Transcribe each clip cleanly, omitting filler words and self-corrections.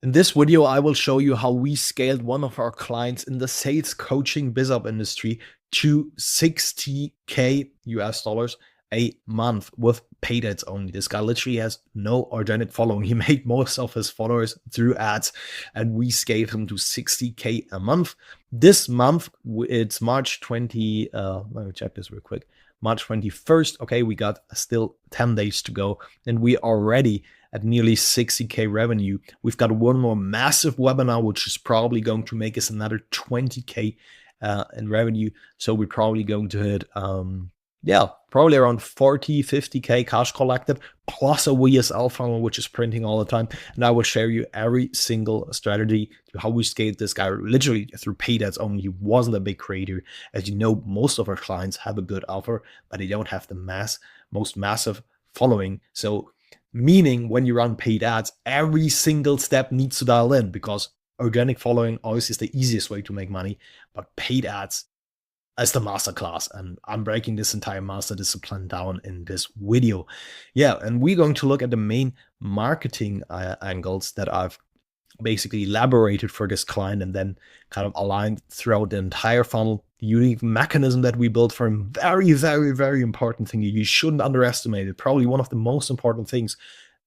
In this video, I will show you how we scaled one of our clients in the sales coaching BizUp industry to 60K US dollars a month with paid ads only. This guy literally has no organic following. He made most of his followers through ads, and we scaled him to 60K a month. This month, it's March 20. Let me check this real quick. March 21st. Okay, we got still 10 days to go, and we are already at nearly 60K revenue. We've got one more massive webinar, which is probably going to make us another 20K in revenue. So we're probably going to hit, probably around 40, 50K cash collected, plus a VSL funnel, which is printing all the time. And I will share you every single strategy to how we scaled this guy literally through paid ads only. He wasn't a big creator. As you know, most of our clients have a good offer, but they don't have the most massive following. So meaning when you run paid ads, every single step needs to dial in, because organic following always is the easiest way to make money, but paid ads is the masterclass. And I'm breaking this entire master discipline down in this video. Yeah, and we're going to look at the main marketing angles that I've basically elaborated for this client and then kind of aligned throughout the entire funnel. The unique mechanism that we built for him, very, very, very important thing. You shouldn't underestimate it. Probably one of the most important things,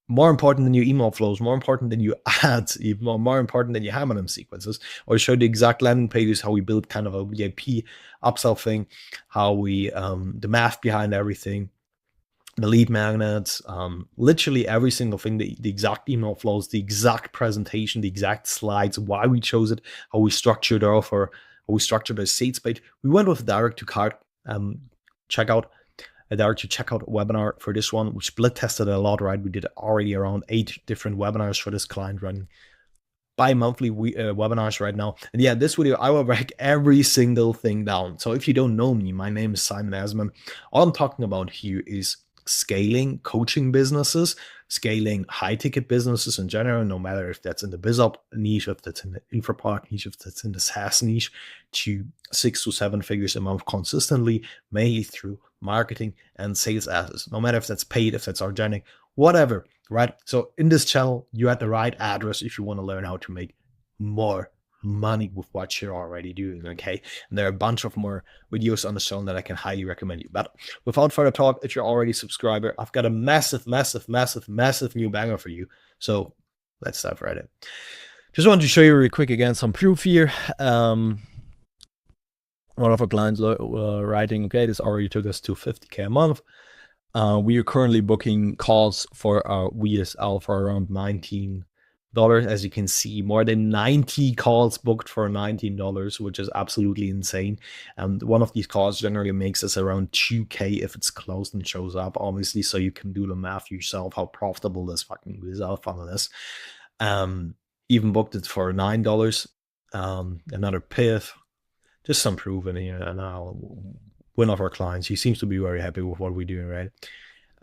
more important than your email flows, more important than your ads, even more important than your Hammerman sequences. Or show the exact landing pages, how we build kind of a VIP upsell thing, how we, the math behind everything, the lead magnets, literally every single thing, the exact email flows, the exact presentation, the exact slides, why we chose it, how we structured our offer, how we structured our sales page. We went with direct to cart checkout, a direct to checkout webinar for this one. We split tested a lot, right? We did already around 8 different webinars for this client, running bi-monthly webinars right now. And yeah, this video, I will break every single thing down. So if you don't know me, my name is Simon Asman. All I'm talking about here is scaling coaching businesses, scaling high-ticket businesses in general, no matter if that's in the BizUp niche, if that's in the infra product niche, if that's in the SaaS niche, to 6 to 7 figures a month consistently, mainly through marketing and sales assets, no matter if that's paid, if that's organic, whatever, right? So in this channel, you're at the right address if you want to learn how to make more money with what you're already doing, okay? And there are a bunch of more videos on the channel that I can highly recommend you. But without further talk, if you're already a subscriber, I've got a massive new banger for you. So let's dive right in. Just wanted to show you really quick again some proof here. One of our clients writing, okay, this already took us to 50K a month. We are currently booking calls for our VSL for around $19. As you can see, more than 90 calls booked for $19, which is absolutely insane. And one of these calls generally makes us around 2K if it's closed and shows up, obviously, so you can do the math yourself how profitable this fucking VSL funnel is. Even booked it for $9. Another PIF, just some proof in here. And now one of our clients, he seems to be very happy with what we're doing, right?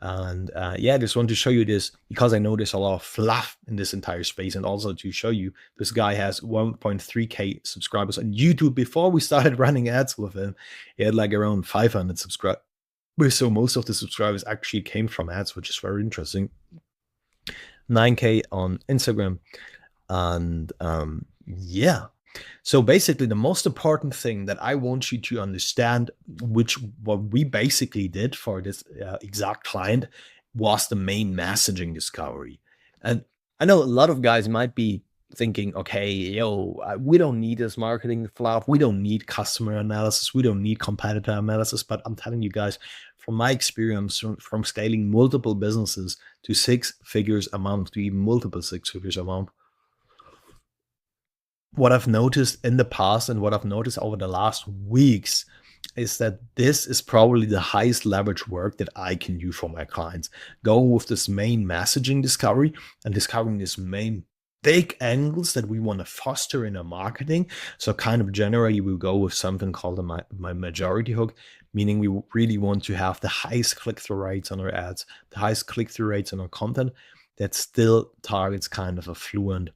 And yeah, just want to show you this because I know there's a lot of fluff in this entire space, and also to show you this guy has 1.3K subscribers on YouTube. Before we started running ads with him, he had like around 500 subscribers. So most of the subscribers actually came from ads, which is very interesting. 9K on Instagram, and yeah. So basically, the most important thing that I want you to understand, what we basically did for this exact client, was the main messaging discovery. And I know a lot of guys might be thinking, okay, we don't need this marketing fluff. We don't need customer analysis. We don't need competitor analysis. But I'm telling you guys, from my experience from scaling multiple businesses to 6 figures a month, to even multiple 6 figures a month, what I've noticed in the past and what I've noticed over the last weeks is that this is probably the highest leverage work that I can do for my clients. Go with this main messaging discovery and discovering this main big angles that we want to foster in our marketing. So kind of generally we'll go with something called my majority hook, meaning we really want to have the highest click-through rates on our ads, the highest click-through rates on our content that still targets kind of a fluent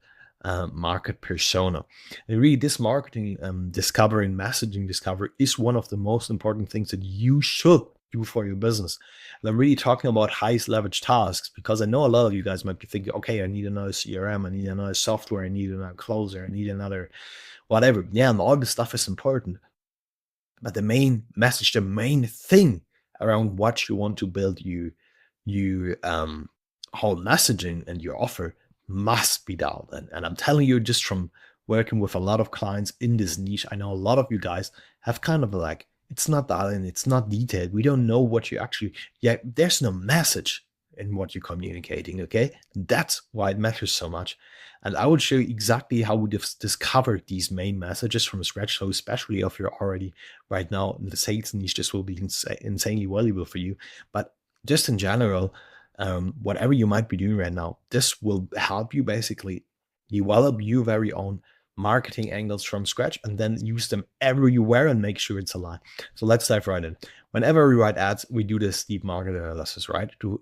market persona. And really, this marketing discovery and messaging discovery is one of the most important things that you should do for your business. And I'm really talking about highest leverage tasks, because I know a lot of you guys might be thinking, okay, I need another CRM, I need another software, I need another closer, I need another whatever. Yeah, and all this stuff is important. But the main message, the main thing around what you want to build, you whole messaging and your offer must be dialed in. And I'm telling you, just from working with a lot of clients in this niche, I know a lot of you guys have kind of like, it's not dialed in, it's not detailed. We don't know what you actually, yeah, there's no message in what you're communicating. Okay. That's why it matters so much. And I would show you exactly how we discover these main messages from scratch. So especially if you're already right now in the sales niche, this will be insanely valuable for you. But just in general, whatever you might be doing right now, this will help you basically develop your very own marketing angles from scratch and then use them everywhere and make sure it's aligned. So let's dive right in. Whenever we write ads, we do this deep market analysis, right? To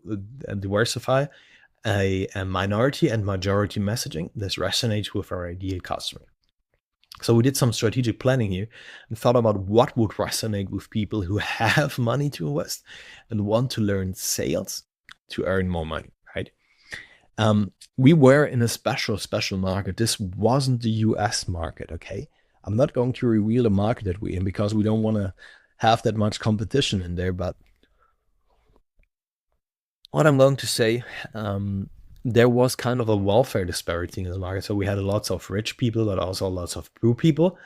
diversify a minority and majority messaging that resonates with our ideal customer. So we did some strategic planning here and thought about what would resonate with people who have money to invest and want to learn sales to earn more money, right? We were in a special market. This wasn't the US market, okay? I'm not going to reveal the market that we're in because we don't want to have that much competition in there, but what I'm going to say, there was kind of a welfare disparity in the market. So we had lots of rich people, but also lots of poor people.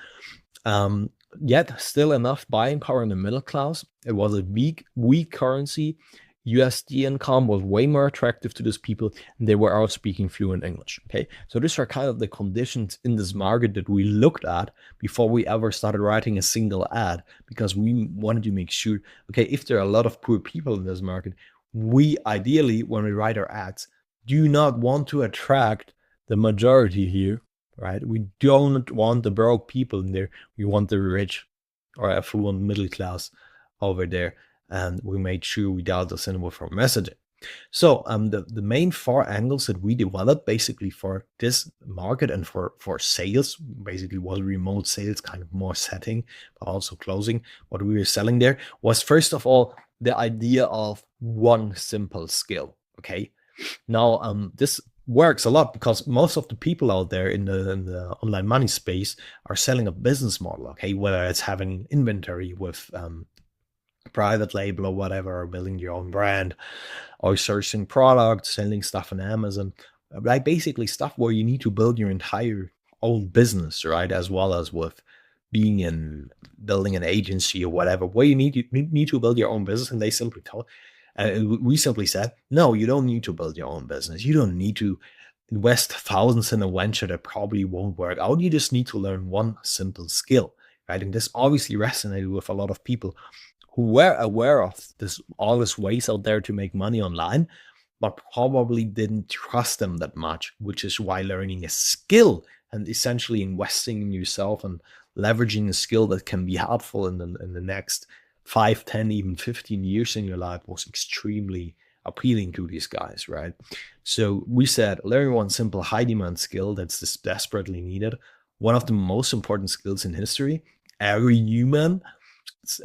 Yet still enough buying power in the middle class. It was a weak currency. USD income was way more attractive to these people, and they were all speaking fluent English. Okay, so these are kind of the conditions in this market that we looked at before we ever started writing a single ad, because we wanted to make sure, okay, if there are a lot of poor people in this market, we ideally, when we write our ads, do not want to attract the majority here, right? We don't want the broke people in there. We want the rich or affluent middle class over there. And we made sure we dialed this in with our messaging. So the main 4 angles that we developed basically for this market and for sales, basically was remote sales, kind of more setting, but also closing. What we were selling there was, first of all, the idea of one simple skill. Okay. Now, this works a lot because most of the people out there in the online money space are selling a business model. Okay. Whether it's having inventory with, private label or whatever, or building your own brand, or sourcing products, selling stuff on Amazon, like basically stuff where you need to build your entire own business, right? As well as with being in building an agency or whatever, where you need to build your own business. And they simply we simply said, no, you don't need to build your own business. You don't need to invest thousands in a venture that probably won't work out. You just need to learn one simple skill, right? And this obviously resonated with a lot of people who were aware of all these ways out there to make money online, but probably didn't trust them that much, which is why learning a skill and essentially investing in yourself and leveraging a skill that can be helpful in the next 5, 10, even 15 years in your life was extremely appealing to these guys, right? So we said, learn one simple high demand skill that's just desperately needed. One of the most important skills in history. Every human,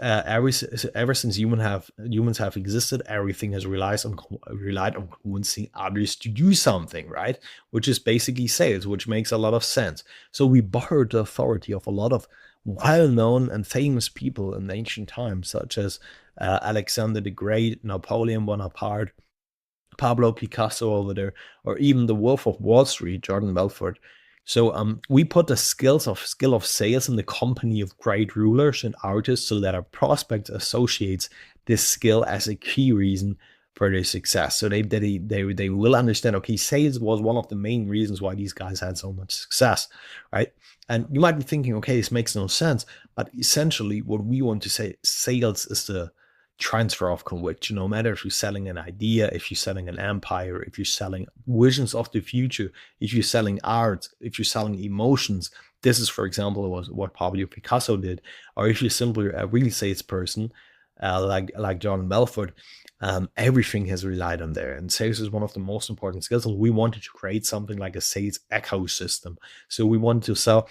ever since humans have existed, everything has relied on convincing others to do something, right? Which is basically sales, which makes a lot of sense. So we borrowed the authority of a lot of well-known and famous people in ancient times, such as Alexander the Great, Napoleon Bonaparte, Pablo Picasso over there, or even the Wolf of Wall Street, Jordan Belfort. So we put the skill of sales in the company of great rulers and artists, so that our prospect associates this skill as a key reason for their success. So they will understand, okay, sales was one of the main reasons why these guys had so much success, right? And you might be thinking, okay, this makes no sense, but essentially what we want to say, sales is the transfer of conviction. No matter if you're selling an idea, if you're selling an empire, if you're selling visions of the future, if you're selling art, if you're selling emotions. This is, for example, what Pablo Picasso did. Or if you're simply a real salesperson, like Jordan Belfort, everything has relied on there. And sales is one of the most important skills. And we wanted to create something like a sales ecosystem. So we wanted to sell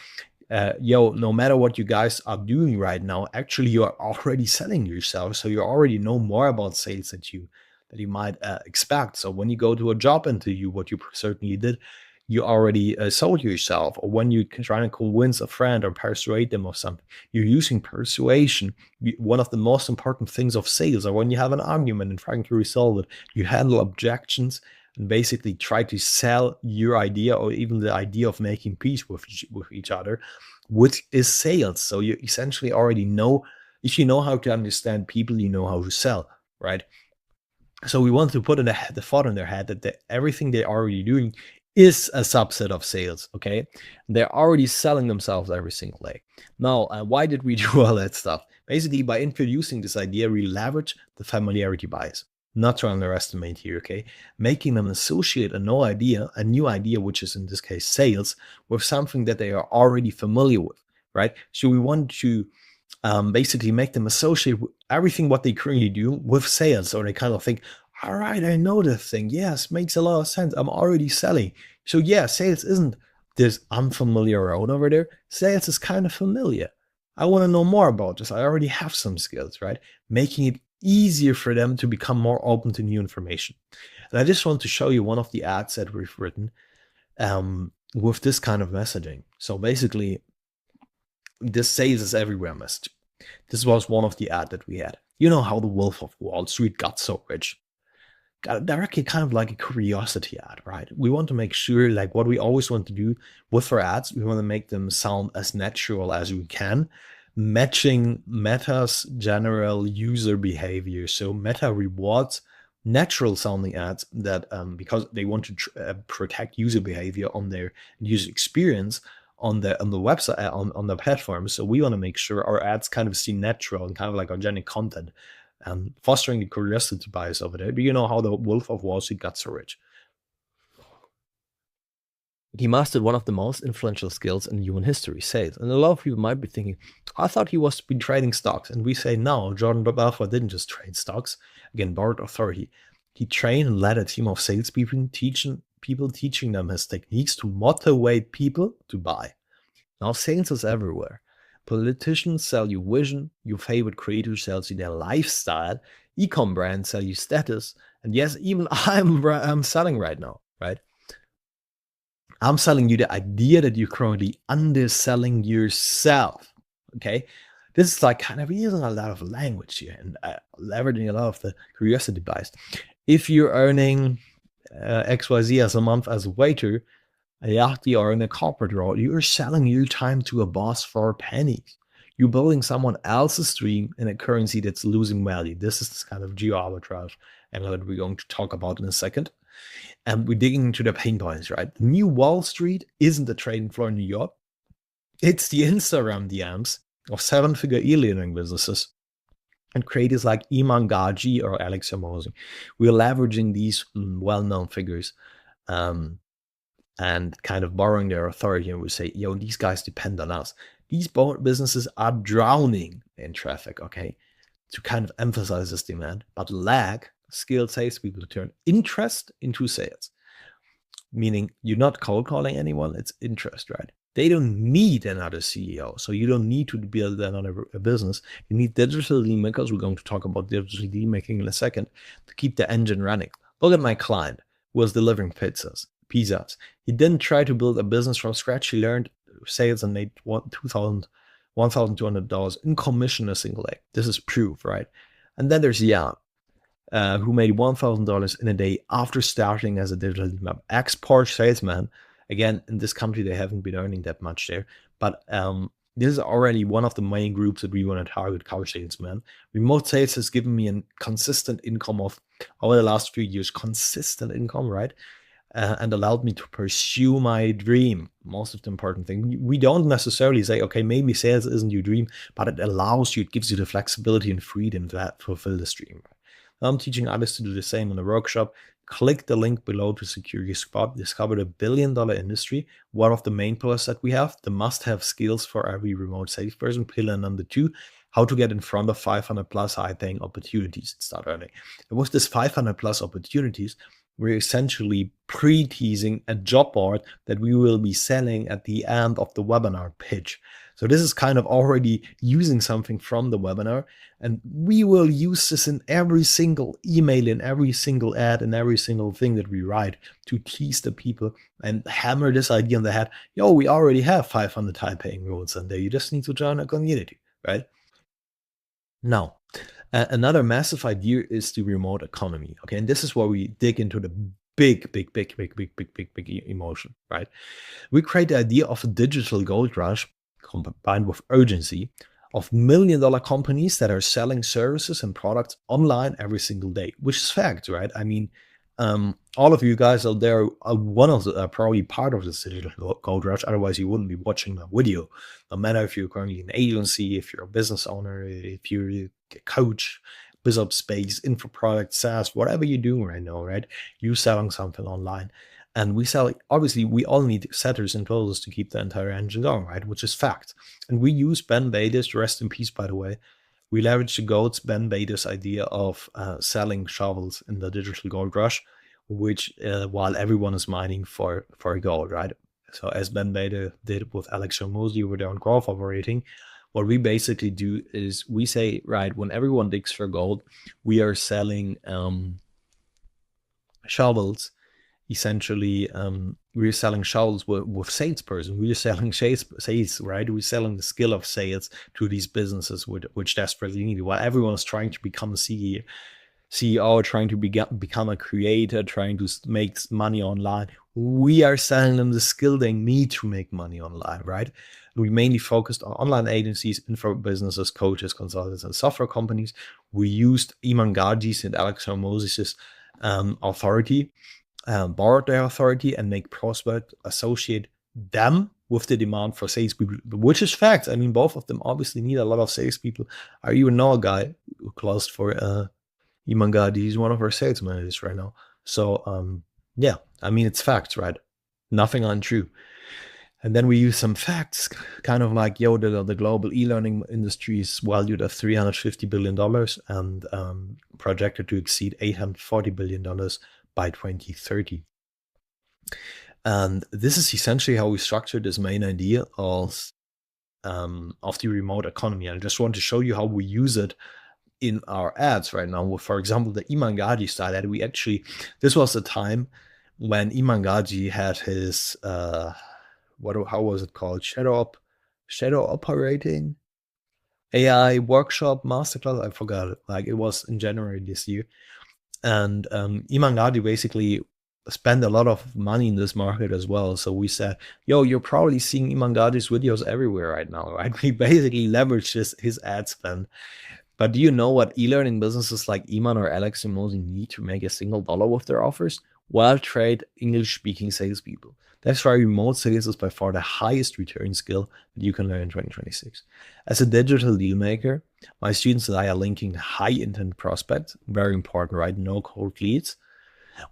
no matter what you guys are doing right now, actually you are already selling yourself, so you already know more about sales that you might expect. So when you go to a job interview, what you certainly did, you already sold yourself. Or when you trying to convince a friend or persuade them of something, you're using persuasion. One of the most important things of sales, or when you have an argument and trying to resolve it, you handle objections and basically try to sell your idea, or even the idea of making peace with each other, which is sales. So you essentially already know, if you know how to understand people, you know how to sell, right? So we want to put in the thought in their head that everything they're already doing is a subset of sales, okay? They're already selling themselves every single day. Now, why did we do all that stuff? Basically, by introducing this idea, we leverage the familiarity bias. Not to underestimate here, okay? Making them associate a new idea, which is in this case sales, with something that they are already familiar with, right? So we want to basically make them associate everything what they currently do with sales. So they kind of think, all right, I know this thing. Yes, makes a lot of sense. I'm already selling. So yeah, sales isn't this unfamiliar road over there. Sales is kind of familiar. I want to know more about this. I already have some skills, right? Making it easier for them to become more open to new information. And I just want to show you one of the ads that we've written with this kind of messaging. So basically, this sales is everywhere message. This was one of the ad that we had. You know how the Wolf of Wall Street got so rich? Got directly kind of like a curiosity ad, right? We want to make sure, like what we always want to do with our ads, we want to make them sound as natural as we can, matching Meta's general user behavior. So Meta rewards natural sounding ads that because they want to protect user behavior on their user experience on the website, on the platform. So we want to make sure our ads kind of seem natural and kind of like organic content, fostering the curiosity bias over there. Do you know how the Wolf of Wall Street got so rich? He mastered one of the most influential skills in human history, sales. And a lot of people might be thinking, I thought he was been trading stocks. And we say, no, Jordan Belfort didn't just trade stocks. Again, board authority. He trained and led a team of salespeople, teaching them his techniques to motivate people to buy. Now, sales is everywhere. Politicians sell you vision, your favorite creator sells you their lifestyle, e-com brands sell you status, and yes, even I'm selling right now, right? I'm selling you the idea that you're currently underselling yourself, okay? This is like kind of using a lot of language here and leveraging a lot of the curiosity bias. If you're earning XYZ as a month as a waiter, or in a corporate role, you're selling your time to a boss for pennies. You're building someone else's dream in a currency that's losing value. This is this kind of geo arbitrage and that we're going to talk about in a second. And we're digging into the pain points, right? The new Wall Street isn't the trading floor in New York. It's the Instagram DMs of seven-figure e-learning businesses and creators like Iman Gaji or Alex Hormozi. We're leveraging these well-known figures and kind of borrowing their authority, and we say, yo, these guys depend on us. These businesses are drowning in traffic, okay, to kind of emphasize this demand, but lack skilled salespeople to turn interest into sales. Meaning you're not cold calling anyone, it's interest, right? They don't need another CEO, so you don't need to build another business. You need digital lead makers. We're going to talk about digital lead making in a second to keep the engine running. Look at my client who was delivering pizzas. He didn't try to build a business from scratch. He learned sales and made $1,200 in commission a single day. This is proof, right? And then there's Jan, who made $1,000 in a day after starting as a digital lead map. Ex-Porsche salesman. Again, in this country, they haven't been earning that much there. But this is already one of the main groups that we want to target, car salesmen. Remote sales has given me a consistent income of, over the last few years, consistent income, right? And allowed me to pursue my dream. Most of the important thing. We don't necessarily say, okay, maybe sales isn't your dream, but it allows you, it gives you the flexibility and freedom to fulfill this dream. I'm teaching others to do the same in the workshop. Click the link below to secure your spot. Discover the billion-dollar industry. One of the main pillars that we have, the must-have skills for every remote salesperson. Pillar number 2, how to get in front of 500 plus high-paying opportunities and start earning. And with this 500 plus opportunities, we're essentially pre-teasing a job board that we will be selling at the end of the webinar pitch. So this is kind of already using something from the webinar, and we will use this in every single email, in every single ad, in every single thing that we write to tease the people and hammer this idea on the head. Yo, we already have 500 high-paying roles in there. You just need to join a community, right? Now, another massive idea is the remote economy. Okay, and this is where we dig into the big emotion, right? We create the idea of a digital gold rush combined with urgency of million-dollar companies that are selling services and products online every single day, which is fact, right? I mean, all of you guys out there are one of the probably part of this digital gold rush. Otherwise, you wouldn't be watching my video. No matter if you're currently an agency, if you're a business owner, if you're a coach, BizOps space, info product, SaaS, whatever you're doing right now, right? You're selling something online. And we sell, obviously, we all need setters and tools to keep the entire engine going, right? Which is fact. And we use Ben Batis, rest in peace, by the way. We leverage the GOAT's Ben Batis idea of selling shovels in the digital gold rush, which while everyone is mining for gold, right? So as Ben Batis did with Alex Hormozi over there on Growth Operating, what we basically do is we say, right, when everyone digs for gold, we are selling shovels. Essentially, we're selling shovels with salesperson. We're selling sales, right? We're selling the skill of sales to these businesses which desperately need it. While everyone is trying to become a CEO, trying to become a creator, trying to make money online, we are selling them the skill they need to make money online, right? We mainly focused on online agencies, info businesses, coaches, consultants, and software companies. We used Iman Gadzhi's and Alex Hormozi's authority, borrowed their authority, and make prospect associate them with the demand for salespeople, which is fact. I mean, both of them obviously need a lot of salespeople. I even know a guy who closed for Iman Gadzhi. He's one of our sales managers right now. So yeah, I mean, it's facts, right? Nothing untrue. And then we use some facts, kind of like, yo, the global e-learning industry is valued at $350 billion and projected to exceed $840 billion by 2030. And this is essentially how we structured this main idea of the remote economy. And I just want to show you how we use it in our ads right now. For example, the Iman Gadzhi style ad, this was the time when Iman Gadzhi had his, how was it called? Shadow Operating AI workshop masterclass. I forgot it. Like, it was in January this year. And Iman Gadzhi basically spend a lot of money in this market as well. So we said, yo, you're probably seeing Iman Gadzhi's videos everywhere right now, right? We basically leveraged his ad spend. But do you know what e-learning businesses like Iman or Alex Hormozi need to make a single dollar with their offers? Well-trained English-speaking salespeople. That's why remote sales is by far the highest return skill that you can learn in 2026. As a digital deal maker, my students and I are linking high-intent prospects, very important, right? No cold leads,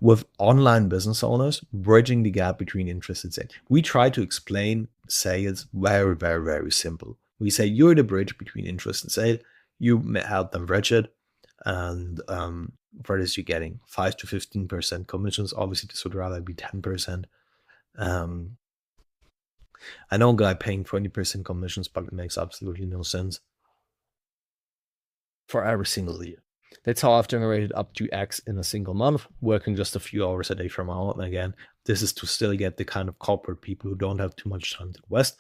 with online business owners, bridging the gap between interested sales. We try to explain sales very, very, very simple. We say you're the bridge between interest and sale. You help them bridge it, and for this you're getting 5 to 15% commissions. Obviously, this would rather be 10%. I know a guy paying 20% commissions, but it makes absolutely no sense for every single year. That's how I've generated up to X in a single month, working just a few hours a day from home. And again, this is to still get the kind of corporate people who don't have too much time to invest.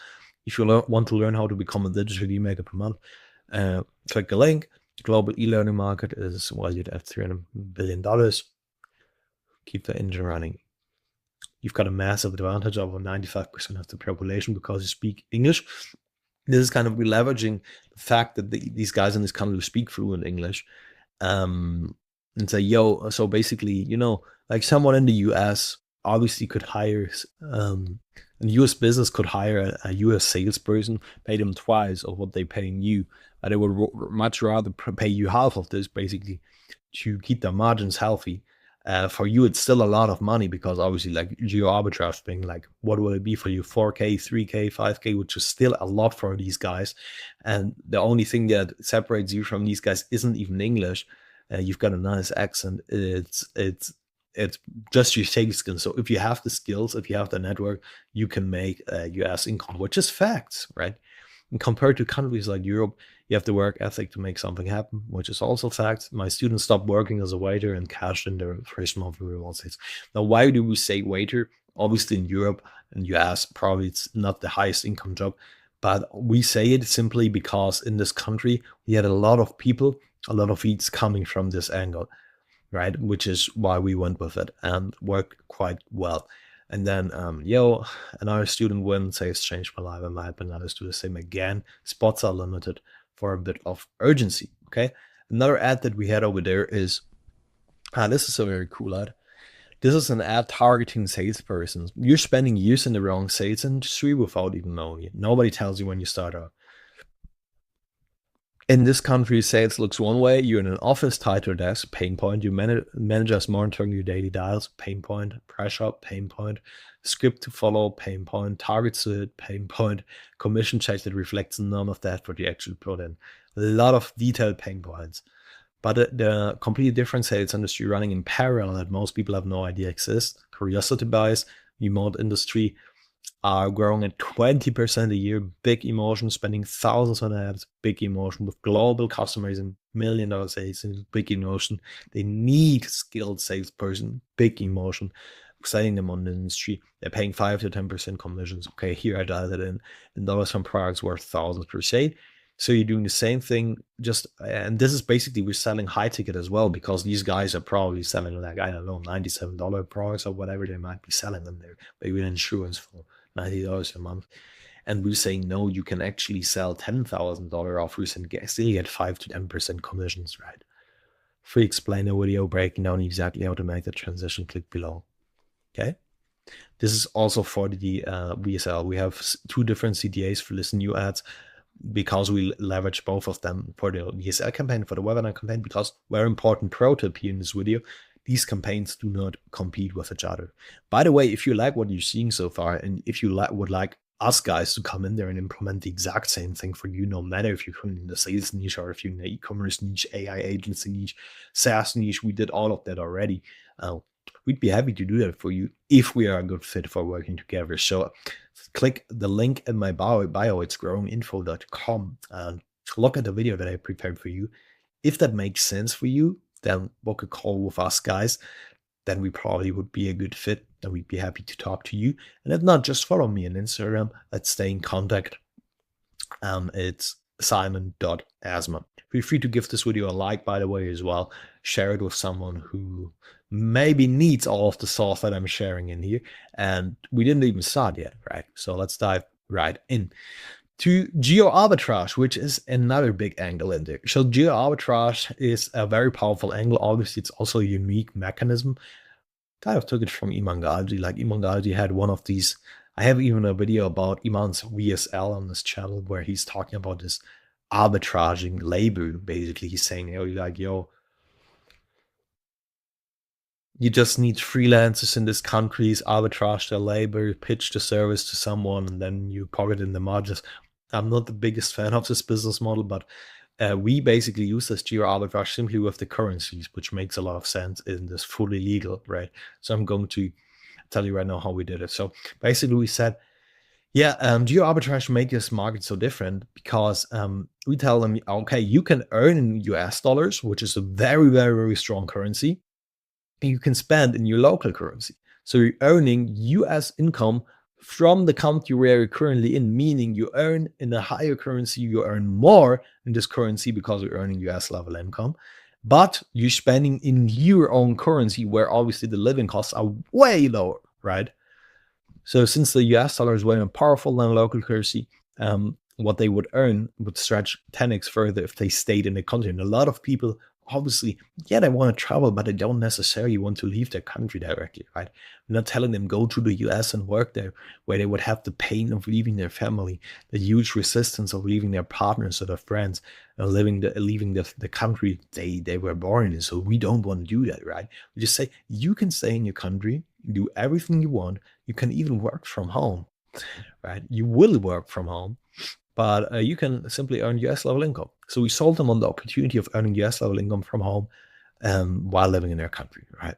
If you want to learn how to become a digital e-maker per month, click the link. The global e-learning market is valued at $300 billion. Keep the engine running. You've got a massive advantage over 95% of the population because you speak English. This is kind of leveraging the fact that these guys in this country speak fluent English, and say, yo, so basically, you know, like someone in the US obviously could hire, a US business could hire a US salesperson, pay them twice of what they're paying you. They would much rather pay you half of this, basically, to keep their margins healthy. For you, it's still a lot of money because obviously, like, geo arbitrage being like, what will it be for you? 4K, 3K, 5K, which is still a lot for these guys. And the only thing that separates you from these guys isn't even English. You've got a nice accent. It's it's just you take skills. So if you have the skills, if you have the network, you can make US income, which is facts, right? And compared to countries like Europe, you have the work ethic to make something happen, which is also fact. My students stopped working as a waiter and cashed in their first month in real estate. Now, why do we say waiter? Obviously, in Europe and US, probably it's not the highest income job, but we say it simply because in this country, we had a lot of people, a lot of leads coming from this angle, right? Which is why we went with it and worked quite well. And then, another student win, say it's changed my life. I might have others do the same again. Spots are limited for a bit of urgency. Okay. Another ad that we had over there is, this is a very cool ad. This is an ad targeting salespersons. You're spending years in the wrong sales industry without even knowing it. Nobody tells you when you start out. In this country, sales looks one way. You're in an office tied to a desk, pain point. Your managers monitoring your daily dials, pain point. Pressure, pain point. Script to follow, pain point. Targets to hit, pain point. Commission check that reflects none of that what you actually put in. A lot of detailed pain points. But the completely different sales industry running in parallel that most people have no idea exists. Curiosity bias, remote industry are growing at 20% a year. Big emotion, spending thousands on ads, big emotion with global customers and $1 million sales, big emotion. They need skilled salesperson, big emotion. Selling them on the industry, they're paying 5 to 10% commissions. Okay, here I dialed it in dollars from products worth thousands per se. So you're doing the same thing, and this is basically we're selling high ticket as well, because these guys are probably selling like, I don't know, $97 products or whatever they might be selling them there, maybe an insurance for $90 a month. And we're saying, no, you can actually sell $10,000 offers and still get 5 to 10% commissions, right? Free explainer video breaking down exactly how to make the transition, click below. Okay. This is also for the VSL. We have 2 different CTAs for this new ads, because we leverage both of them for the VSL campaign, for the webinar campaign, because very important pro tip here in this video, these campaigns do not compete with each other. By the way, if you like what you're seeing so far, and if you would like us guys to come in there and implement the exact same thing for you, no matter if you're in the sales niche or if you're in the e-commerce niche, AI agency niche, SaaS niche, we did all of that already. We'd be happy to do that for you if we are a good fit for working together. So click the link in my bio, it's growinginfo.com, and look at the video that I prepared for you. If that makes sense for you, then book a call with us guys. Then we probably would be a good fit, and we'd be happy to talk to you. And if not, just follow me on Instagram. Let's stay in contact. It's simon.asma. Feel free to give this video a like, by the way, as well. Share it with someone who maybe needs all of the sauce that I'm sharing in here. And we didn't even start yet, right? So let's dive right in to geo arbitrage, which is another big angle in there. So geo arbitrage is a very powerful angle. Obviously, it's also a unique mechanism. Kind of took it from Iman Galdi. Like Iman Galdi had one of these. I have even a video about Iman's VSL on this channel where he's talking about this arbitraging labor. Basically, he's saying, you just need freelancers in these countries, arbitrage their labor, pitch the service to someone, and then you pocket in the margins. I'm not the biggest fan of this business model, but we basically use this geo arbitrage simply with the currencies, which makes a lot of sense in this fully legal, right? So I'm going to tell you right now how we did it. So basically we said, geo arbitrage make this market so different because we tell them, okay, you can earn in US dollars, which is a very, very, very strong currency. You can spend in your local currency. So you're earning US income from the country where you're currently in, meaning you earn in a higher currency, you earn more in this currency because you're earning US level income, but you're spending in your own currency where obviously the living costs are way lower, right? So since the US dollar is way more powerful than local currency, what they would earn would stretch 10x further if they stayed in the country. And a lot of people, obviously, they want to travel, but they don't necessarily want to leave their country directly, right? We're not telling them go to the US and work there, where they would have the pain of leaving their family, the huge resistance of leaving their partners or their friends, and leaving the country they were born in. So we don't want to do that, right? We just say, you can stay in your country, do everything you want. You can even work from home, right? You will work from home, but you can simply earn US level income. So we sold them on the opportunity of earning US level income from home while living in their country, right?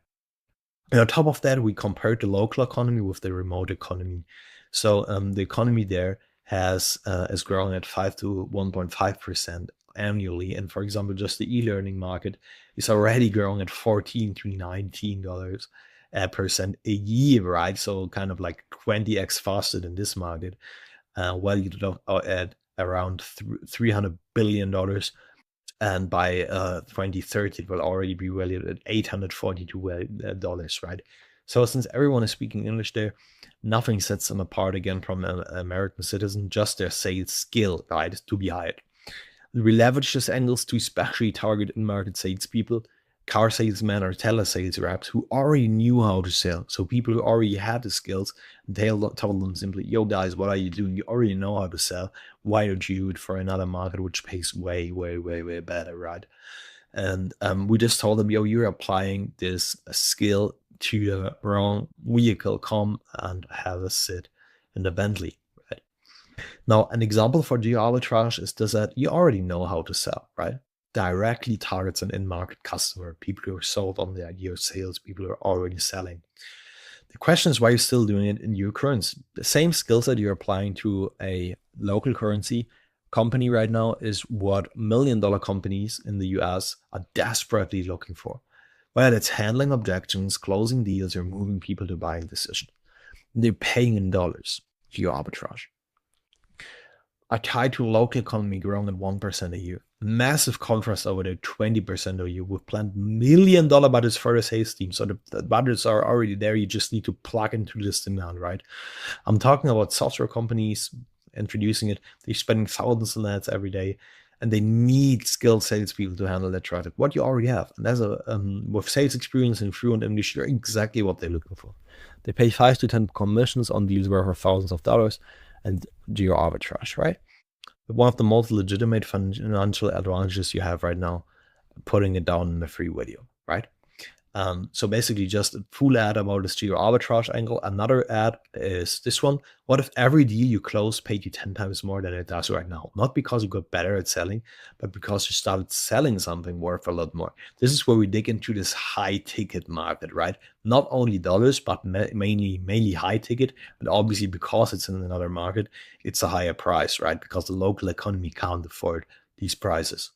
And on top of that, we compared the local economy with the remote economy. So the economy there is growing at 5 to 1.5% annually. And for example, just the e-learning market is already growing at 14 to $19 percent a year, right? So kind of like 20x faster than this market, valued at around $300 billion. And by 2030 it will already be valued at $842, right? So since everyone is speaking English there, nothing sets them apart again from an American citizen, just their sales skill, right, to be hired. We leverage this angles to especially target in-market salespeople, car salesmen or telesales reps who already knew how to sell. So people who already had the skills, they'll tell them simply, yo guys, what are you doing? You already know how to sell. Why don't you do it for another market which pays way, way, way, way better, right? And we just told them, yo, you're applying this skill to the wrong vehicle. Come and have a sit in the Bentley. Right? Now, an example for geo arbitrage is this, that you already know how to sell, right? Directly targets an in-market customer, people who are sold on the idea of sales, people who are already selling. The question is why you're still doing it in your currency. The same skill set you're applying to a local currency company right now is what $1 million companies in the US are desperately looking for. Whether it's handling objections, closing deals, or moving people to buying decision. They're paying in dollars, geo arbitrage. Are tied to a local economy growing at 1% a year. Massive contrast over the 20% a year. We've planned $1 million budgets for the sales team. So the budgets are already there. You just need to plug into this demand, right? I'm talking about software companies introducing it. They're spending thousands on ads every day, and they need skilled salespeople to handle that traffic. What you already have. And as with sales experience and fluent English, you're exactly what they're looking for. They pay 5 to 10 commissions on deals worth thousands of dollars. And geo arbitrage, right? One of the most legitimate financial advantages you have right now, putting it down in a free video, right? So basically just a full ad about this geo arbitrage angle. Another ad is this one. What if every deal you close paid you 10 times more than it does right now? Not because you got better at selling, but because you started selling something worth a lot more. This is where we dig into this high ticket market, right? Not only dollars, but mainly high ticket. And obviously because it's in another market, it's a higher price, right? Because the local economy can't afford these prices.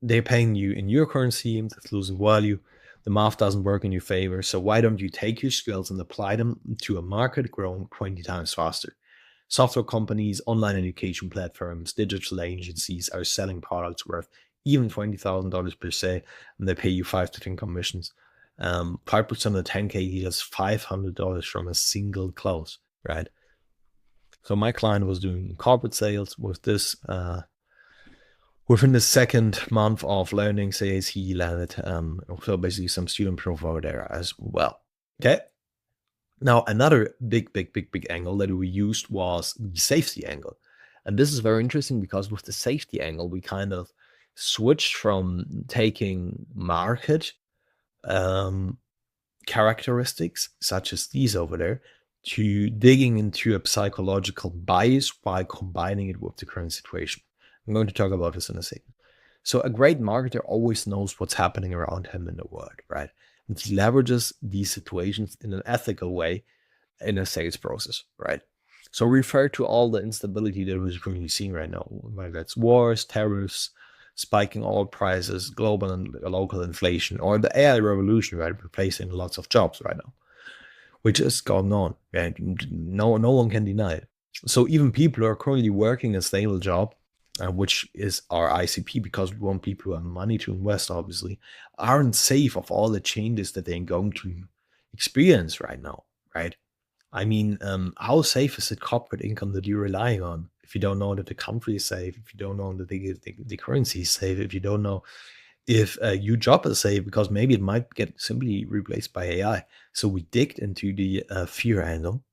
They're paying you in your currency, that's losing value. The math doesn't work in your favor. So why don't you take your skills and apply them to a market growing 20 times faster? Software companies, online education platforms, digital agencies are selling products worth even $20,000 per se, and they pay you 5 to 10 commissions. 5% of the 10K deals $500 from a single close, right? So my client was doing corporate sales with this. Within the second month of learning sales, he landed so basically some student profile there as well. Okay. Now, another big angle that we used was the safety angle. And this is very interesting because with the safety angle, we kind of switched from taking market characteristics, such as these over there, to digging into a psychological bias by combining it with the current situation. I'm going to talk about this in a second. So a great marketer always knows what's happening around him in the world, right? And he leverages these situations in an ethical way in a sales process, right? So refer to all the instability that we're currently seeing right now, whether that's wars, tariffs, spiking oil prices, global and local inflation, or the AI revolution, right? Replacing lots of jobs right now, which is going on, right? No one can deny it. So even people who are currently working a stable job, which is our ICP, because we want people who have money to invest, obviously, aren't safe of all the changes that they're going to experience right now, right? I mean, how safe is the corporate income that you're relying on if you don't know that the country is safe, if you don't know that the currency is safe, if you don't know if your job is safe, because maybe it might get simply replaced by AI. So we digged into the fear angle,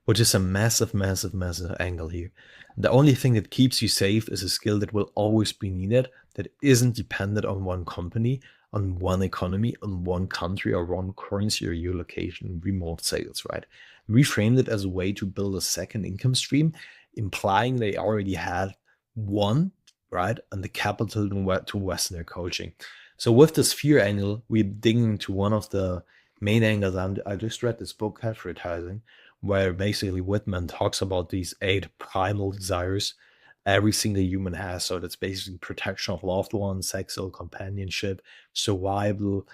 which is a massive angle here. The only thing that keeps you safe is a skill that will always be needed, that isn't dependent on one company, on one economy, on one country, or one currency, or your location, remote sales, right? We framed it as a way to build a second income stream, implying they already had one right? And the capital to invest in their coaching. So with this fear angle, we dig into one of the main angles. And I just read this book, Advertising, where basically Whitman talks about these 8 primal desires every single human has. So that's basically protection of loved ones, sexual companionship, survival,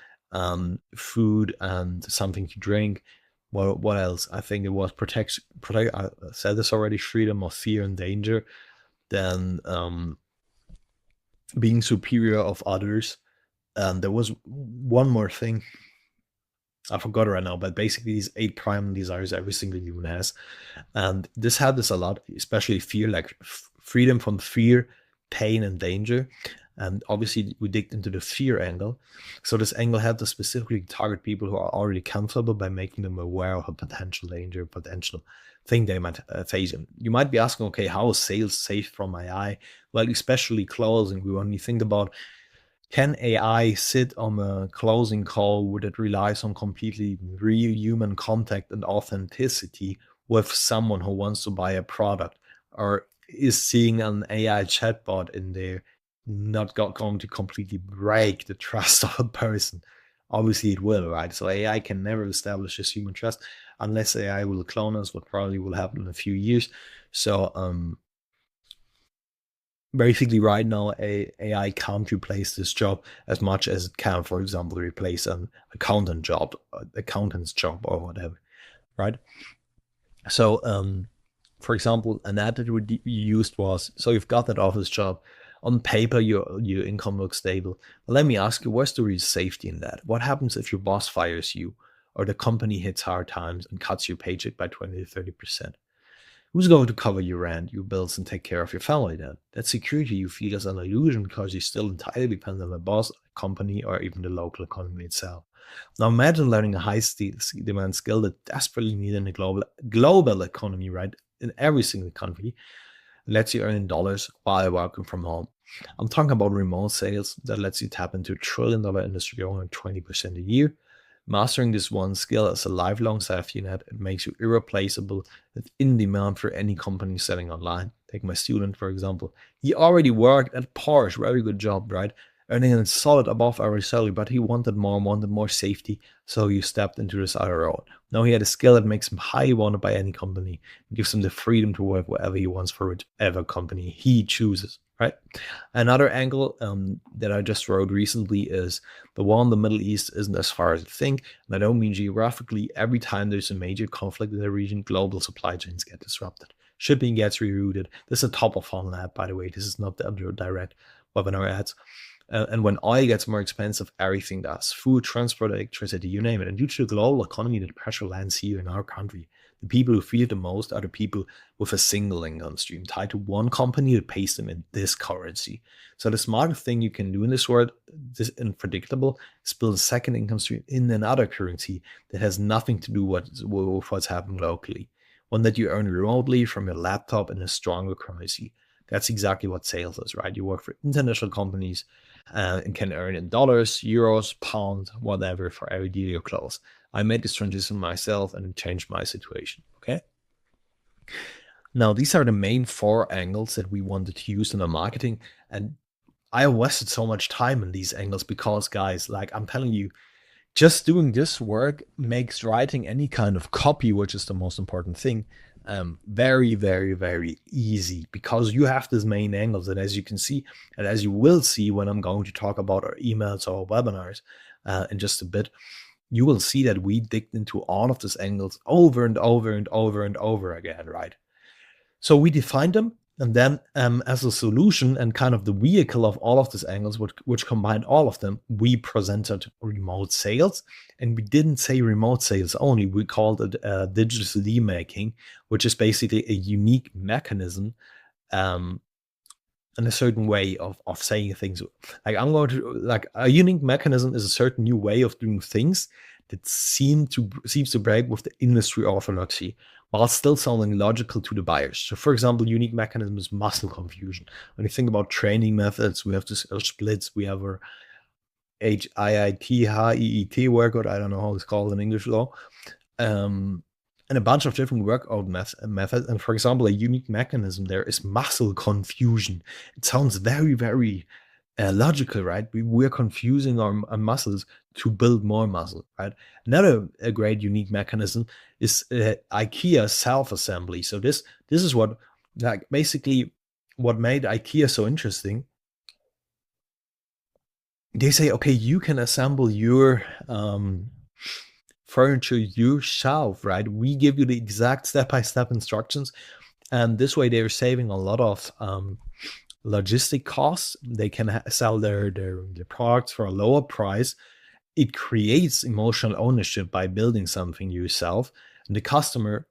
food, and something to drink. Well, what else? I think it was protect. I said this already: freedom of fear and danger. Then being superior of others. And there was one more thing. I forgot it right now, but basically these 8 primal desires every single human has. And this had this a lot, especially fear, like freedom from fear, pain, and danger. And obviously we digged into the fear angle. So this angle had to specifically target people who are already comfortable by making them aware of a potential danger, potential thing they might face. And you might be asking, okay, how is sales safe from AI? Well, especially closing. When you think about, can AI sit on a closing call where it relies on completely real human contact and authenticity with someone who wants to buy a product? Or is seeing an AI chatbot in there not going to completely break the trust of a person? Obviously it will, right? So AI can never establish this human trust unless AI will clone us, what probably will happen in a few years. So basically right now AI can't replace this job as much as it can, for example, replace an accountant's job or whatever, right? So for example, an ad that we used was, so you've got that office job. On paper, your income looks stable. But let me ask you, where's the real safety in that? What happens if your boss fires you, or the company hits hard times and cuts your paycheck by 20 to 30%? Who's going to cover your rent, your bills, and take care of your family then? That security you feel is an illusion because you're still entirely dependent on the boss, company, or even the local economy itself. Now imagine learning a high demand skill that desperately needed in a global economy, right? In every single country, lets you earn in dollars while working from home. I'm talking about remote sales that lets you tap into $1 trillion industry growing 20% a year. Mastering this one skill as a lifelong safety net, it makes you irreplaceable and in demand for any company selling online. Take my student, for example. He already worked at Porsche, very good job, right? Earning a solid above average salary, but he wanted more safety, so he stepped into this other role. Now he had a skill that makes him highly wanted by any company, and gives him the freedom to work wherever he wants for whichever company he chooses, right? Another angle that I just wrote recently is the war in the Middle East isn't as far as you think. And I don't mean geographically. Every time there's a major conflict in the region, global supply chains get disrupted. Shipping gets rerouted. This is a top of funnel ad, by the way. This is not the direct webinar ads. And when oil gets more expensive, everything does. Food, transport, electricity, you name it. And due to the global economy, the pressure lands here in our country. The people who feel it the most are the people with a single income stream tied to one company that pays them in this currency. So the smartest thing you can do in this world, this unpredictable, is build a second income stream in another currency that has nothing to do with what's happening locally. One that you earn remotely from your laptop in a stronger currency. That's exactly what sales is, right? You work for international companies and can earn in dollars, euros, pounds, whatever for every deal you close. I made this transition myself and it changed my situation, okay? Now, these are the main 4 angles that we wanted to use in our marketing. And I invested so much time in these angles because, guys, like I'm telling you, just doing this work makes writing any kind of copy, which is the most important thing, very, very, very easy because you have these main angles. And as you can see, and as you will see when I'm going to talk about our emails or webinars in just a bit, you will see that we digged into all of these angles over and over and over and over again, right? So we defined them, and then as a solution and kind of the vehicle of all of these angles, which combined all of them, we presented remote sales. And we didn't say remote sales only, we called it digital lead making, which is basically a unique mechanism and a certain way of saying things. Like a unique mechanism is a certain new way of doing things that seems to break with the industry orthodoxy while still sounding logical to the buyers. So for example, unique mechanism is muscle confusion. When you think about training methods, we have this splits, we have our HIIT, HEET workout, I don't know how it's called in English law. and a bunch of different workout methods. And for example, a unique mechanism there is muscle confusion. It sounds very, very logical, right? We're confusing our muscles to build more muscle, right? Another a great unique mechanism is IKEA self-assembly. So this is what, like, basically what made IKEA so interesting. They say, okay, you can assemble your furniture yourself, right? We give you the exact step-by-step instructions, and this way they're saving a lot of logistic costs. They can sell their products for a lower price. It creates emotional ownership by building something yourself, and the customer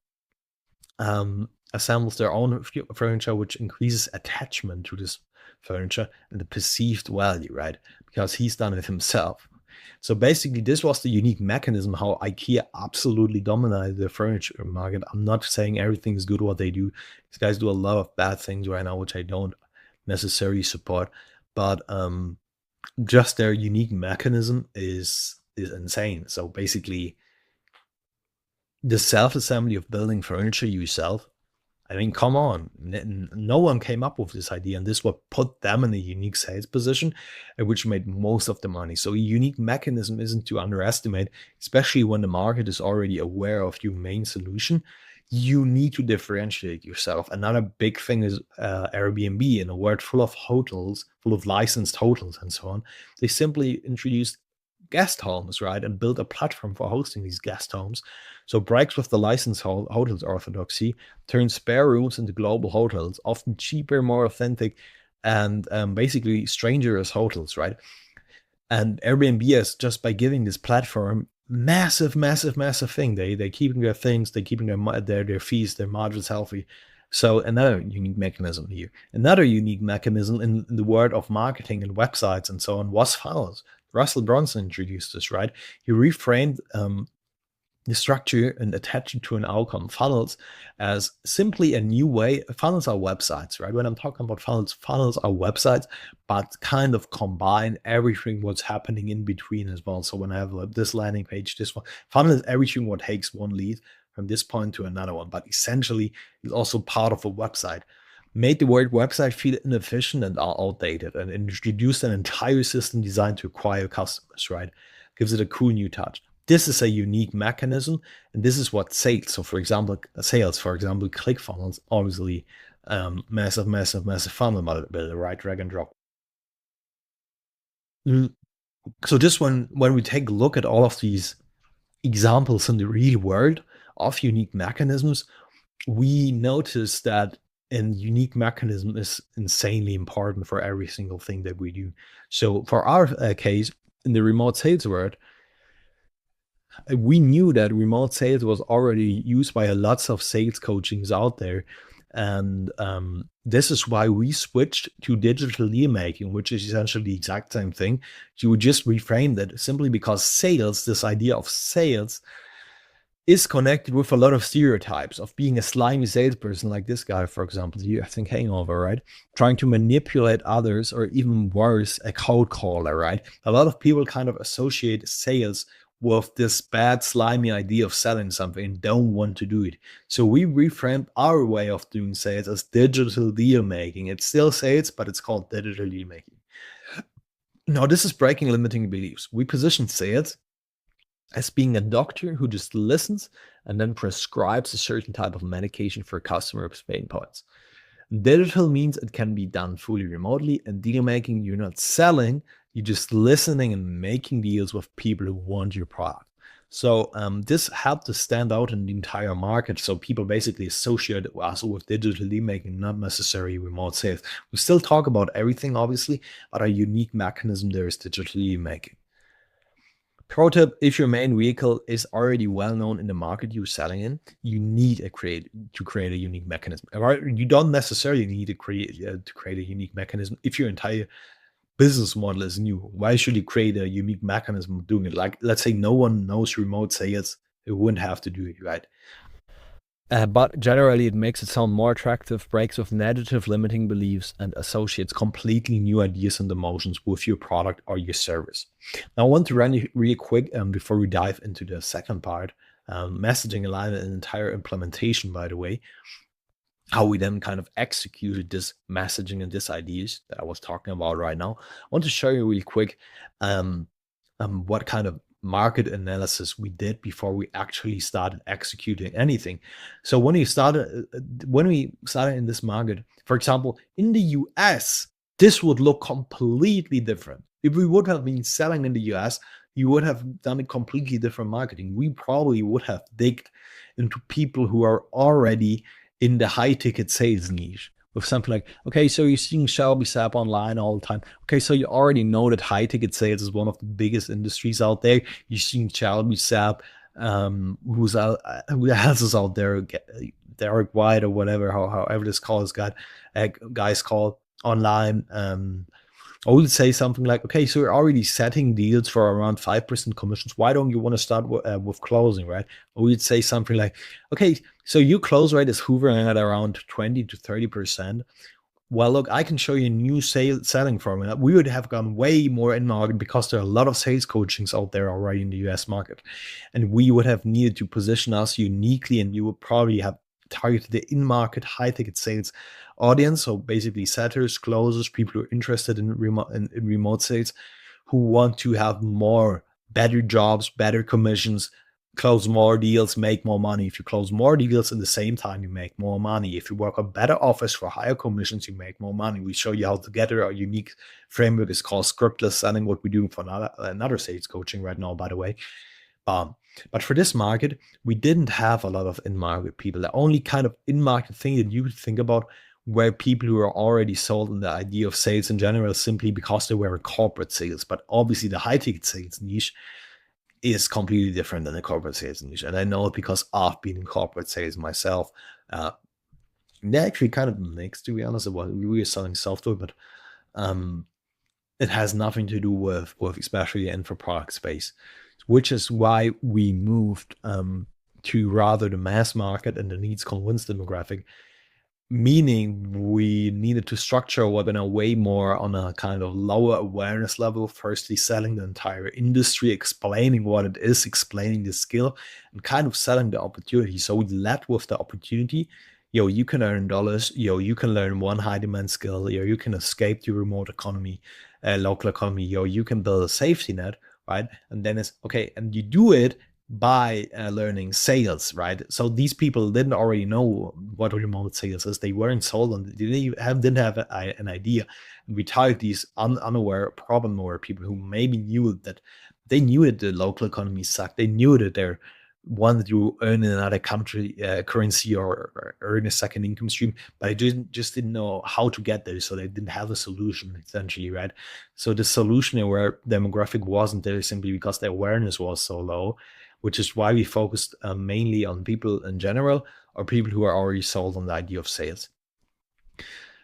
assembles their own furniture, which increases attachment to this furniture and the perceived value, right? Because he's done it himself. So basically, this was the unique mechanism how IKEA absolutely dominated the furniture market. I'm not saying everything is good what they do. These guys do a lot of bad things right now, which I don't necessarily support. But just their unique mechanism is insane. So basically, the self-assembly of building furniture yourself, I mean, come on. No one came up with this idea, and this what put them in a unique sales position, which made most of the money. So a unique mechanism isn't to underestimate, especially when the market is already aware of your main solution. You need to differentiate yourself. Another big thing is Airbnb, in a world full of hotels, full of licensed hotels and so on. They simply introduced guest homes, right, and build a platform for hosting these guest homes. So breaks with the licensed hotels orthodoxy, turns spare rooms into global hotels, often cheaper, more authentic, and basically stranger as hotels, right? And Airbnb is, just by giving this platform, massive thing. They keeping their things, they keeping their fees, their margins healthy. So another unique mechanism here. Another unique mechanism in the world of marketing and websites and so on was funnels. Russell Brunson introduced this, right? He reframed the structure and attached it to an outcome. Funnels as simply a new way. Funnels are websites, right? When I'm talking about funnels are websites, but kind of combine everything what's happening in between as well. So when I have this landing page, this one, funnel is everything what takes one lead from this point to another one, but essentially it's also part of a website. Made the word website feel inefficient and outdated, and introduced an entire system designed to acquire customers, right? Gives it a cool new touch. This is a unique mechanism, and this is what sales. So for example, ClickFunnels, obviously massive funnel builder, right? Drag and drop. So just when we take a look at all of these examples in the real world of unique mechanisms, we notice that a unique mechanism is insanely important for every single thing that we do. So for our case, in the remote sales world, we knew that remote sales was already used by lots of sales coachings out there. And this is why we switched to digital deal making, which is essentially the exact same thing. You would just reframe that simply because sales, this idea of sales, is connected with a lot of stereotypes of being a slimy salesperson, like this guy, for example, I think Hangover, right? Trying to manipulate others, or even worse, a cold caller, right? A lot of people kind of associate sales with this bad, slimy idea of selling something and don't want to do it. So we reframed our way of doing sales as digital deal making. It's still sales, but it's called digital deal making. Now, this is breaking limiting beliefs. We position sales as being a doctor who just listens and then prescribes a certain type of medication for customer pain points. Digital means it can be done fully remotely, and deal making, you're not selling, you're just listening and making deals with people who want your product. So this helped us stand out in the entire market. So people basically associate us with digital deal making, not necessarily remote sales. We still talk about everything, obviously, but our unique mechanism there is digital deal making. Pro tip: if your main vehicle is already well known in the market you're selling in, you need to create a unique mechanism. You don't necessarily need to create a unique mechanism if your entire business model is new. Why should you create a unique mechanism of doing it? Like, let's say no one knows remote sales, it wouldn't have to do it, right? But generally, it makes it sound more attractive, breaks with negative limiting beliefs, and associates completely new ideas and emotions with your product or your service. Now, I want to run you real quick before we dive into the second part messaging alignment and entire implementation, by the way, how we then kind of executed this messaging and these ideas that I was talking about right now. I want to show you really quick what kind of market analysis we did before we actually started executing anything. So when we started in this market, for example, in the US, this would look completely different. If we would have been selling in the US, you would have done a completely different marketing. We probably would have digged into people who are already in the high ticket sales niche with something like, okay, so you're seeing Shelby Sapp online all the time. Okay, so you already know that high ticket sales is one of the biggest industries out there. You're seeing Shelby Sapp, who else is out there? Derek White or whatever, however this call is got, guys called online. I would say something like, okay, so you're already setting deals for around 5% commissions. Why don't you want to start with closing, right? Or we'd say something like, okay, so your close rate is hovering at around 20 to 30%. Well, look, I can show you a new selling formula. We would have gone way more in market because there are a lot of sales coachings out there already in the US market. And we would have needed to position us uniquely, and you would probably have targeted the in-market high-ticket sales audience. So basically setters, closers, people who are interested in remote sales, who want to have better jobs, better commissions, close more deals, make more money. If you close more deals at the same time, you make more money. If you work on better offers for higher commissions, you make more money. We show you how to get it. Our unique framework is called scriptless selling, what we're doing for another sales coaching right now, by the way. But for this market, we didn't have a lot of in-market people. The only kind of in-market thing that you would think about were people who are already sold on the idea of sales in general, simply because they were corporate sales. But obviously the high-ticket sales niche is completely different than the corporate sales niche. And I know it because I've been in corporate sales myself. They're actually kind of mixed, to be honest. We were selling software, but it has nothing to do with especially the info product space, which is why we moved to rather the mass market and the needs convinced demographic, meaning we needed to structure our webinar way more on a kind of lower awareness level. Firstly, selling the entire industry, explaining what it is, explaining the skill, and kind of selling the opportunity. So we led with the opportunity. You can earn dollars. You can learn one high demand skill. You can escape the remote economy, local economy. You can build a safety net, right? And then it's okay. And you do it by learning sales, right? So these people didn't already know what remote sales is. They weren't sold on it. They didn't have an idea. And we target these unaware, problem-aware people who maybe knew that they knew that the local economy sucked. They knew that they wanted to earn in another country currency or earn a second income stream, but they just didn't know how to get there. So they didn't have a solution, essentially, right? So the solution aware demographic wasn't there simply because the awareness was so low, which is why we focused mainly on people in general, or people who are already sold on the idea of sales.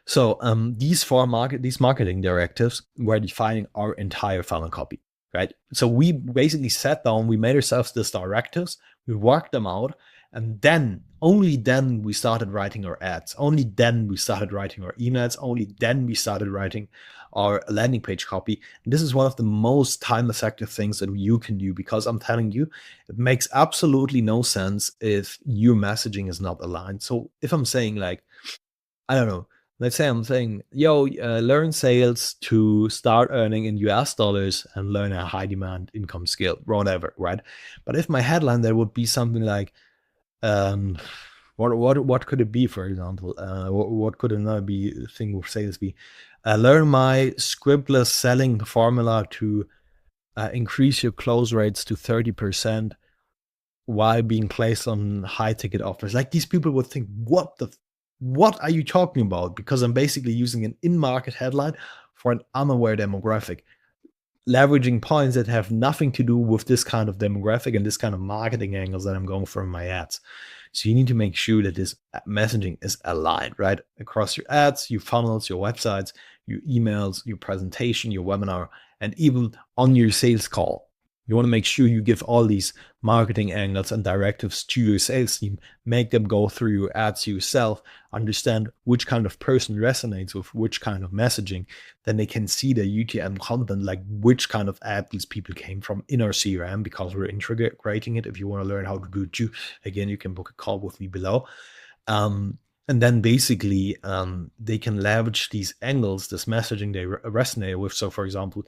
So these marketing directives were defining our entire funnel copy, right? So we basically sat down, we made ourselves these directives, we worked them out, and then, only then, we started writing our ads. Only then we started writing our emails. Only then we started writing our landing page copy. And this is one of the most time-effective things that you can do, because I'm telling you, it makes absolutely no sense if your messaging is not aligned. So if I'm saying, like, I don't know, let's say I'm saying, learn sales to start earning in US dollars and learn a high demand income skill, whatever, right? But if my headline there would be something like, what could it be, for example? What could another thing with sales be? Learn my scriptless selling formula to increase your close rates to 30% while being placed on high ticket offers. Like, these people would think, what are you talking about? Because I'm basically using an in-market headline for an unaware demographic, leveraging points that have nothing to do with this kind of demographic and this kind of marketing angles that I'm going for in my ads. So you need to make sure that this messaging is aligned, right? Across your ads, your funnels, your websites, your emails, your presentation, your webinar, and even on your sales call. You want to make sure you give all these marketing angles and directives to your sales team, make them go through your ads yourself, understand which kind of person resonates with which kind of messaging. Then they can see the UTM content, like which kind of ad these people came from in our CRM, because we're integrating it. If you want to learn how to do it too, again, you can book a call with me below. And then basically they can leverage these angles, this messaging they resonate with. So for example,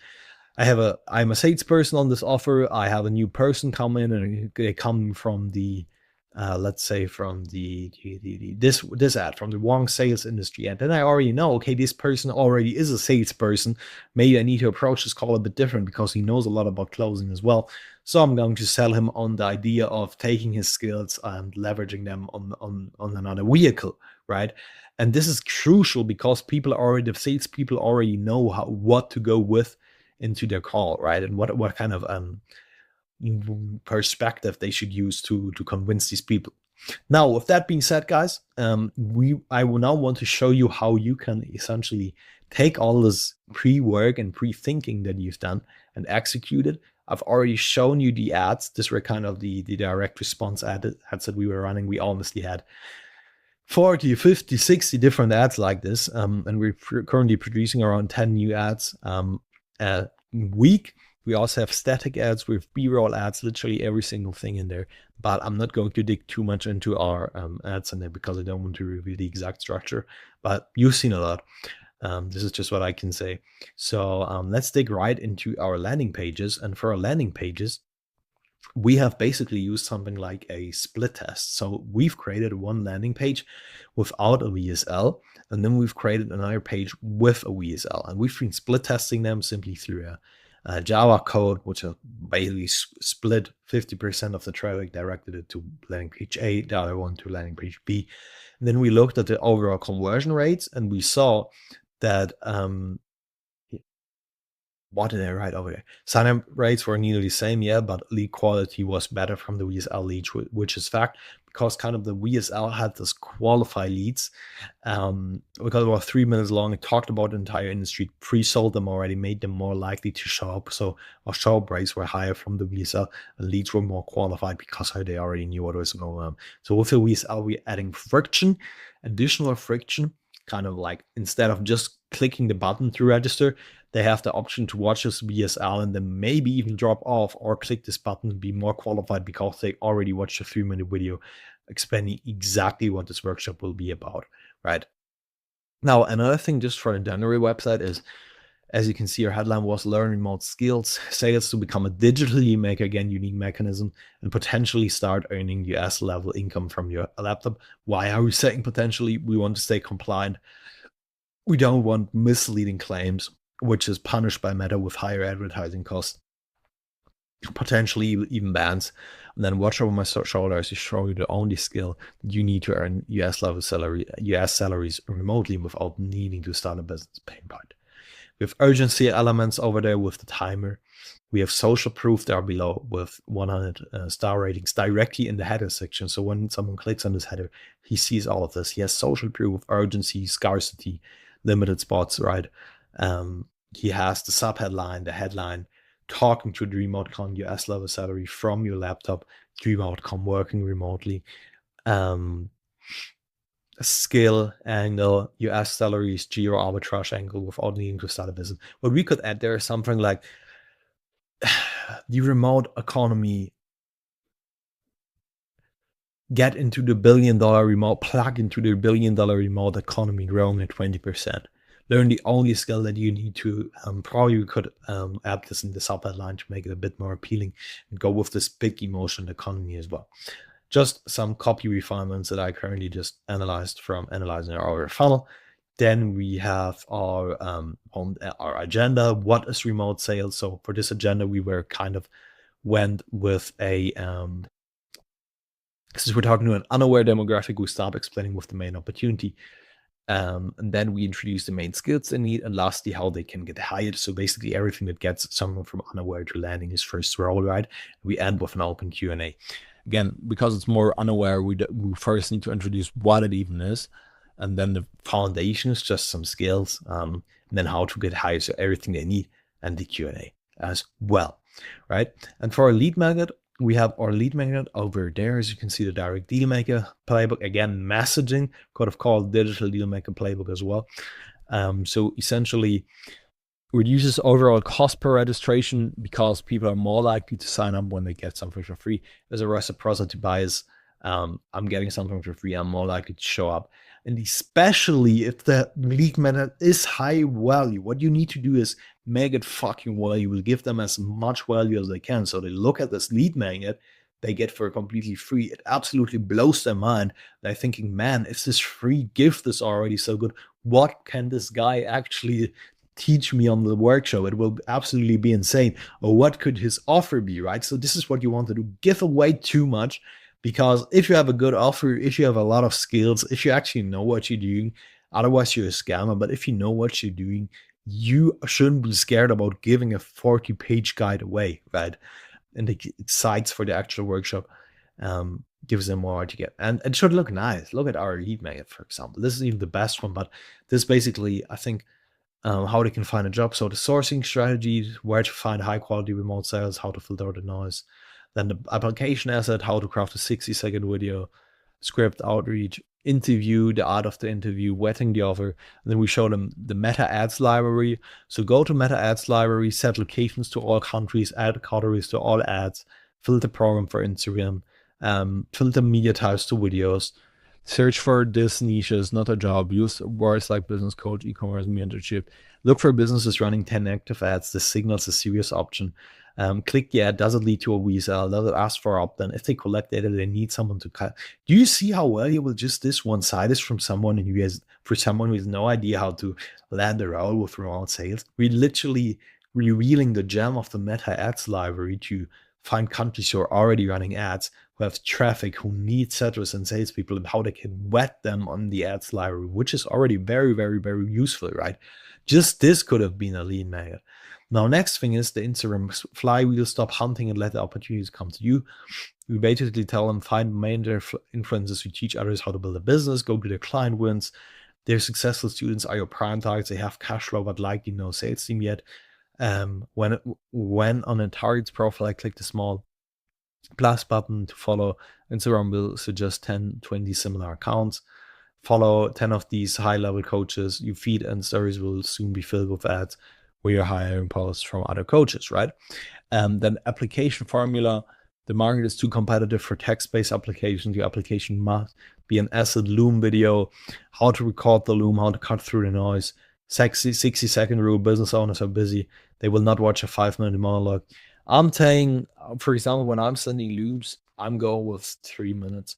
I'm a salesperson on this offer. I have a new person come in, and they come from the, let's say from this ad from the wrong sales industry. And then I already know, okay, this person already is a salesperson. Maybe I need to approach this call a bit different because he knows a lot about closing as well. So I'm going to sell him on the idea of taking his skills and leveraging them on another vehicle, right? And this is crucial because the salespeople already know what to go with into their call, right? And what kind of perspective they should use to convince these people. Now, with that being said, guys, I will now want to show you how you can essentially take all this pre-work and pre-thinking that you've done and execute it. I've already shown you the ads. These were kind of the direct response ads that we were running. We honestly had 40, 50, 60 different ads like this. And we're currently producing around 10 new ads week. We also have static ads with B-roll ads, literally every single thing in there. But I'm not going to dig too much into our ads in there because I don't want to reveal the exact structure. But you've seen a lot. This is just what I can say. So let's dig right into our landing pages. And for our landing pages, we have basically used something like a split test. So we've created one landing page without a VSL, and then we've created another page with a VSL. And we've been split testing them simply through a Java code, which basically split 50% of the traffic, directed it to landing page A, the other one to landing page B. And then we looked at the overall conversion rates, and we saw that what did I write over there? Sign-up rates were nearly the same, yeah, but lead quality was better from the VSL lead, which is fact, because kind of the VSL had this qualify leads. Because it was 3 minutes long, it talked about the entire industry, pre-sold them already, made them more likely to show up. So our show-up rates were higher from the VSL, and leads were more qualified because they already knew what was going on. So with the VSL, we're adding friction, additional friction, kind of like instead of just clicking the button to register, they have the option to watch this VSL and then maybe even drop off or click this button and be more qualified because they already watched a 3-minute video explaining exactly what this workshop will be about, right? Now, another thing just for the January website is, as you can see, our headline was learn remote skills, sales to become a digitally maker, again, unique mechanism, and potentially start earning US level income from your laptop. Why are we saying potentially? We want to stay compliant. We don't want misleading claims, which is punished by Meta with higher advertising costs, potentially even bans. And then watch over my shoulders to show you the only skill that you need to earn US salaries remotely without needing to start a business. Pain point. We have urgency elements over there with the timer. We have social proof there below with 100 star ratings directly in the header section. So when someone clicks on this header, he sees all of this. He has social proof, urgency, scarcity, limited spots, right? He has the subheadline, the headline, talking to the remote.com US level salary from your laptop, remote.com working remotely, skill angle, US salaries, geo arbitrage angle without needing to start a business. What we could add there is something like the remote economy, get into the billion-dollar remote, plug into the billion-dollar remote economy growing at 20%. Learn the only skill that you need to, probably we could add this in the subheadline to make it a bit more appealing and go with this big emotion economy as well. Just some copy refinements that I currently just analyzed from analyzing our funnel. Then we have our on our agenda, what is remote sales? So for this agenda, we were kind of went with a, since we're talking to an unaware demographic, we start explaining with the main opportunity. And then we introduce the main skills they need, and lastly, how they can get hired. So basically everything that gets someone from unaware to landing his first role, right? We end with an open Q&A. Again, because it's more unaware, we first need to introduce what it even is. And then the foundation is just some skills, and then how to get hired. So everything they need, and the Q&A as well. right? And for our lead magnet, we have our lead magnet over there. As you can see, the direct deal maker playbook, again, messaging, could have called digital deal maker playbook as well. So essentially reduces overall cost per registration because people are more likely to sign up when they get something for free. There's a reciprocity bias. I'm getting something for free, I'm more likely to show up. And especially if the lead magnet is high value, what you need to do is make it fucking valuable. Give them as much value as they can. So they look at this lead magnet they get for completely free. It absolutely blows their mind. They're thinking, man, if this free gift is already so good, what can this guy actually teach me on the workshop? It will absolutely be insane. Or what could his offer be, right? So this is what you want to do. Give away too much, because if you have a good offer, if you have a lot of skills, if you actually know what you're doing, otherwise you're a scammer. But if you know what you're doing, you shouldn't be scared about giving a 40-page guide away, right? And the sites for the actual workshop gives them more to get. And it should look nice. Look at our lead magnet, for example. This is even the best one, but this basically, I think, how they can find a job. So the sourcing strategy, where to find high quality remote sales, how to filter out the noise. Then the application asset, how to craft a 60-second video, script outreach, interview, the art of the interview, vetting the offer. And then we show them the Meta Ads library. So go to Meta Ads library, set locations to all countries, add categories to all ads, filter program for Instagram, filter media types to videos, search for this niches, not a job, use words like business coach, e-commerce, mentorship. Look for businesses running 10 active ads. This signals a serious option. Click the ad. Does it lead to a resale? Does it ask for opt-in? If they collect data, they need someone to cut. Do you see how valuable just this one side is from someone who has, for someone who has no idea how to land a role with remote sales? We're literally revealing the gem of the Meta Ads library to find countries who are already running ads, who have traffic, who need setters and salespeople, and how they can vet them on the ads library, which is already very, very, very useful, right? Just this could have been a lead magnet. Now, next thing is the Instagram flywheel. Stop hunting and let the opportunities come to you. We basically tell them, find major influencers who teach others how to build a business, go to their client wins. Their successful students are your prime targets. They have cash flow, but likely no sales team yet. When on a target's profile, I click the small plus button to follow. Instagram will suggest 10, 20 similar accounts. Follow 10 of these high-level coaches. Your feed and stories will soon be filled with ads where you're hiring posts from other coaches, right? Then application formula. The market is too competitive for text-based applications. Your application must be an asset Loom video, how to record the Loom, how to cut through the noise. 60-second rule. Business owners are busy. They will not watch a 5-minute monologue. I'm saying, for example, when I'm sending loops, I'm going with 3 minutes.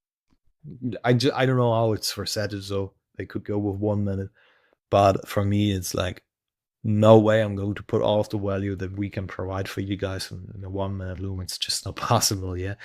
I don't know how it's for set, so they could go with 1 minute. But for me, it's like, no way I'm going to put all of the value that we can provide for you guys in a 1 minute loom. It's just not possible, yeah.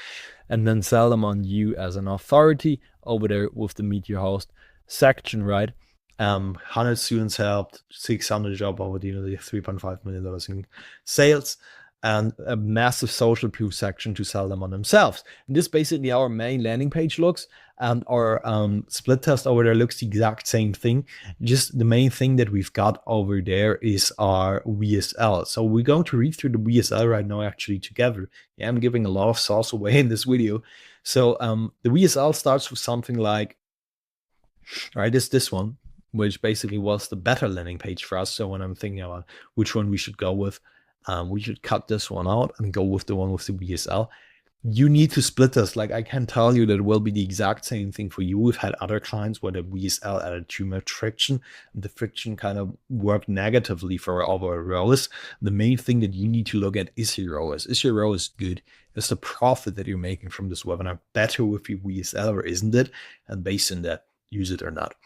And then sell them on you as an authority over there with the Meet Your Host section, right? 100 students helped, 600 job opportunity, $3.5 million in sales, and a massive social proof section to sell them on themselves. And this basically our main landing page looks, and our split test over there looks the exact same thing. Just the main thing that we've got over there is our VSL. So we're going to read through the VSL right now actually together. Yeah, I'm giving a lot of sauce away in this video. So the VSL starts with something like, all right, this one, which basically was the better landing page for us. So when I'm thinking about which one we should go with, we should cut this one out and go with the one with the VSL. You need to split this. Like, I can tell you that it will be the exact same thing for you. We've had other clients where the VSL added too much friction, and the friction kind of worked negatively for our ROAS. The main thing that you need to look at is your ROAS. Is your ROAS good? Is the profit that you're making from this webinar better with your VSL, or isn't it? And based on that, use it or not.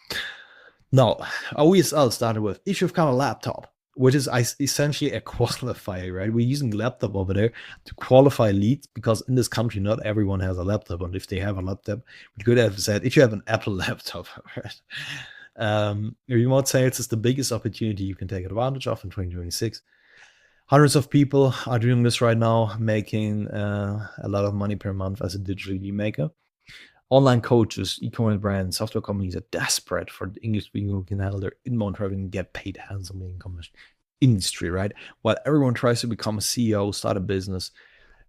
Now, our VSL started with, if you've got a laptop, which is essentially a qualifier, right? We're using laptop over there to qualify leads, because in this country, not everyone has a laptop. And if they have a laptop, we could have said, if you have an Apple laptop, right? Remote sales is the biggest opportunity you can take advantage of in 2026. Hundreds of people are doing this right now, making a lot of money per month as a digital lead maker. Online coaches, e-commerce brands, software companies are desperate for the English speaking who can handle their inbound traffic and get paid handsomely in commission. industry, right? While everyone tries to become a CEO, start a business,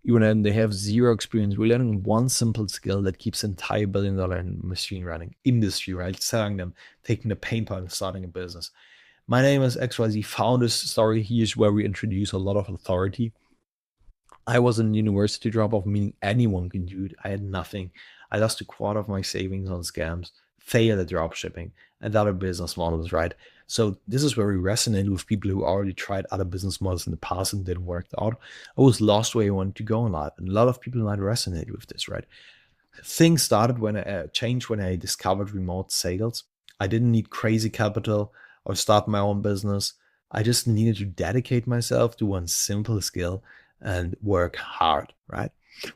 even then they have zero experience. We're learning one simple skill that keeps entire $1 billion machine running industry, right? Selling them, taking the pain point of starting a business. My name is XYZ Founders Story. Here's where we introduce a lot of authority. I was in university dropout, meaning anyone can do it. I had nothing. I lost a quarter of my savings on scams, failed at dropshipping and other business models, right? So this is where we resonate with people who already tried other business models in the past and didn't work out. I was lost where I wanted to go in life. And a lot of people might resonate with this, right? Things started when I changed when I discovered remote sales. I didn't need crazy capital or start my own business. I just needed to dedicate myself to one simple skill and work hard, right?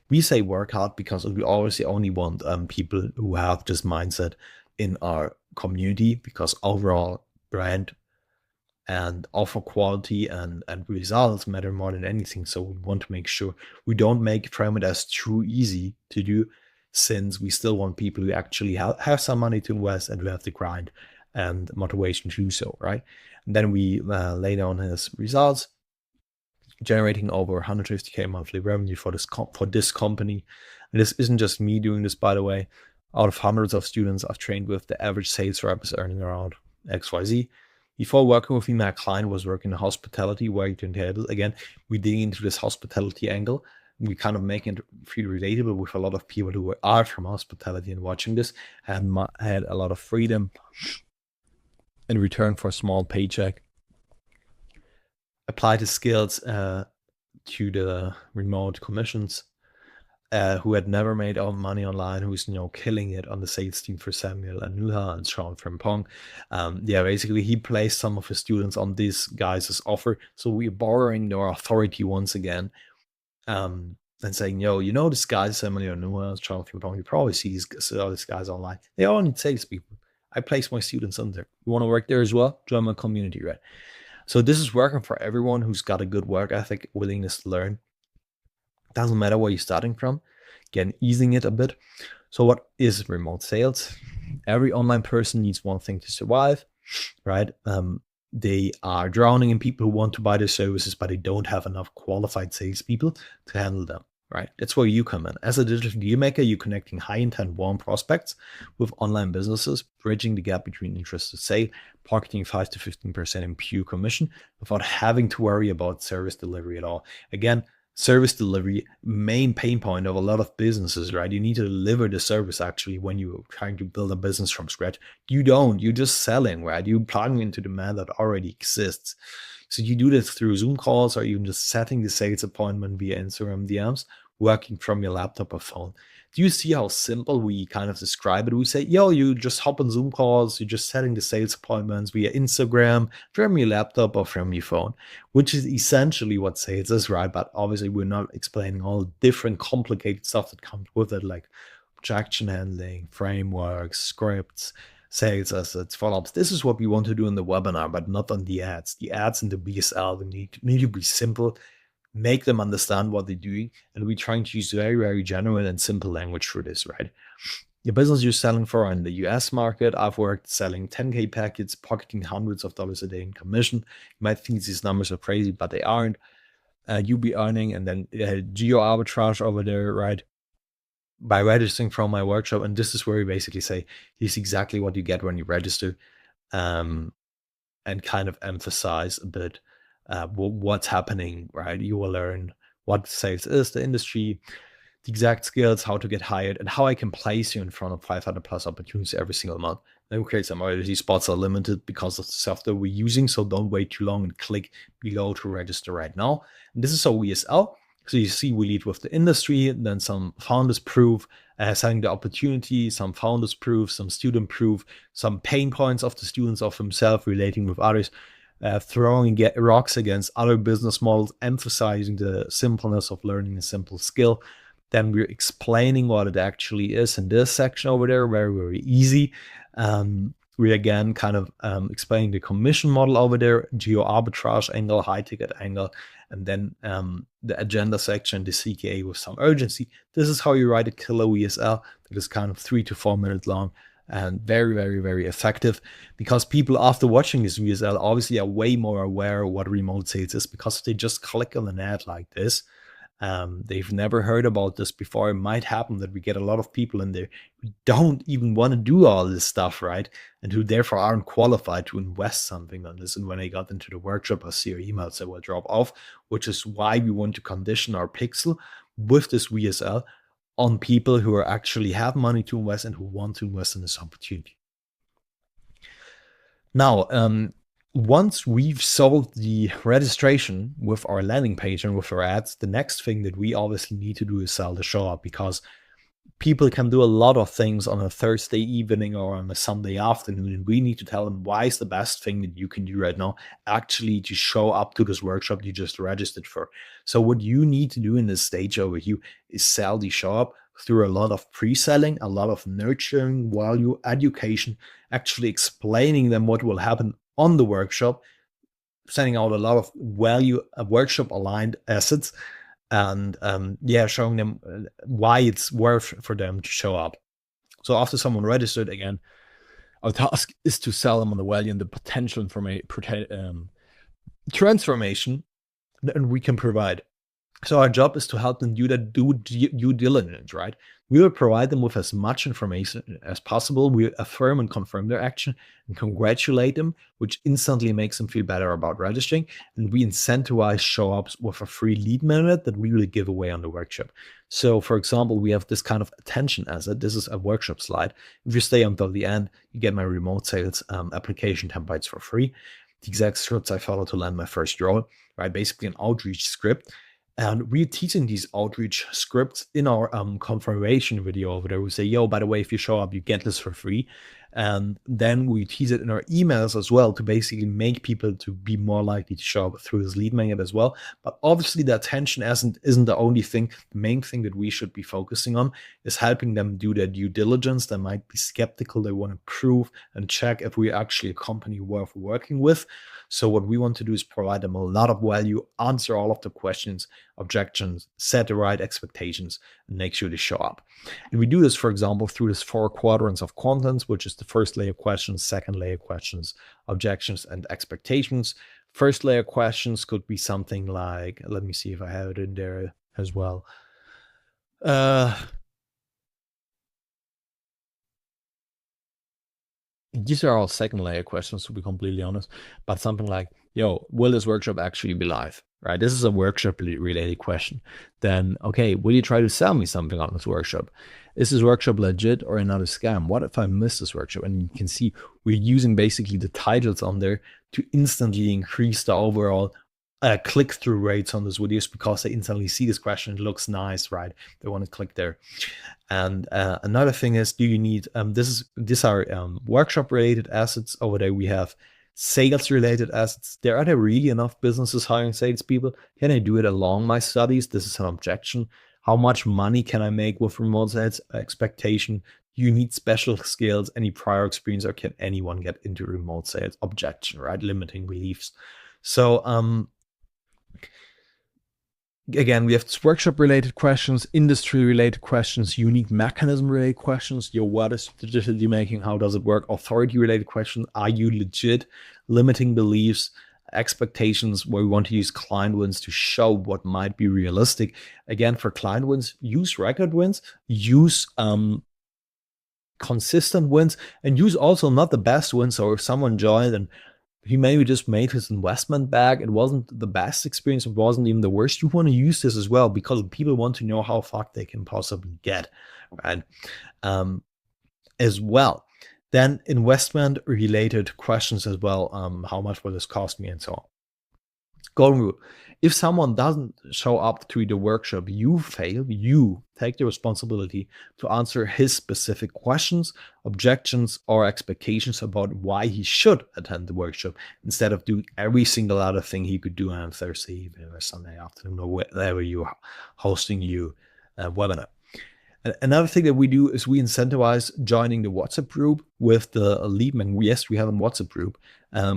We say work hard because we obviously only want people who have this mindset in our community, because overall brand and offer quality and results matter more than anything. So we want to make sure we don't make frame it as too easy to do, since we still want people who actually have some money to invest and who have the grind and motivation to do so, right? And then we lay down his results, generating over 150K monthly revenue for this company. And this isn't just me doing this, by the way. Out of hundreds of students I've trained with, the average sales rep is earning around XYZ. Before working with me, my client was working in hospitality, waiting tables. Again, we dig into this hospitality angle. We kind of make it pretty relatable with a lot of people who are from hospitality and watching this, and had a lot of freedom in return for a small paycheck. Apply the skills to the remote commissions, who had never made money online, who's killing it on the sales team for Samuel and Nuha and Sean Frimpong. Basically he placed some of his students on these guys' offer. So we're borrowing their authority once again, and saying, this guy Samuel and Nuha, Sean Frimpong, you probably see all these guys online. They all need salespeople. I place my students on there. You want to work there as well? Join my community, right? So this is working for everyone who's got a good work ethic, willingness to learn. Doesn't matter where you're starting from. Again, easing it a bit. So what is remote sales? Every online person needs one thing to survive, right? They are drowning in people who want to buy their services, but they don't have enough qualified salespeople to handle them, right? That's where you come in. As a digital deal maker, you're connecting high intent warm prospects with online businesses, bridging the gap between interested sale, pocketing 5 to 15% in pure commission without having to worry about service delivery at all. Again, service delivery, main pain point of a lot of businesses, right? You need to deliver the service actually when you're trying to build a business from scratch. You don't, you're just selling, right? You're plugging into demand that already exists. So you do this through Zoom calls, or even just setting the sales appointment via Instagram DMs, working from your laptop or phone. Do you see how simple we kind of describe it? We say, you just hop on Zoom calls, you're just setting the sales appointments via Instagram, from your laptop or from your phone, which is essentially what sales is, right? But obviously we're not explaining all the different complicated stuff that comes with it, like objection handling, frameworks, scripts, sales assets, follow-ups. This is what we want to do in the webinar, but not on the ads. The ads in the BSL, they need to be simple, make them understand what they're doing, and we're trying to use very, very general and simple language for this, right? The business you're selling for in the US market, I've worked selling 10K packets, pocketing hundreds of dollars a day in commission. You might think these numbers are crazy, but they aren't. You'll be earning, and then geo arbitrage over there, right? By registering from my workshop. And this is where we basically say, here's exactly what you get when you register, and kind of emphasize a bit what's happening, right? You will learn what sales is, the industry, the exact skills, how to get hired, and how I can place you in front of 500 plus opportunities every single month. Then we create some these spots are limited because of the software we're using, so don't wait too long and click below to register right now. And this is our ESL. So you see, we lead with the industry, then some founders proof, selling the opportunity, some founders proof, some student proof, some pain points of the students of himself relating with others, throwing rocks against other business models, emphasizing the simpleness of learning a simple skill. Then we're explaining what it actually is in this section over there, very, very easy. We again kind of explaining the commission model over there, geo arbitrage angle, high ticket angle, and then the agenda section, the CKA with some urgency. This is how you write a killer ESL that is kind of 3 to 4 minutes long, and very, very, very effective, because people after watching this VSL obviously are way more aware of what remote sales is, because if they just click on an ad like this, they've never heard about this before. It might happen that we get a lot of people in there who don't even want to do all this stuff, right? And who therefore aren't qualified to invest something on this. And when they got into the workshop, I see your emails that will drop off, which is why we want to condition our pixel with this VSL on people who are actually have money to invest and who want to invest in this opportunity. Now, once we've solved the registration with our landing page and with our ads, the next thing that we obviously need to do is sell the show up, because people can do a lot of things on a Thursday evening or on a Sunday afternoon, and we need to tell them why is the best thing that you can do right now actually to show up to this workshop you just registered for. So what you need to do in this stage overview is sell the show up through a lot of pre-selling, a lot of nurturing, value, education, actually explaining them what will happen on the workshop, sending out a lot of value, workshop aligned assets, and showing them why it's worth for them to show up. So after someone registered, again, our task is to sell them on the value and the potential transformation that we can provide. So our job is to help them do that due diligence, right? We will provide them with as much information as possible. We affirm and confirm their action and congratulate them, which instantly makes them feel better about registering. And we incentivize show-ups with a free lead magnet that we will give away on the workshop. So for example, we have this kind of attention asset. This is a workshop slide. If you stay until the end, you get my remote sales application templates for free. The exact scripts I follow to land my first role, right? Basically an outreach script. And we're teaching these outreach scripts in our confirmation video over there. We say, yo, by the way, if you show up, you get this for free. And then we tease it in our emails as well to basically make people to be more likely to show up through this lead magnet as well. But obviously the attention isn't the only thing. The main thing that we should be focusing on is helping them do their due diligence. They might be skeptical. They want to prove and check if we're actually a company worth working with. So what we want to do is provide them a lot of value, answer all of the questions, objections, set the right expectations, and make sure they show up. And we do this, for example, through this 4 quadrants of contents, which is the first layer questions, second layer questions, objections, and expectations. First layer questions could be something like, let me see if I have it in there as well. These are all second layer questions, to be completely honest, but something like, yo, will this workshop actually be live, right? This is a workshop related question. Then, okay, will you try to sell me something on this workshop? Is this workshop legit or another scam? What if I miss this workshop? And you can see we're using basically the titles on there to instantly increase the overall click-through rates on those videos, because they instantly see this question. It looks nice, right? They want to click there. And another thing is, do you need these are workshop related assets. Over there we have sales related assets. Are there really enough businesses hiring salespeople? Can I do it along my studies? This is an objection. How much money can I make with remote sales? Expectation. You need special skills, any prior experience, or can anyone get into remote sales? Objection, right? Limiting beliefs. So again, we have workshop-related questions, industry-related questions, unique mechanism-related questions. Yo, what is digitally making? How does it work? Authority-related questions. Are you legit? Limiting beliefs, expectations, where we want to use client wins to show what might be realistic. Again, for client wins, use record wins, use consistent wins, and use also not the best wins. So if someone joined and he maybe just made his investment back, it wasn't the best experience, it wasn't even the worst, you want to use this as well, because people want to know how fucked they can possibly get, right? As well. Then investment related questions as well. How much will this cost me, and so on. Golden rule: if someone doesn't show up to the workshop, you fail. You take the responsibility to answer his specific questions, objections, or expectations about why he should attend the workshop, instead of doing every single other thing he could do on Thursday evening or Sunday afternoon, or wherever you're hosting your webinar. Another thing that we do is we incentivize joining the WhatsApp group with the lead magnet. Yes, we have a WhatsApp group,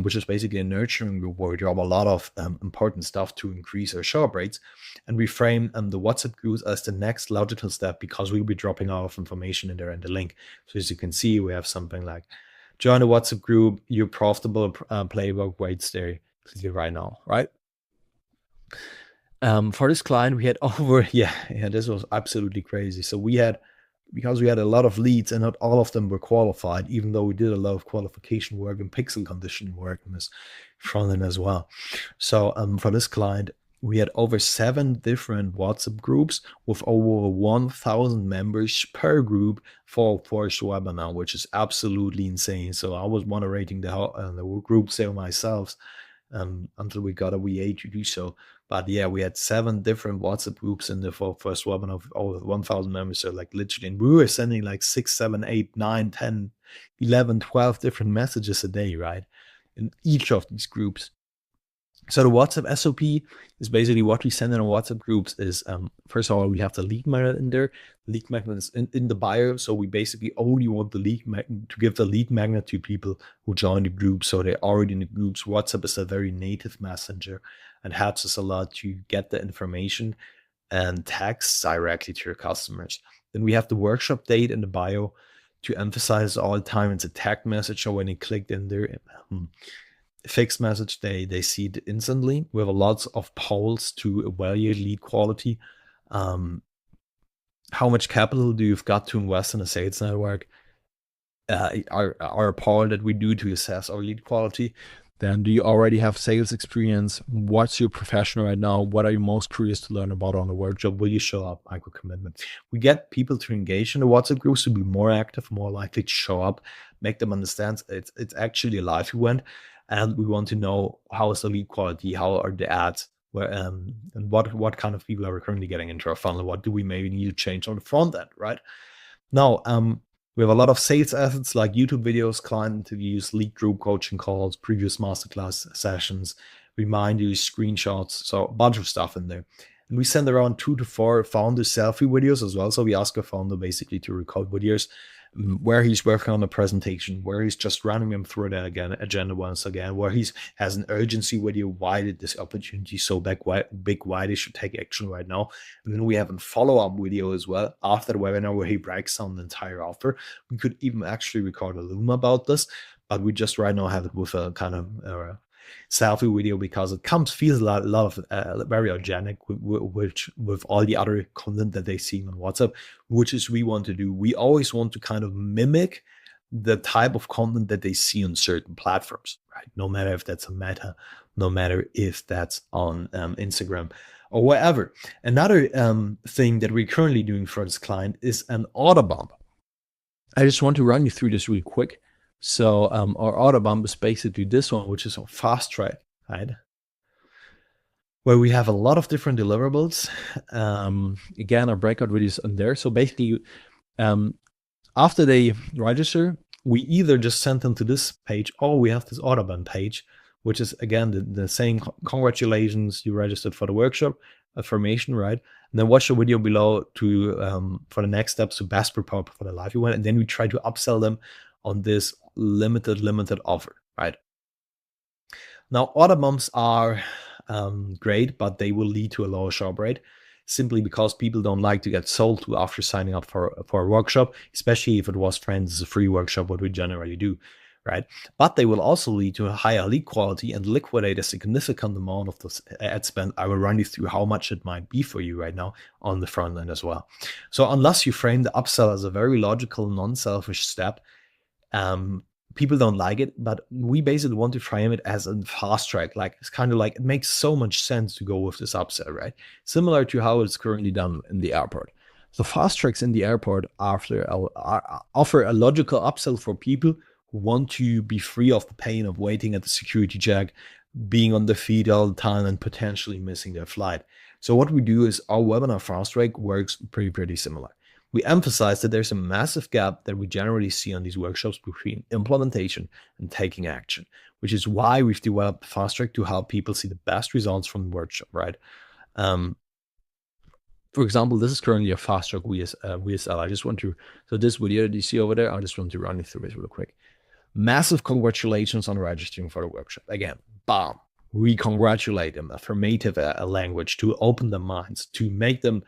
which is basically a nurturing group where we drop a lot of important stuff to increase our show up rates. And we frame the WhatsApp groups as the next logical step because we'll be dropping a lot of information in there in the link. So as you can see, we have something like join the WhatsApp group, your profitable playbook waits there right now, right? For this client, we had over, this was absolutely crazy. So because we had a lot of leads and not all of them were qualified, even though we did a lot of qualification work and pixel conditioning work in this front end as well. So for this client, we had over 7 different WhatsApp groups with over 1,000 members per group for first webinar, which is absolutely insane. So I was moderating the group sale myself until we got a VA to do so. But yeah, we had 7 different WhatsApp groups in the first webinar of over 1,000 members. So like literally, and we were sending like 6, 7, 8, 9, 10, 11, 12 different messages a day, right? In each of these groups. So the WhatsApp SOP is basically what we send in our WhatsApp groups is, first of all, we have the lead magnet in there. The lead magnet is in the bio. So we basically only want the lead magnet to give the lead magnet to people who join the group. So they're already in the groups. WhatsApp is a very native messenger and helps us a lot to get the information and text directly to your customers. Then we have the workshop date in the bio to emphasize all the time. It's a tag message. So when you clicked in there, fixed message, they see it instantly. We have lots of polls to evaluate lead quality. How much capital do you've got to invest in a sales network? Our poll that we do to assess our lead quality. Then do you already have sales experience? What's your profession right now? What are you most curious to learn about on the workshop? Will you show up? Micro commitment. We get people to engage in the WhatsApp groups to be more active, more likely to show up, make them understand it's actually a live event. And we want to know how is the lead quality, how are the ads, and what kind of people are we currently getting into our funnel? What do we maybe need to change on the front end, right? Now, we have a lot of sales assets like YouTube videos, client interviews, lead group coaching calls, previous masterclass sessions, reminders, screenshots, so a bunch of stuff in there. And we send around 2 to 4 founder selfie videos as well. So we ask a founder basically to record videos where he's working on a presentation, where he's just running them through that agenda once again, where he has an urgency video. Why did this opportunity so big? Why they should take action right now? And then we have a follow-up video as well after the webinar where he breaks down the entire offer. We could even actually record a Loom about this, but we just right now have it with a kind of selfie video because it feels a lot of very organic with all the other content that they see on WhatsApp, which is we want to do. We always want to kind of mimic the type of content that they see on certain platforms, right? No matter if that's a Meta, no matter if that's on Instagram or wherever. Another thing that we're currently doing for this client is an auto bump. I just want to run you through this really quick. So our auto bump is basically this one, which is a fast track, right? Where we have a lot of different deliverables. Again, our breakout videos on there. So basically, after they register, we either just send them to this page or we have this auto bump page, which is again the same. Congratulations, you registered for the workshop, affirmation, right? And then watch the video below to for the next steps to best prepare for the live event, and then we try to upsell them on this limited offer, right? Now, auto bumps are great, but they will lead to a lower shop rate simply because people don't like to get sold to after signing up for a workshop, especially if it was friends, it's a free workshop, what we generally do, right? But they will also lead to a higher lead quality and liquidate a significant amount of this ad spend. I will run you through how much it might be for you right now on the front end as well. So unless you frame the upsell as a very logical, non-selfish step, people don't like it, but we basically want to frame it as a fast track. Like it's kind of like it makes so much sense to go with this upsell, right? Similar to how it's currently done in the airport. So fast tracks in the airport offer a logical upsell for people who want to be free of the pain of waiting at the security check, being on their feet all the time, and potentially missing their flight. So what we do is our webinar fast track works pretty similar. We emphasize that there's a massive gap that we generally see on these workshops between implementation and taking action, which is why we've developed Fast Track to help people see the best results from the workshop, right? For example, this is currently a fast track VSL. I just want to, so this video that you see over there, I just want to run you through it real quick. Massive congratulations on registering for the workshop. Again, bam, we congratulate them, affirmative language to open their minds, to make them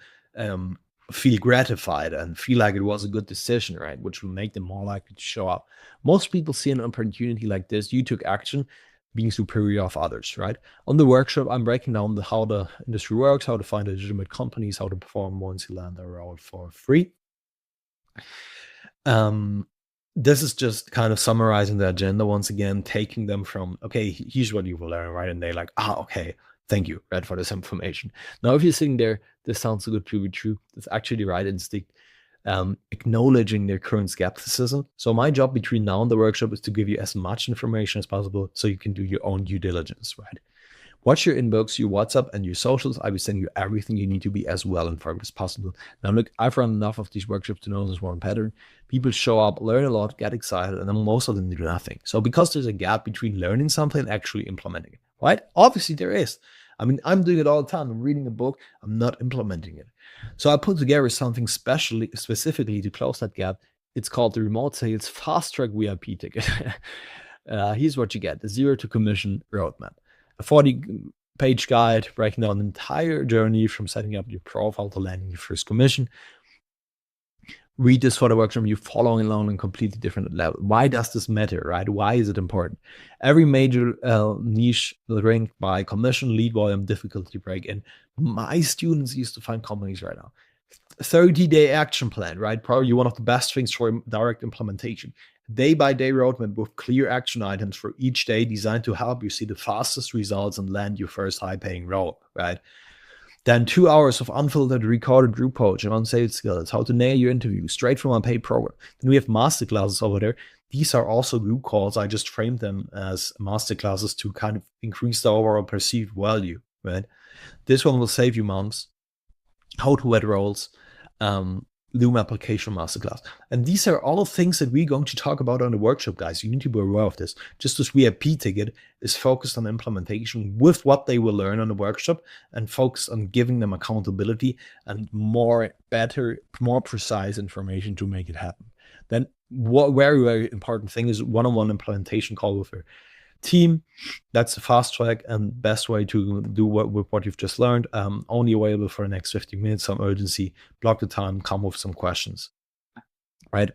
feel gratified and feel like it was a good decision, right? Which will make them more likely to show up. Most people see an opportunity like this. You took action, being superior of others, right? On the workshop, I'm breaking down how the industry works, how to find legitimate companies, how to perform once you land a role for free. This is just kind of summarizing the agenda once again, taking them from, okay, here's what you will learn, right? And they're like, okay, thank you, Red, for this information. Now, if you're sitting there, this sounds so good to be true. It's actually right instinct. Acknowledging their current skepticism. So my job between now and the workshop is to give you as much information as possible so you can do your own due diligence, right? Watch your inbox, your WhatsApp, and your socials. I will send you everything you need to be as well informed as possible. Now, look, I've run enough of these workshops to know this one pattern. People show up, learn a lot, get excited, and then most of them do nothing. So because there's a gap between learning something and actually implementing it, right? Obviously, there is. I mean, I'm doing it all the time. I'm reading a book. I'm not implementing it. So I put together something specifically to close that gap. It's called the Remote Sales Fast Track VIP ticket. Here's what you get: the Zero to Commission roadmap, a 40-page guide breaking down the entire journey from setting up your profile to landing your first commission. Read this for the workshop. You're following along on a completely different level. Why does this matter, right? Why is it important? Every major niche ranked by commission, lead volume, difficulty break. And my students used to find companies right now. 30-day action plan, right? Probably one of the best things for direct implementation. Day-by-day roadmap with clear action items for each day designed to help you see the fastest results and land your first high-paying role, right? Then 2 hours of unfiltered recorded group coaching on sales skills, how to nail your interview straight from our paid program. Then we have masterclasses over there. These are also group calls. I just framed them as masterclasses to kind of increase the overall perceived value, right? This one will save you months. How to wet roles, Loom application masterclass. And these are all things that we're going to talk about on the workshop, guys. You need to be aware of this. Just this VIP ticket is focused on implementation with what they will learn on the workshop and focused on giving them accountability and better, more precise information to make it happen. Then what very, very important thing is one-on-one implementation call with her team. That's the fast track and best way to do with what you've just learned. Only available for the next 15 minutes, some urgency, block the time, come with some questions, right?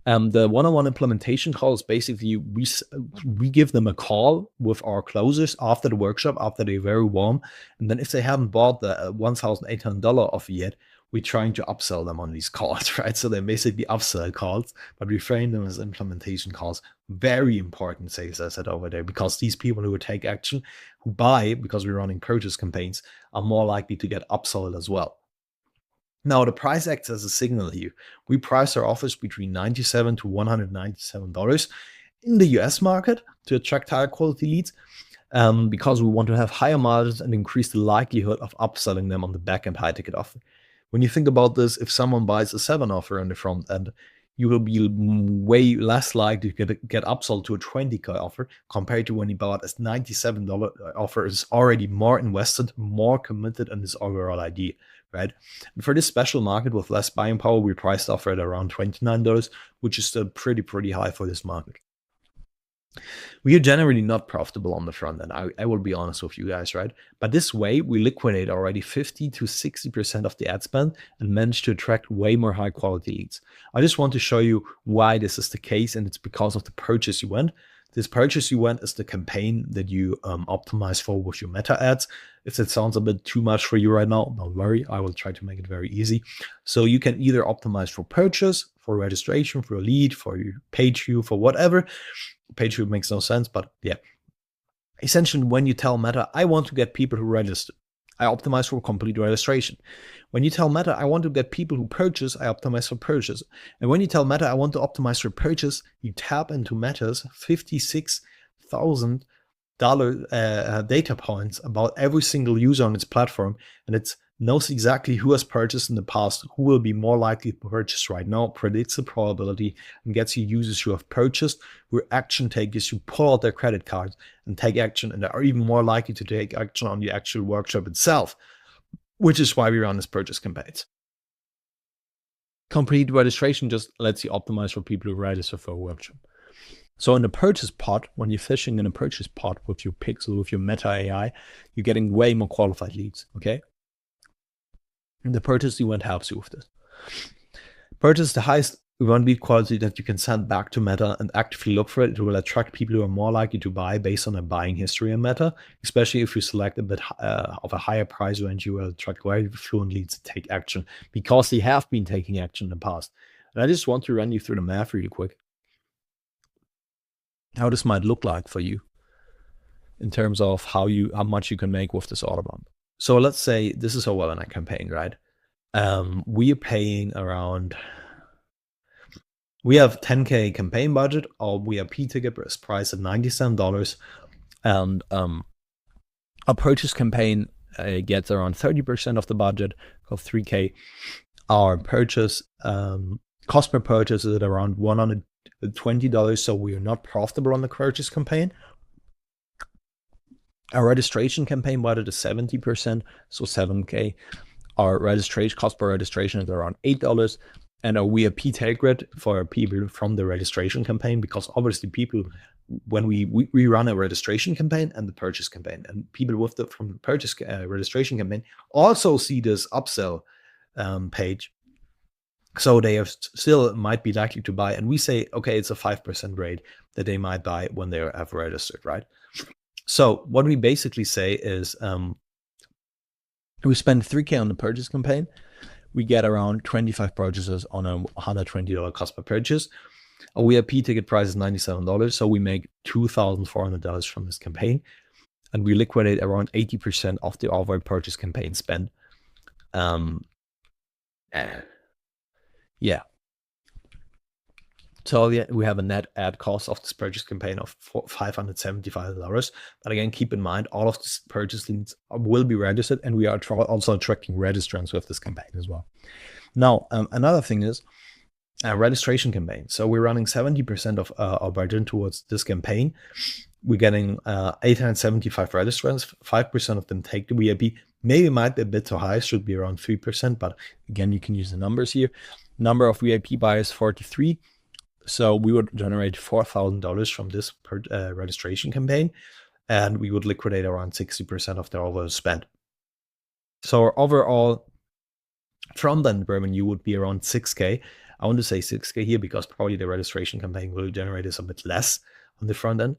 The one-on-one implementation call is basically we give them a call with our closers after the workshop, after they're very warm. And then if they haven't bought the $1,800 offer yet, we're trying to upsell them on these calls, right? So they're basically upsell calls, but we frame them as implementation calls. Very important sales asset over there, because these people who take action, who buy, because we're running purchase campaigns, are more likely to get upsold as well. Now, the price acts as a signal here. We price our offers between $97 to $197 in the US market to attract higher quality leads, because we want to have higher margins and increase the likelihood of upselling them on the back end high ticket offer. When you think about this, if someone buys a 7 offer on the front end, you will be way less likely to get upsold to a 20K offer compared to when you bought a $97 offer is already more invested, more committed in this overall idea, right? And for this special market with less buying power, we priced offer at around $29, which is still pretty high for this market. We are generally not profitable on the front end. I will be honest with you guys, right? But this way, we liquidate already 50 to 60% of the ad spend and manage to attract way more high quality leads. I just want to show you why this is the case, and it's because of the purchase event. This purchase event is the campaign that you optimize for with your meta ads. If that sounds a bit too much for you right now, don't worry, I will try to make it very easy. So you can either optimize for purchase, for registration, for a lead, for your page view, for whatever. Page view makes no sense, but yeah. Essentially, when you tell Meta, I want to get people who register, I optimize for complete registration. When you tell Meta, I want to get people who purchase, I optimize for purchase. And when you tell Meta, I want to optimize for purchase, you tap into Meta's $56,000 data points about every single user on its platform, and it knows exactly who has purchased in the past, who will be more likely to purchase right now, predicts the probability, and gets you users who have purchased, who are action takers, who pull out their credit cards and take action, and are even more likely to take action on the actual workshop itself. which is why we run these purchase campaigns. Complete registration just lets you optimize for people who register for a workshop. So in the purchase pod, when you're fishing in a purchase pod with your Pixel, with your Meta AI, you're getting way more qualified leads, okay? And the purchase event helps you with this. Purchase the highest event lead quality that you can send back to Meta and actively look for it. It will attract people who are more likely to buy based on their buying history in Meta, especially if you select a bit of a higher price range. You will attract very fluent leads to take action because they have been taking action in the past. And I just want to run you through the math really quick, how this might look like for you in terms of how much you can make with this order bump. So let's say this is a webinar campaign, right? We are paying around, we have 10K campaign budget. Our VIP ticket is priced at $97, and a purchase campaign gets around 30% of the budget of 3K. Our purchase cost per purchase is at around $120, so we are not profitable on the purchase campaign. Our registration campaign budget is 70%, so 7K. Our registration cost per registration is around $8, and our VIP take rate for people from the registration campaign, because obviously people, when we run a registration campaign and the purchase campaign, and people with from the purchase registration campaign also see this upsell page, so they have still might be likely to buy. And we say, okay, it's a 5% rate that they might buy when they have registered, right? So what we basically say is we spend 3K on the purchase campaign. We get around 25 purchases on a $120 cost per purchase. A VIP ticket price is $97, so we make $2,400 from this campaign, and we liquidate around 80% of the overall purchase campaign spend. Yeah. So yeah, we have a net ad cost of this purchase campaign of $575. But again, keep in mind, all of these purchase leads will be registered, and we are also attracting registrants with this campaign as well. Now, another thing is a registration campaign. So we're running 70% of our budget towards this campaign. We're getting 875 registrants. 5% of them take the VIP. Maybe might be a bit too high, should be around 3%. But again, you can use the numbers here. Number of VIP buyers, 43. So we would generate $4,000 from this registration campaign, and we would liquidate around 60% of their overall spend. So our overall front-end revenue would be around 6K. I want to say 6K here because probably the registration campaign will generate us a bit less on the front end,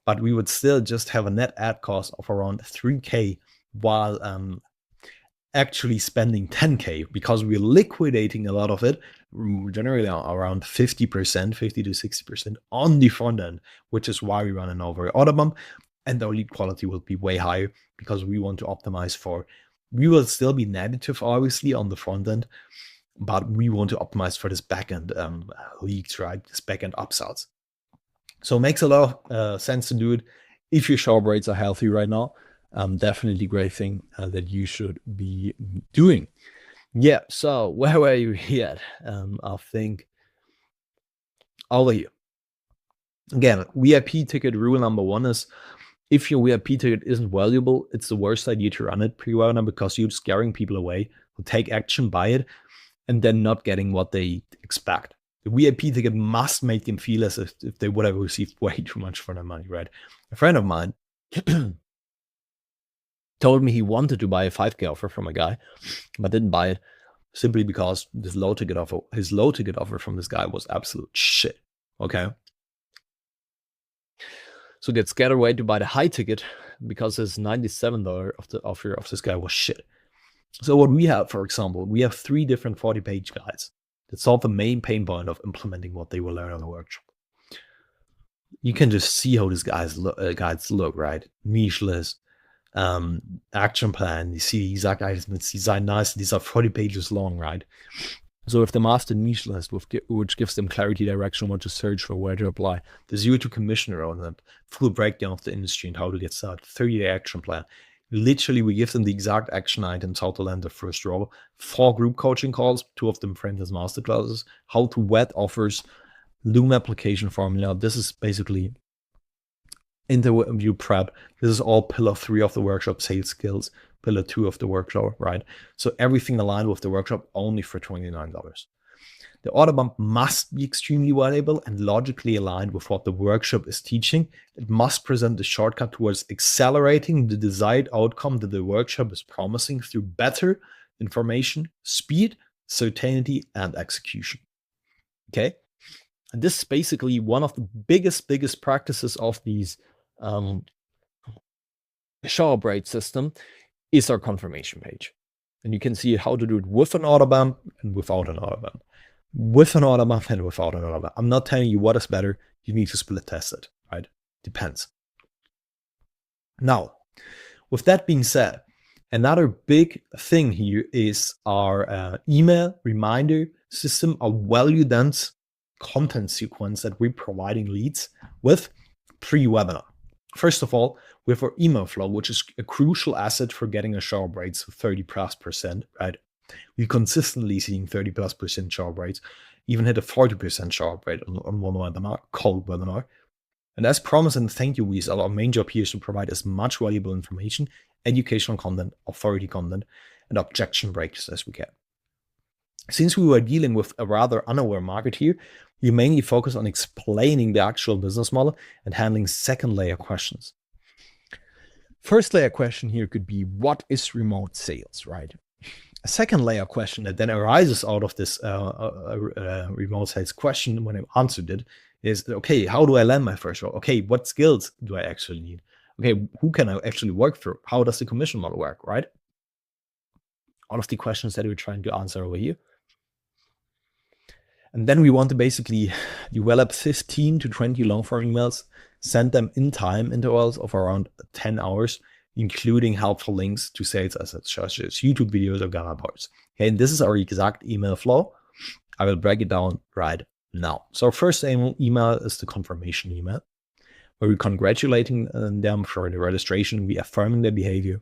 but we would still just have a net ad cost of around 3K while actually spending 10K, because we're liquidating a lot of it, generally around 50%, 50 to 60% on the front end, which is why we run an overall order bump, and our lead quality will be way higher because we want to optimize for, we will still be negative obviously on the front end, but we want to optimize for this backend leads, right? This backend upsells. So it makes a lot of sense to do it if your sharp rates are healthy right now. Definitely great thing that you should be doing. Yeah, so where were you yet? I think over here. Again, VIP ticket rule number one is, if your VIP ticket isn't valuable, it's the worst idea to run it pre-webinar, because you're scaring people away who take action, buy it, and then not getting what they expect. The VIP ticket must make them feel as if they would have received way too much for their money, right? A friend of mine told me he wanted to buy a 5K offer from a guy, but didn't buy it simply because his low ticket offer from this guy was absolute shit. Okay. So get scared away to buy the high ticket because his $97 of the offer of this guy was shit. So what we have, for example, we have 3 different 40-page guides that solve the main pain point of implementing what they will learn on the workshop. You can just see how these guides look, right? Niche list, action plan. You see these are guides designed nicely. These are 40 pages long, right? So if the master niche list, which gives them clarity, direction, what to search for, where to apply, the zero to commission roadmap, full breakdown of the industry and how to get started, 30-day action plan. Literally, we give them the exact action items, how to land their first job, 4 group coaching calls, 2 of them framed as masterclasses, how to vet offers, Loom application formula. This is basically interview prep. This is all pillar 3 of the workshop, sales skills, pillar 2 of the workshop, right? So everything aligned with the workshop only for $29. The order bump must be extremely valuable and logically aligned with what the workshop is teaching. It must present a shortcut towards accelerating the desired outcome that the workshop is promising through better information, speed, certainty, and execution. Okay? And this is basically one of the biggest practices of these shower braid system is our confirmation page. And you can see how to do it with an order bump and without an order bump. With an order bump and without an order bump. I'm not telling you what is better. You need to split test it, right? Depends. Now, with that being said, another big thing here is our email reminder system, a value-dense content sequence that we're providing leads with pre-webinar. First of all, we have our email flow, which is a crucial asset for getting a shower braid, so 30+%, right? We're consistently seeing 30+% shower braids, even hit a 40% shower braid on one webinar, cold webinar. And as promised and thank you, we our main job here is to provide as much valuable information, educational content, authority content, and objection breaks as we can. Since we were dealing with a rather unaware market here, we mainly focus on explaining the actual business model and handling second layer questions. First layer question here could be, what is remote sales, right? A second layer question that then arises out of this remote sales question when I answered it is, okay, how do I land my first role? Okay, what skills do I actually need? Okay, who can I actually work for? How does the commission model work, right? All of the questions that we're trying to answer over here. And then we want to basically develop 15 to 20 long form emails, send them in time intervals of around 10 hours, including helpful links to sales assets such as YouTube videos or Gamma boards. Okay, and this is our exact email flow. I will break it down right now. So our first email is the confirmation email, where we're congratulating them for the registration, we affirming their behavior,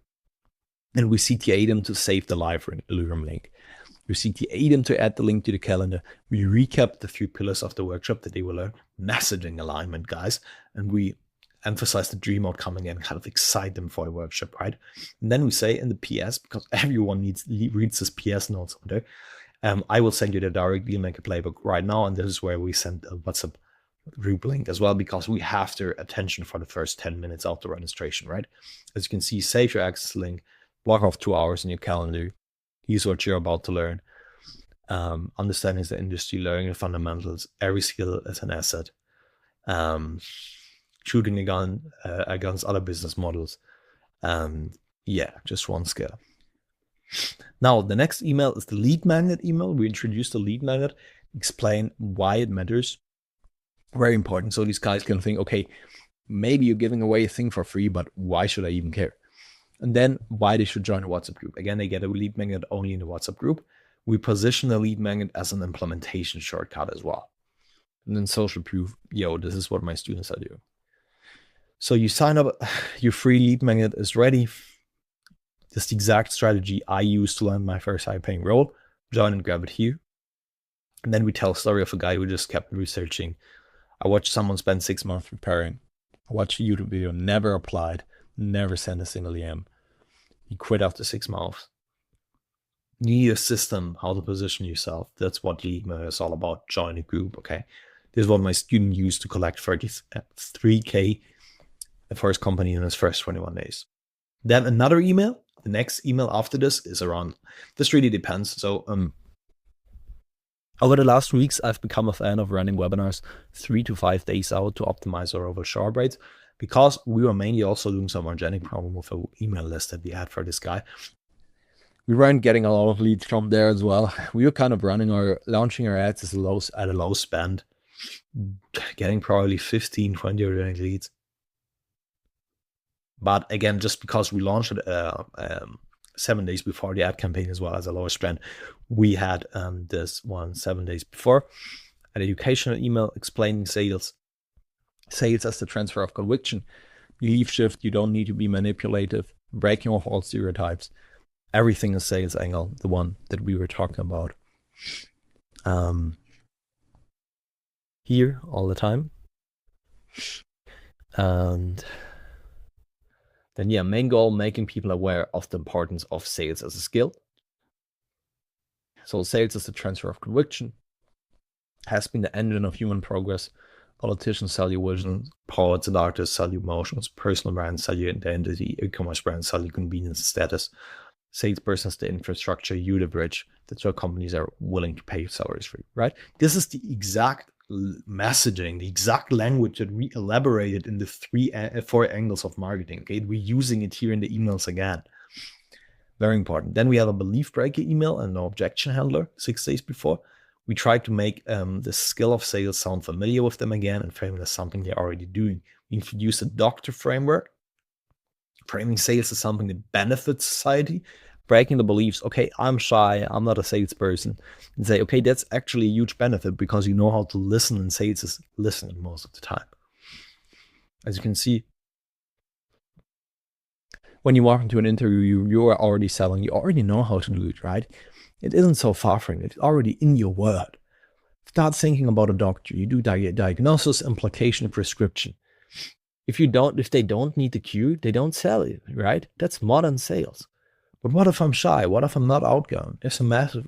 and we CTA them to save the live Illuvium link. We CTA them to add the link to the calendar. We recap the 3 pillars of the workshop that they will learn. Messaging alignment, guys. And we emphasize the dream outcome again, kind of excite them for a workshop, right? And then we say in the PS, because everyone reads this PS notes over there, I will send you the direct Dealmaker playbook right now. And this is where we send a WhatsApp group link as well, because we have their attention for the first 10 minutes of the registration, right? As you can see, save your access link, block off 2 hours in your calendar. Here's what you're about to learn. Understanding the industry, learning the fundamentals. Every skill is an asset. Shooting a gun against other business models. Yeah, just one skill. Now, the next email is the lead magnet email. We introduced the lead magnet, explain why it matters. Very important. So these guys can think, okay, maybe you're giving away a thing for free, but why should I even care? And then why they should join a WhatsApp group. Again, they get a lead magnet only in the WhatsApp group. We position the lead magnet as an implementation shortcut as well. And then social proof, yo, this is what my students are doing. So you sign up, your free lead magnet is ready. This is the exact strategy I used to land my first high-paying role. Join and grab it here. And then we tell a story of a guy who just kept researching. I watched someone spend 6 months preparing. I watched a YouTube video, never applied, never sent a single EM. He quit after 6 months. You need a system, how to position yourself. That's what lead magnet is all about. Join a group, okay? This is what my student used to collect 33K for his company in his first 21 days. Then another email. The next email after this is around, this really depends. So over the last weeks, I've become a fan of running webinars 3 to 5 days out to optimize our overall shower braids, because we were mainly also doing some organic problem with an email list that we had for this guy. We weren't getting a lot of leads from there as well. We were kind of launching our ads at a low spend, getting probably 15, 20 organic leads. But again, just because we launched it 7 days before the ad campaign as well as a lower spend, we had this one 7 days before, an educational email explaining sales as the transfer of conviction. Belief shift, you don't need to be manipulative, breaking off all stereotypes. Everything is sales angle, the one that we were talking about here all the time. And then, yeah, main goal, making people aware of the importance of sales as a skill. So sales is the transfer of conviction, has been the engine of human progress. Politicians sell you vision, poets and artists sell you emotions, personal brands sell you identity, e-commerce brands sell you convenience and status. Salesperson is the infrastructure, you the bridge. That's why companies are willing to pay salaries for you, right? This is the exact messaging, the exact language that we elaborated in the four angles of marketing. Okay, we're using it here in the emails again. Very important. Then we have a belief breaker email and no objection handler 6 days before. We try to make the skill of sales sound familiar with them again and frame it as something they're already doing. We introduce a doctor framework. Framing sales as something that benefits society. Breaking the beliefs, okay, I'm shy, I'm not a salesperson. And say, okay, that's actually a huge benefit because you know how to listen, and sales is listening most of the time. As you can see, when you walk into an interview, you are already selling. You already know how to do it, right? It isn't so far from it. It's already in your word. Start thinking about a doctor. You do diagnosis, implication, prescription. If they don't need the cue, they don't sell it, right? That's modern sales. But what if I'm shy? What if I'm not outgoing? It's a massive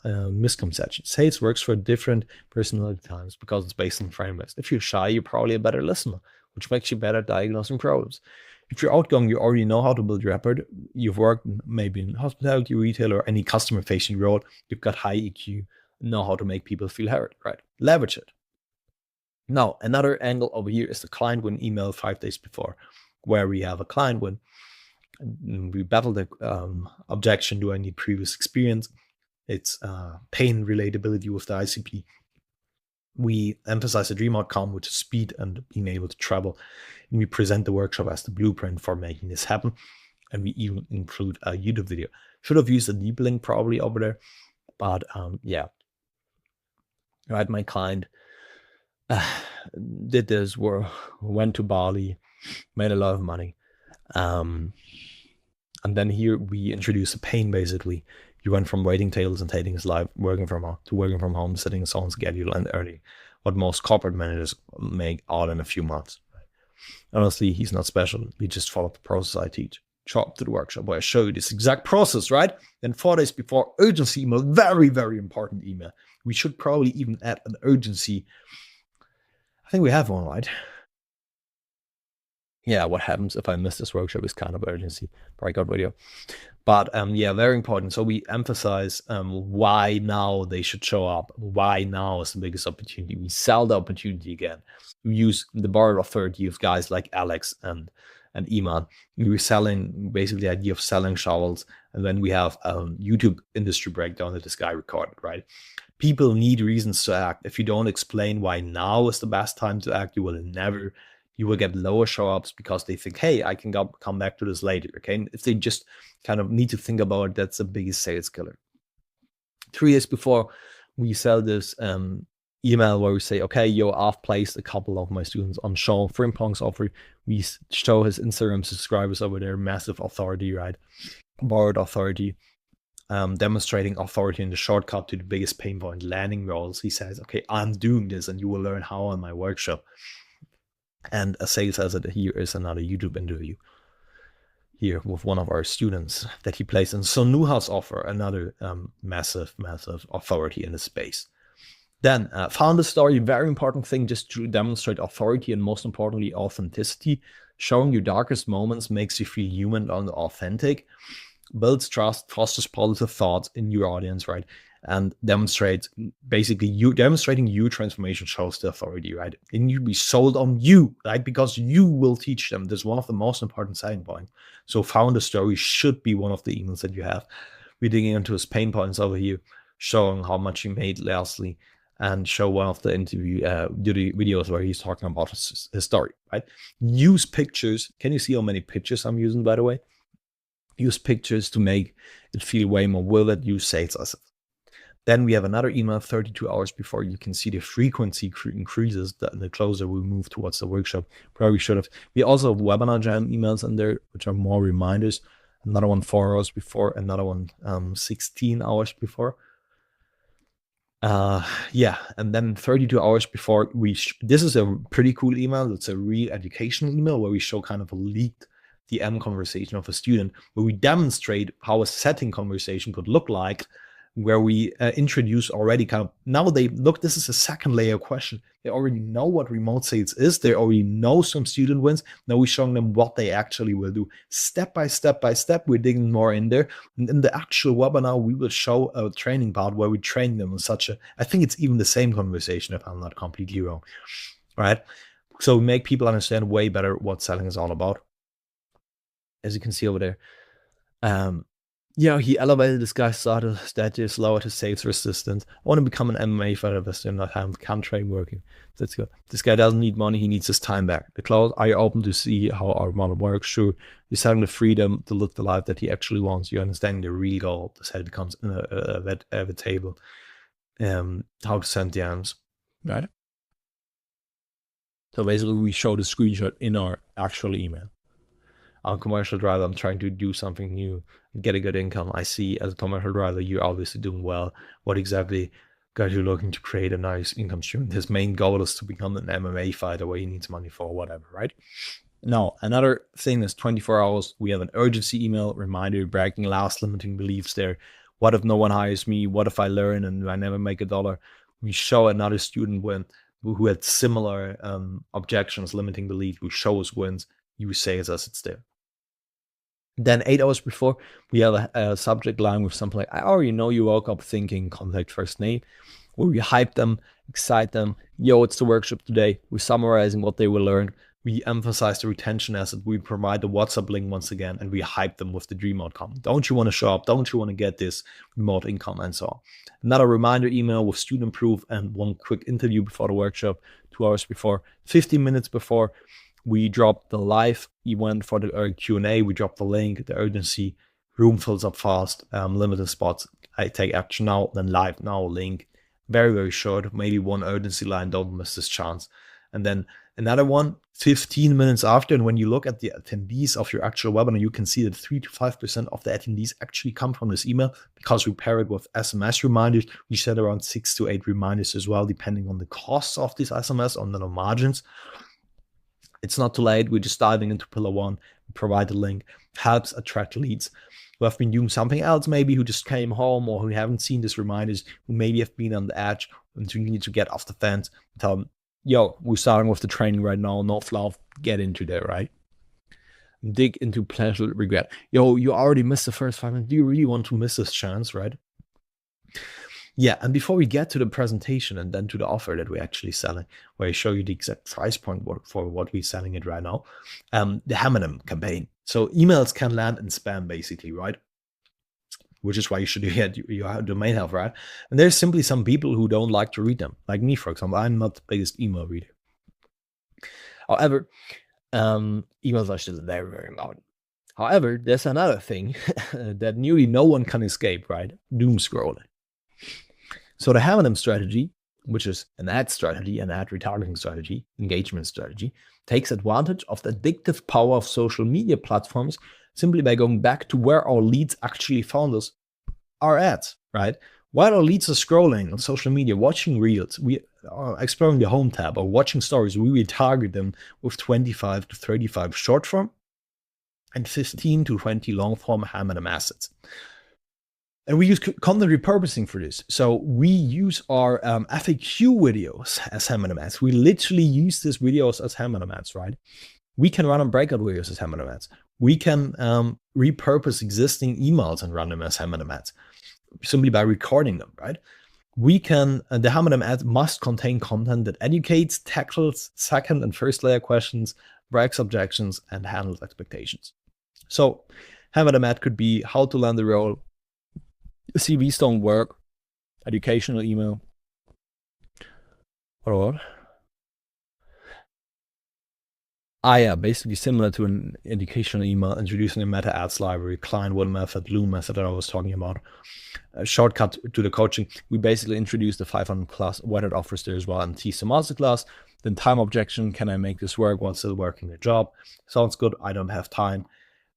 misconception. Sales works for different personality types because it's based on frameworks. If you're shy, you're probably a better listener, which makes you better at diagnosing problems. If you're outgoing, you already know how to build rapport. You've worked maybe in hospitality, retail, or any customer-facing role. You've got high EQ, know how to make people feel heard, right? Leverage it. Now, another angle over here is the client win email 5 days before, where we have a client win. We battle the objection, do I need previous experience? It's pain relatability with the ICP. We emphasize the dream outcome, which is speed and being able to travel. And we present the workshop as the blueprint for making this happen. And we even include a YouTube video. Should have used a deep link probably over there. But yeah. Right, my client did this, went to Bali, made a lot of money. And then here we introduce a pain, basically. You went from waiting tables and taking his life, working from home, to working from home, setting his own schedule and early. What most corporate managers make out in a few months. Honestly, he's not special. We just followed the process I teach. Show up to the workshop where I show you this exact process, right? Then 4 days before, urgency email, very, very important email. We should probably even add an urgency. I think we have one, right? Yeah, what happens if I miss this workshop is kind of urgency. Breakout video. But yeah, very important. So we emphasize why now they should show up. Why now is the biggest opportunity. We sell the opportunity again. We use the borrowed authority of guys like Alex and Iman. We're selling basically the idea of selling shovels. And then we have a YouTube industry breakdown that this guy recorded, right? People need reasons to act. If you don't explain why now is the best time to act, you will get lower show-ups because they think, hey, I can come back to this later, okay? And if they just kind of need to think about it, that's the biggest sales killer. 3 days before, we sell this email where we say, okay, I've placed a couple of my students on Sean Frimpong's offer. We show his Instagram subscribers over there, massive authority, right? Borrowed authority, demonstrating authority in the shortcut to the biggest pain point, landing roles. He says, okay, I'm doing this and you will learn how on my workshop. And a sales asset here is another YouTube interview here with one of our students that he placed in. So Nuha's offer, another massive authority in the space. Then founder story, very important thing, just to demonstrate authority and most importantly, authenticity. Showing your darkest moments makes you feel human and authentic, builds trust, fosters positive thoughts in your audience, right? And demonstrates basically demonstrating your transformation shows the authority, right? And you be sold on you, right? Because you will teach them. That's one of the most important selling points. So founder story should be one of the emails that you have. We're digging into his pain points over here, showing how much he made lastly, and show one of the interview videos where he's talking about his story, right? Use pictures. Can you see how many pictures I'm using, by the way? Use pictures to make it feel way more vivid. Use sales assets. Then we have another email 32 hours before. You can see the frequency increases the closer we move towards the workshop. Probably should have. We also have webinar jam emails in there, which are more reminders. Another one 4 hours before, another one 16 hours before. Yeah, and then 32 hours before this is a pretty cool email. It's a real educational email where we show kind of a leaked DM conversation of a student, where we demonstrate how a setting conversation could look like, where we introduce already kind of, now they look, this is a second layer question. They already know what remote sales is. They already know some student wins. Now we're showing them what they actually will do. Step by step by step, we're digging more in there. And in the actual webinar, we will show a training part where we train them on I think it's even the same conversation if I'm not completely wrong, right? So we make people understand way better what selling is all about. As you can see over there. Yeah, he elevated this guy's status, lowered his sales resistance. I want to become an MMA fighter, but still not have contract working. That's good. This guy doesn't need money. He needs his time back. The close, are you open to see how our model works? Sure. He's having the freedom to look the life that he actually wants. You're understanding the real goal. This how it becomes a table. How to send DMs. Right? So basically, we show the screenshot in our actual email. I'm a commercial driver. I'm trying to do something new, get a good income. I see as a commercial driver, you're obviously doing well. What exactly got you looking to create a nice income stream? His main goal is to become an MMA fighter where he needs money for whatever, right? Now, another thing is 24 hours. We have an urgency email reminder, breaking last limiting beliefs there. What if no one hires me? What if I learn and I never make $1? We show another student win who had similar objections, limiting beliefs. We show his wins. You say as it's there. Then 8 hours before, we have a subject line with something like, I already know you woke up thinking contact first name, where we hype them, excite them. Yo, it's the workshop today. We're summarizing what they will learn. We emphasize the retention asset. We provide the WhatsApp link once again, and we hype them with the dream outcome. Don't you want to show up? Don't you want to get this remote income and so on? Another reminder email with student proof and one quick interview before the workshop, 2 hours before, 15 minutes before. We dropped the live event for the Q&A. We dropped the link, the urgency, room fills up fast, limited spots. I take action now, then live now link. Very, very short, maybe one urgency line. Don't miss this chance. And then another one, 15 minutes after. And when you look at the attendees of your actual webinar, you can see that 3 to 5% of the attendees actually come from this email because we pair it with SMS reminders. We set around 6 to 8 reminders as well, depending on the costs of this SMS, on the margins. It's not too late. We're just diving into pillar one. We provide the link, helps attract leads who have been doing something else, maybe who just came home or who haven't seen these reminders, who maybe have been on the edge and who need to get off the fence. Tell them, yo, we're starting with the training right now. No fluff. Get into there, right? Dig into potential regret. Yo, you already missed the first 5 minutes. Do you really want to miss this chance, right? Yeah, and before we get to the presentation and then to the offer that we're actually selling, where I show you the exact price point for what we're selling it right now, the hammer them campaign. So emails can land in spam, basically, right? Which is why you should get your domain health, right? And there's simply some people who don't like to read them, like me, for example. I'm not the biggest email reader. However, emails are still very, very important. However, there's another thing that nearly no one can escape, right? Doom scrolling. So the hammer them strategy, which is an ad strategy, an ad retargeting strategy, engagement strategy, takes advantage of the addictive power of social media platforms simply by going back to where our leads actually found us, our ads, right? While our leads are scrolling on social media, watching reels, we are exploring the home tab or watching stories, we retarget them with 25 to 35 short form and 15 to 20 long form hammer them assets. And we use content repurposing for this. So we use our FAQ videos as hammer them ads. We literally use these videos as hammer them ads, right? We can run on breakout videos as hammer them ads. We can repurpose existing emails and run them as hammer them ads simply by recording them, right? We can, the hammer them ads must contain content that educates, tackles second and first layer questions, breaks objections, and handles expectations. So hammer them ad could be how to land the role, CVs don't work, educational email, what? Yeah, basically similar to an educational email, introducing a meta ads library, client one method, Loom method that I was talking about. A shortcut to the coaching. We basically introduced the 500 class weighted offers there as well and tease the masterclass. Then time objection, can I make this work while still working a job? Sounds good, I don't have time.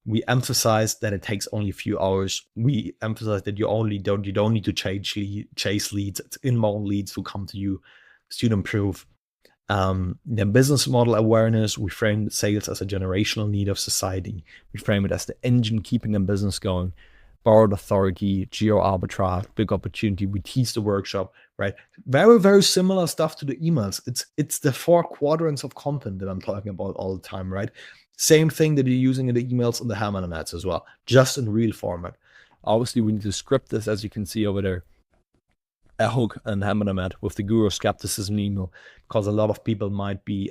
We emphasize that it takes only a few hours. We emphasize that you don't need to chase leads. It's inbound leads who come to you. Student proof. The business model awareness. We frame sales as a generational need of society. We frame it as the engine keeping a business going. Borrowed authority, geo arbitrage, big opportunity. We tease the workshop, right? Very, very similar stuff to the emails. It's the 4 quadrants of content that I'm talking about all the time, right? Same thing that you're using in the emails and the Hammer ads as well, just in real format. Obviously, we need to script this, as you can see over there. A hook and Hammer ad with the guru skepticism email, because a lot of people might be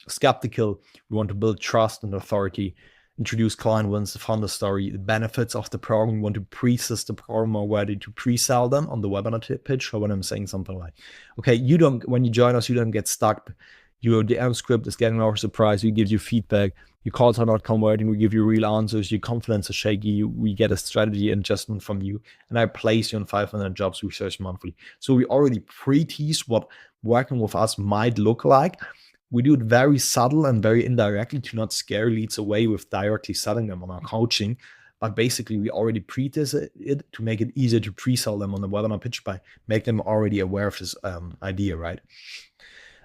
skeptical. We want to build trust and authority. Introduce client wins, the founder story, the benefits of the program. We want to pre-sell the program already to pre-sell them on the webinar pitch. Or when I'm saying something like, okay, when you join us, you don't get stuck. Your DM script is getting our surprise. We give you feedback. Your calls are not converting. We give you real answers. Your confidence is shaky. We get a strategy adjustment from you. And I place you on 500 jobs research monthly. So we already pre-tease what working with us might look like. We do it very subtle and very indirectly to not scare leads away with directly selling them on our coaching. But basically, we already pre-test it to make it easier to pre-sell them on the webinar pitch by make them already aware of this idea, right?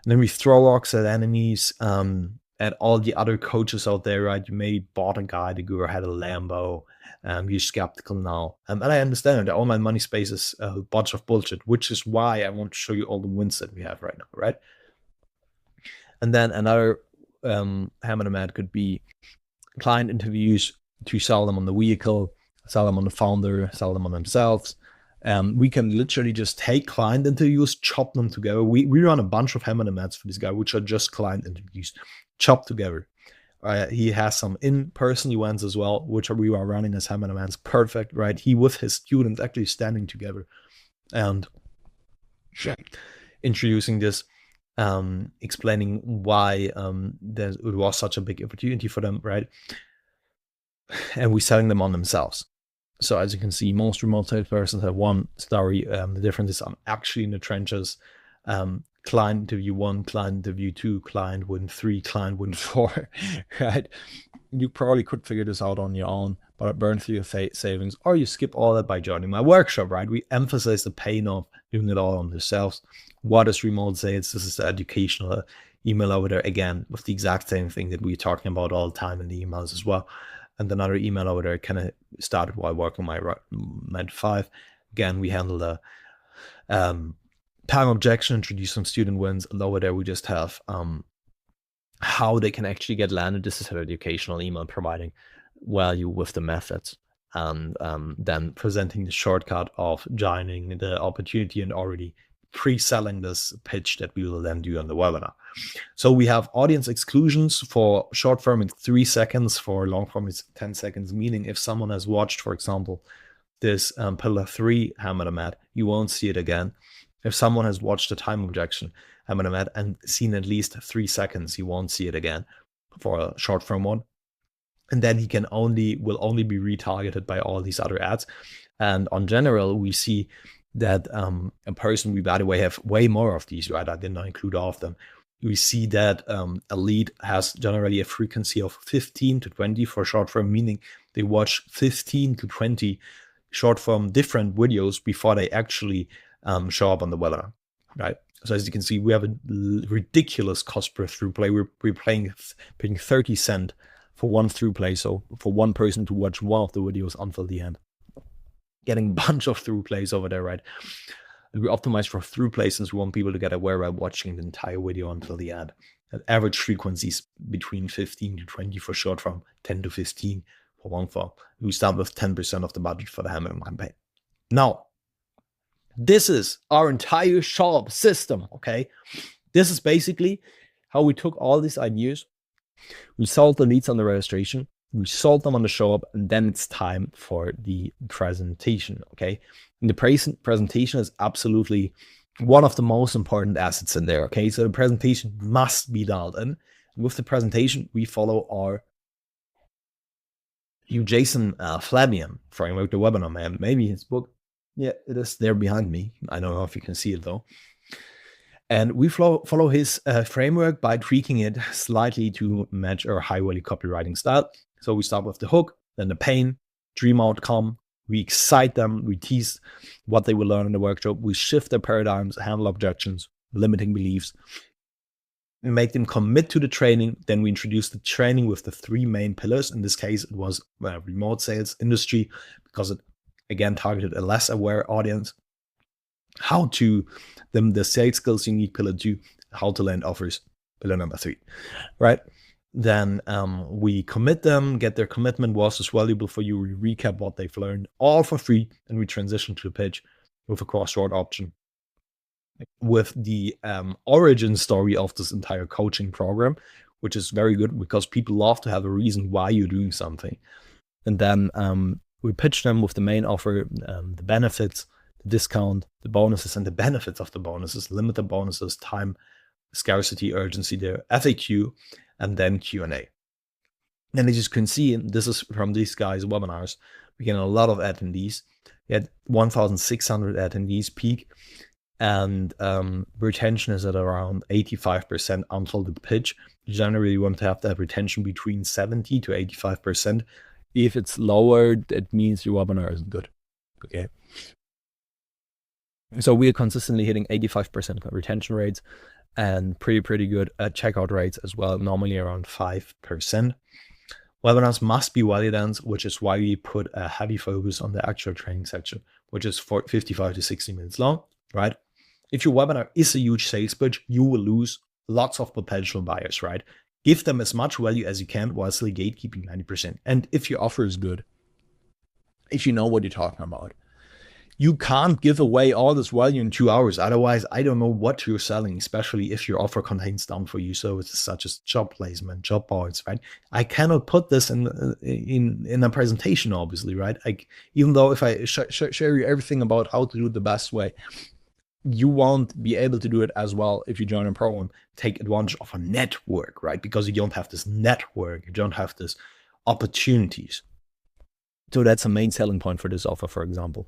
And then we throw rocks at enemies, at all the other coaches out there, right? You maybe bought a guy, the guru had a Lambo, you're skeptical now. And I understand that all my money space is a bunch of bullshit, which is why I want to show you all the wins that we have right now, right? And then another Hammer ad could be client interviews to sell them on the vehicle, sell them on the founder, sell them on themselves. We can literally just take client interviews, chop them together. We run a bunch of Hammer ads for this guy, which are just client interviews, chopped together. He has some in-person events as well, which we are running as Hammer ads. Perfect, right? He with his students actually standing together and introducing this. Explaining why it was such a big opportunity for them, right? And we're selling them on themselves. So as you can see, most remote salespersons have one story. The difference is I'm actually in the trenches. Client interview 1, client interview 2, client win 3, client win 4, right? You probably could figure this out on your own, but burn through your savings, or you skip all that by joining my workshop, right? We emphasize the pain of doing it all on yourselves. What is remote sales? This is the educational email over there, again, with the exact same thing that we're talking about all the time in the emails as well. And another email over there kind of started while working my 9 to 5. Again, we handle the time objection, introduce some student wins, and over there we just have how they can actually get landed. This is an educational email providing value with the methods, and then presenting the shortcut of joining the opportunity and already pre-selling this pitch that we will then do on the webinar. So we have audience exclusions. For short form it's 3 seconds, for long form it's 10 seconds, meaning if someone has watched, for example, this pillar 3 Hammer ad, you won't see it again. If someone has watched the time objection Hammer ad and seen at least 3 seconds, you won't see it again for a short form one. And then he will only be retargeted by all these other ads. And on general, we see that a person, we by the way have way more of these, right? I did not include all of them. We see that a lead has generally a frequency of 15 to 20 for short form, meaning they watch 15 to 20 short form different videos before they actually show up on the webinar, right? So as you can see, we have a ridiculous cost per through play. We're paying 30 cents for one through play, so for one person to watch one of the videos until the end. Getting a bunch of through plays over there, right? And we optimize for through plays since we want people to get aware by watching the entire video until the end. At average frequencies between 15 to 20 for short form, 10 to 15 for long form. We start with 10% of the budget for the Hammer campaign. Now, this is our entire sharp system, okay? This is basically how we took all these ideas. We sold the leads on the registration. We sold them on the show up, and then it's time for the presentation, okay? And the presentation is absolutely one of the most important assets in there, okay? So the presentation must be dialed in. With the presentation, we follow our Jason Flavian framework, the webinar man. Maybe his book, yeah, it is there behind me. I don't know if you can see it though. And we follow his framework by tweaking it slightly to match our high-value copywriting style. So we start with the hook, then the pain, dream outcome. We excite them. We tease what they will learn in the workshop. We shift their paradigms, handle objections, limiting beliefs. We make them commit to the training. Then we introduce the training with the 3 main pillars. In this case, it was remote sales industry, because it, again, targeted a less aware audience. How to them the sales skills you need, pillar 2. How to land offers, pillar number 3, right? Then we commit them, get their commitment. Was this valuable for you? We recap what they've learned, all for free, and we transition to the pitch with a crossword option, with the origin story of this entire coaching program, which is very good because people love to have a reason why you're doing something. And then we pitch them with the main offer, the benefits, the discount, the bonuses, and the benefits of the bonuses, limited bonuses, time, scarcity, urgency, the FAQ, and then Q&A. And as you can see, this is from these guys' webinars, we get a lot of attendees. We had 1,600 attendees peak, and retention is at around 85% until the pitch. Generally, you want to have that retention between 70 to 85%. If it's lower, it means your webinar isn't good. Okay. So we are consistently hitting 85% retention rates, and pretty good checkout rates as well, normally around 5%. Webinars must be value dense, which is why we put a heavy focus on the actual training section, which is 55 to 60 minutes long, right? If your webinar is a huge sales pitch, you will lose lots of potential buyers, right? Give them as much value as you can while still gatekeeping 90%. And if your offer is good, if you know what you're talking about, you can't give away all this value in 2 hours. Otherwise, I don't know what you're selling, especially if your offer contains done for you services such as job placement, job boards, right? I cannot put this in a presentation, obviously, right? Even though if I share you everything about how to do it the best way, you won't be able to do it as well if you join a program. Take advantage of a network, right? Because you don't have this network, you don't have this opportunities. So that's a main selling point for this offer, for example.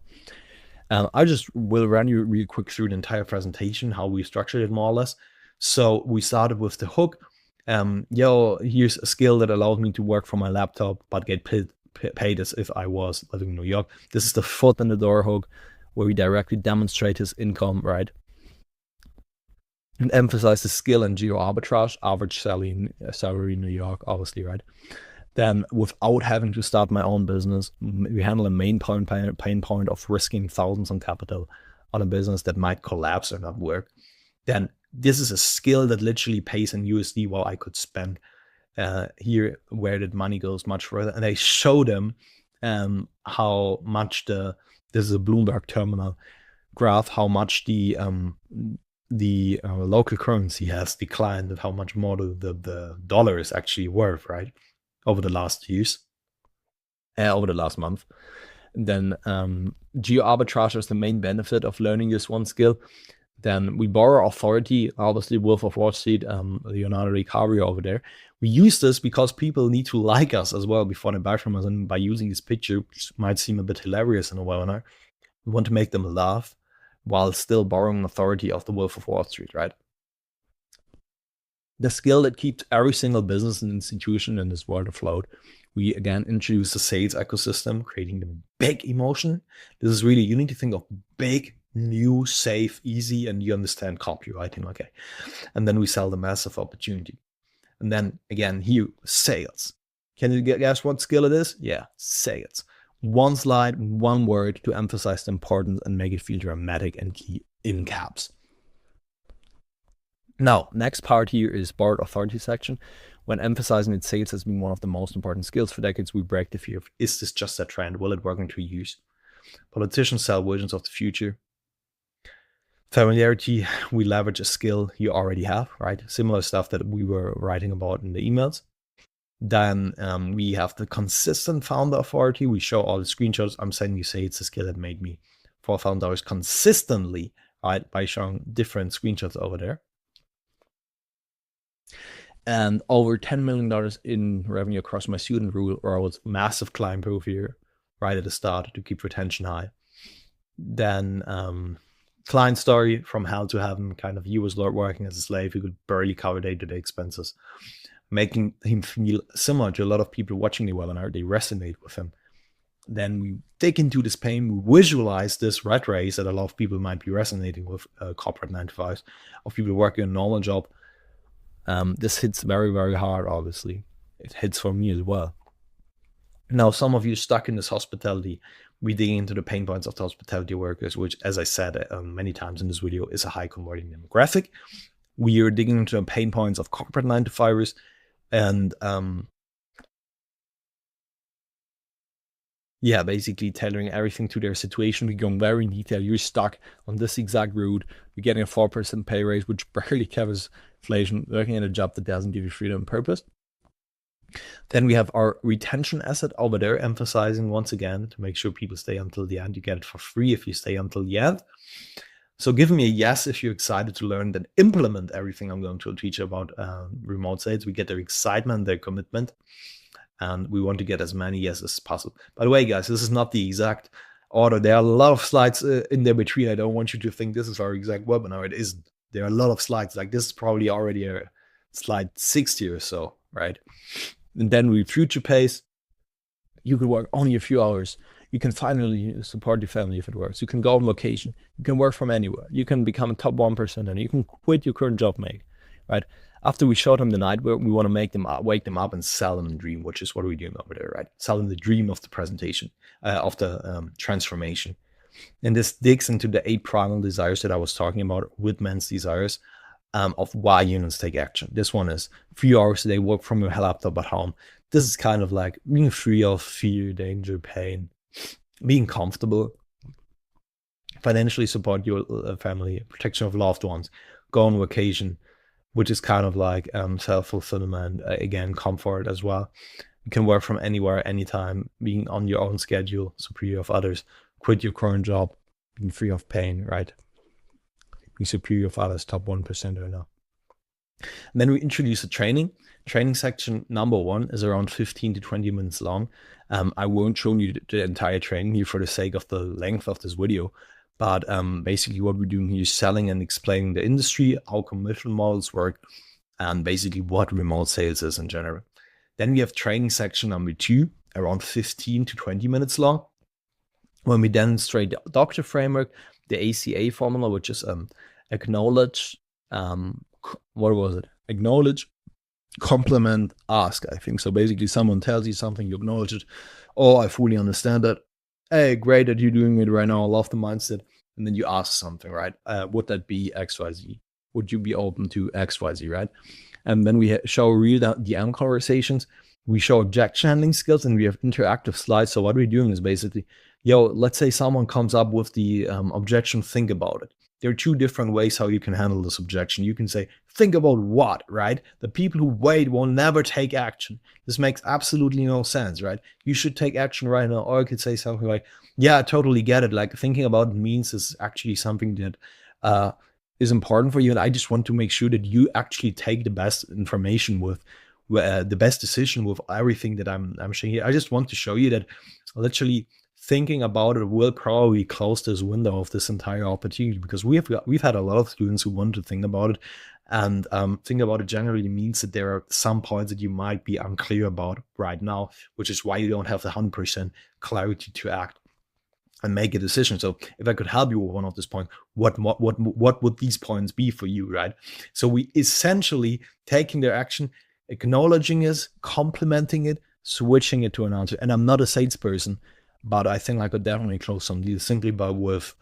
I just will run you real quick through the entire presentation, how we structured it more or less. So we started with the hook. Here's a skill that allowed me to work from my laptop, but get paid as if I was living in New York. This is the foot in the door hook, where we directly demonstrate his income, right? And emphasize the skill and geo arbitrage, average salary in New York, obviously, right? Then without having to start my own business, we handle a main pain point of risking thousands on capital on a business that might collapse or not work. Then this is a skill that literally pays in USD, while I could spend here where that money goes much further. And I show them how much this is a Bloomberg terminal graph, how much the local currency has declined and how much more the dollar is actually worth, right? Over the last years, over the last month. And then geo arbitrage is the main benefit of learning this one skill. Then we borrow authority, obviously Wolf of Wall Street, Leonardo DiCaprio over there. We use this because people need to like us as well before they buy from us. And by using this picture, which might seem a bit hilarious in a webinar, we want to make them laugh while still borrowing authority of the Wolf of Wall Street, right? The skill that keeps every single business and institution in this world afloat. We again introduce the sales ecosystem, creating the big emotion. This is really, you need to think of big, new, safe, easy, and you understand copywriting, okay? And then we sell the massive opportunity. And then again, here, sales. Can you guess what skill it is? Yeah, sales. One slide, one word to emphasize the importance and make it feel dramatic and key in caps. Now, next part here is borrowed authority section. When emphasizing that sales has been one of the most important skills for decades, we break the fear of, is this just a trend? Will it work into use? Politicians sell visions of the future. Familiarity, we leverage a skill you already have, right? Similar stuff that we were writing about in the emails. Then we have the consistent founder authority. We show all the screenshots. I'm saying you say it's a skill that made me $4,000 consistently, right? By showing different screenshots over there. And over $10 million in revenue across my student roles, massive climb proof here, right at the start to keep retention high. Then client story, from hell to heaven, kind of he was working as a slave, he could barely cover day-to-day expenses. making him feel similar to a lot of people watching the webinar. They resonate with him. Then we dig into this pain, we visualize this rat race that a lot of people might be resonating with, corporate 9-to-5s, of people working a normal job. This hits very, very hard, obviously. It hits for me as well. Now, some of you stuck in this hospitality, we dig into the pain points of the hospitality workers, which, as I said many times in this video, is a high converting demographic. We are digging into the pain points of corporate 9-to-5ers, and basically tailoring everything to their situation. We're going very in detail. You're stuck on this exact route. You're getting a 4% pay raise, which barely covers inflation, working in a job that doesn't give you freedom and purpose. Then we have our retention asset over there, emphasizing once again to make sure people stay until the end. You get it for free if you stay until the end. So give me a yes if you're excited to learn, then implement everything I'm going to teach you about remote sales. We get their excitement, their commitment, and we want to get as many yeses as possible. By the way, guys, this is not the exact order. There are a lot of slides in there between. I don't want you to think this is our exact webinar. It isn't. There are a lot of slides. Like this is probably already a slide 60 or so, right? And then we future pace. You could work only a few hours. You can finally support your family if it works. You can go on location. You can work from anywhere. You can become a top 1%, and you can quit your current job, mate, right? After we show them the night work, we want to make them wake them up and sell them the dream, which is what we're doing over there, right? Sell them the dream of the presentation, of the transformation. And this digs into the 8 primal desires that I was talking about, Whitman's desires, of why humans take action. This one is 3 hours a day, work from your laptop at home. This is kind of like being free of fear, danger, pain, being comfortable, financially support your family, protection of loved ones, go on vacation, which is kind of like self-fulfillment, again, comfort as well. You can work from anywhere, anytime, being on your own schedule, superior of others, quit your current job, being free of pain, right? Being superior of others, top 1% or no. And then we introduce a training. Training section number 1 is around 15 to 20 minutes long. I won't show you the entire training here for the sake of the length of this video. But basically what we're doing here is selling and explaining the industry, how commission models work, and basically what remote sales is in general. Then we have training section number 2, around 15 to 20 minutes long, when we demonstrate the doctor framework, the ACA formula, which is acknowledge, acknowledge, compliment, ask, I think. So basically someone tells you something, you acknowledge it. Oh, I fully understand that. Hey, great that you're doing it right now. I love the mindset. And then you ask something, right? Would that be XYZ? Would you be open to XYZ, right? And then we show real the end conversations. We show objection handling skills, and we have interactive slides. So what we're doing is basically, let's say someone comes up with the objection, think about it. There are 2 different ways how you can handle this objection. You can say, think about what, right? The people who wait will never take action. This makes absolutely no sense, right? You should take action right now. Or I could say something like, yeah, I totally get it. Like thinking about it means is actually something that is important for you. And I just want to make sure that you actually take the best information with the best decision with everything that I'm showing here. I just want to show you that literally thinking about it will probably close this window of this entire opportunity, because we've had a lot of students who want to think about it, and think about it generally means that there are some points that you might be unclear about right now, which is why you don't have the 100% clarity to act and make a decision. So if I could help you with one of these points, what would these points be for you, right? So we essentially taking their action, acknowledging it, complimenting it, switching it to an answer. And I'm not a salesperson, but I think I could definitely close some deals simply by with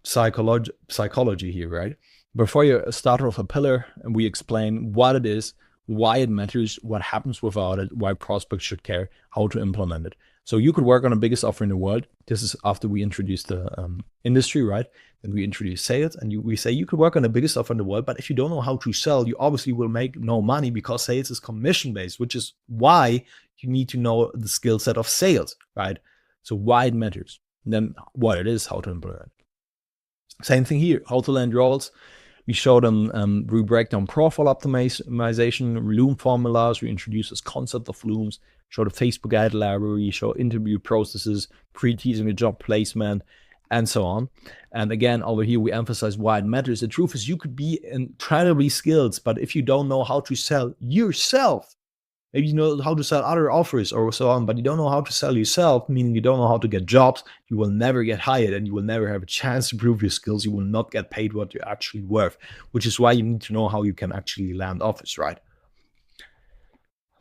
psychology here, right? Before you start off a pillar, and we explain what it is, why it matters, what happens without it, why prospects should care, how to implement it. So you could work on the biggest offer in the world. This is after we introduce the industry, right? Then we introduce sales, and we say you could work on the biggest offer in the world, but if you don't know how to sell, you obviously will make no money, because sales is commission-based, which is why you need to know the skill set of sales, right? So why it matters, and then what it is, how to implement it. Same thing here, how to land roles. We show them, we break down profile optimization, Loom formulas. We introduce this concept of Looms, show the Facebook ad library, show interview processes, pre-teasing the job placement, and so on. And again, over here, we emphasize why it matters. The truth is you could be incredibly skilled, but if you don't know how to sell yourself, maybe you know how to sell other offers or so on, but you don't know how to sell yourself, meaning you don't know how to get jobs, you will never get hired and you will never have a chance to prove your skills. You will not get paid what you're actually worth, which is why you need to know how you can actually land offers, right?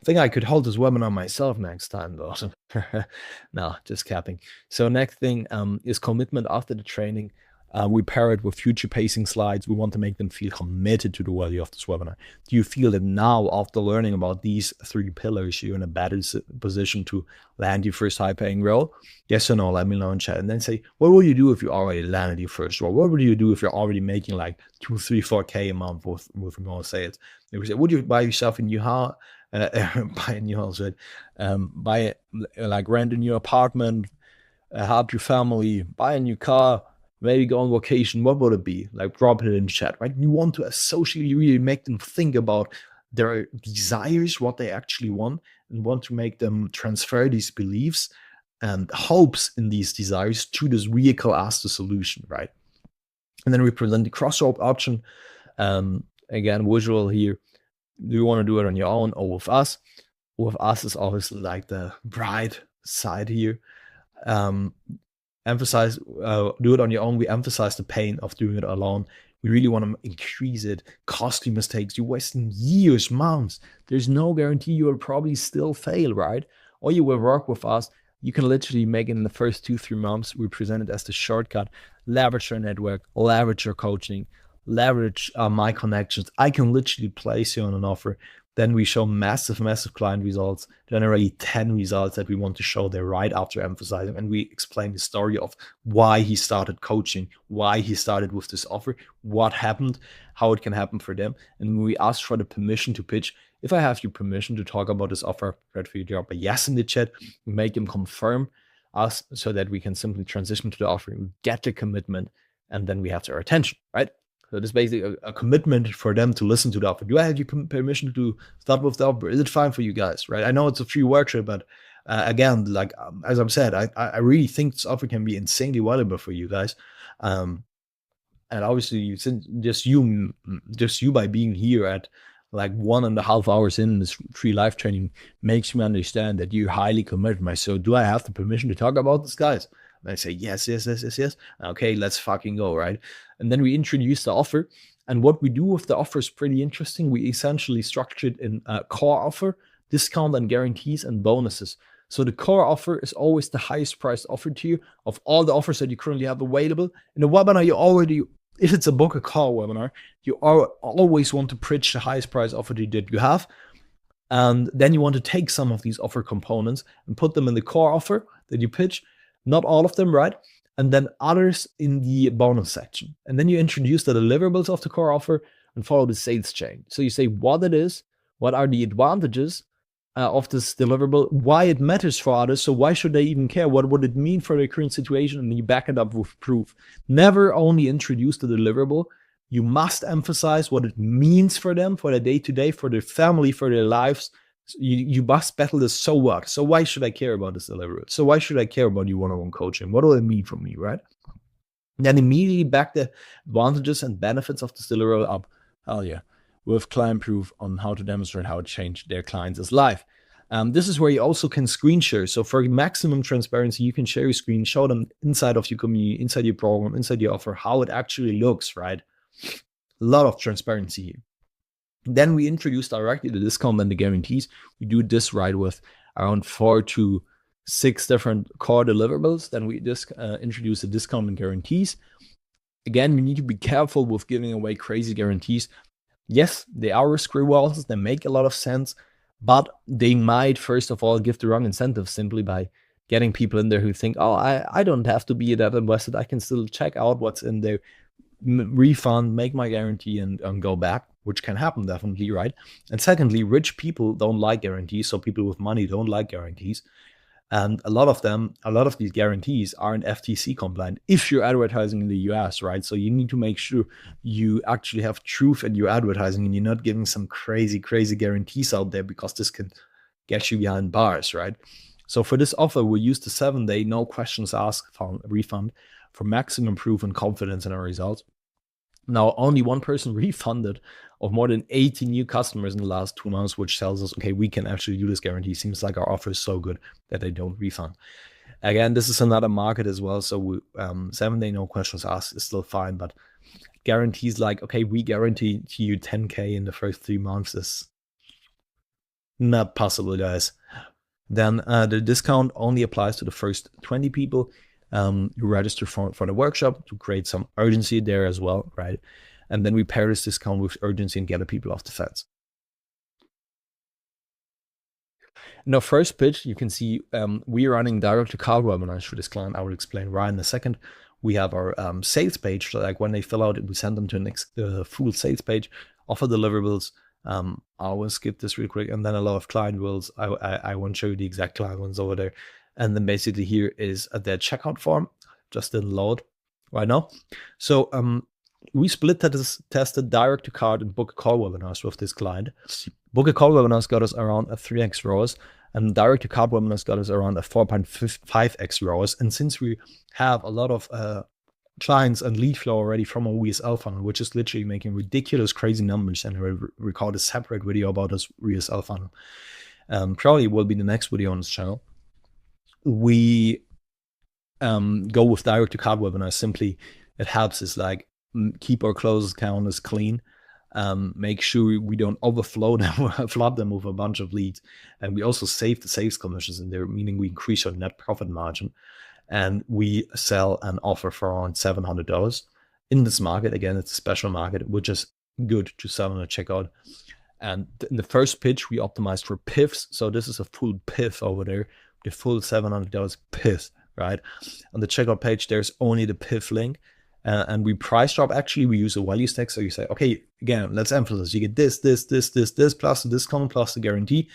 I think I could hold this webinar myself next time, though. No, just capping. So next thing is commitment after the training. We pair it with future pacing slides. We want to make them feel committed to the value of this webinar. Do you feel that now, after learning about these 3 pillars, you're in a better position to land your first high-paying role? Yes or no? Let me know in chat. And then say, what will you do if you already landed your first role? What would you do if you're already making like 2, 3, 4K a month with more sales? They would say, would you buy yourself a new house? Buy a new house, right? Buy like rent a new apartment, help your family, buy a new car, maybe go on vacation. What would it be? Like, drop it in chat, right? You want to associate, really make them think about their desires, what they actually want, and want to make them transfer these beliefs and hopes in these desires to this vehicle as the solution, right? And then we present the crossroad option. Again, visual here. Do you want to do it on your own or with us? With us is obviously like the bright side here. Emphasize, do it on your own. We emphasize the pain of doing it alone. We really want to increase it. Costly mistakes. You're wasting years, months. There's no guarantee you will probably still fail, right? Or you will work with us. You can literally make it in the first 2-3 months. We present it as the shortcut. Leverage your network, leverage your coaching, leverage my connections. I can literally place you on an offer. Then we show massive client results, generate 10 results that we want to show there right after emphasizing. And we explain the story of why he started coaching, why he started with this offer, what happened, how it can happen for them. And we ask for the permission to pitch. If I have your permission to talk about this offer, right, for you to drop a yes in the chat, we make them confirm us so that we can simply transition to the offer, get the commitment, and then we have their attention, right? So this is basically a commitment for them to listen to the offer. Do I have your permission to start with the offer? Is it fine for you guys, right? I know it's a free workshop, but again, like as I've said, I really think this offer can be insanely valuable for you guys. And obviously, just you by being here at like 1.5 hours in this free live training makes me understand that you're highly committed. So do I have the permission to talk about this, guys? And I say, yes. Okay, let's fucking go, right? And then we introduce the offer. And what we do with the offer is pretty interesting. We essentially structured in a core offer, discount and guarantees and bonuses. So the core offer is always the highest priced offer to you of all the offers that you currently have available. In the webinar, if it's a book a call webinar, you always want to pitch the highest price offer that you have. And then you want to take some of these offer components and put them in the core offer that you pitch. Not all of them, right? And then others in the bonus section. And then you introduce the deliverables of the core offer and follow the sales chain. So you say what it is, what are the advantages of this deliverable, why it matters for others, so why should they even care, what would it mean for their current situation, and you back it up with proof. Never only introduce the deliverable, you must emphasize what it means for them, for their day-to-day, for their family, for their lives. You must battle this. So what? So why should I care about this deliverable? So why should I care about you one-on-one coaching? What do it mean for me, right? And then immediately back the advantages and benefits of this deliverable up. Hell yeah. With client proof on how to demonstrate how it changed their clients' life. This is where you also can screen share. So for maximum transparency, you can share your screen, show them inside of your community, inside your program, inside your offer, how it actually looks, right? A lot of transparency here. Then we introduce directly the discount and the guarantees. We do this right with around 4 to 6 different core deliverables. Then we just introduce the discount and guarantees. Again, we need to be careful with giving away crazy guarantees. Yes, they are risk rewards. They make a lot of sense, but they might, first of all, give the wrong incentive simply by getting people in there who think, oh, I don't have to be that invested. I can still check out what's in there, refund, make my guarantee, and go back, which can happen definitely, right? And secondly, rich people don't like guarantees, so people with money don't like guarantees. And a lot of these guarantees aren't FTC compliant if you're advertising in the US, right? So you need to make sure you actually have truth in your advertising and you're not giving some crazy guarantees out there, because this can get you behind bars, right? So for this offer, we use the 7-day, no questions asked refund for maximum proof and confidence in our results. Now, only one person refunded of more than 80 new customers in the last 2 months, which tells us, okay, we can actually do this guarantee. Seems like our offer is so good that they don't refund. Again, this is another market as well. So 7-day no questions asked is still fine, but guarantees like, okay, we guarantee to you 10K in the first 3 months is not possible, guys. Then the discount only applies to the first 20 people who register for the workshop to create some urgency there as well, right? And then we pair this discount with urgency and get the people off the fence. In our first pitch, you can see we're running direct-to-call webinars for this client. I will explain why in a second. We have our sales page. So like when they fill out it, we send them to a full sales page, offer deliverables. I will skip this real quick. And then a lot of client rules. I won't show you the exact client ones over there. And then basically here is their checkout form. Just didn't load right now. So we split tested direct to card and book a call webinars with this client. Book a call webinars got us around a 3x ROAS, and direct to card webinars got us around a 4.5x ROAS. And since we have a lot of clients and lead flow already from a VSL funnel, which is literally making ridiculous, crazy numbers, and I will record a separate video about this VSL funnel. Probably will be the next video on this channel. We go with direct to card webinars. Simply, it helps us like keep our closest counters clean, make sure we don't overflow them, flood them with a bunch of leads, and we also save the sales commissions in there, meaning we increase our net profit margin, and we sell an offer for around $700 in this market. Again, it's a special market, which is good to sell on a checkout. And in the first pitch, we optimized for PIFs, so this is a full PIF over there, the full $700 PIF, right? On the checkout page, there's only the PIF link. And we price drop. Actually, we use a value stack. So you say, okay, again, let's emphasize. You get this, plus the discount, plus the guarantee.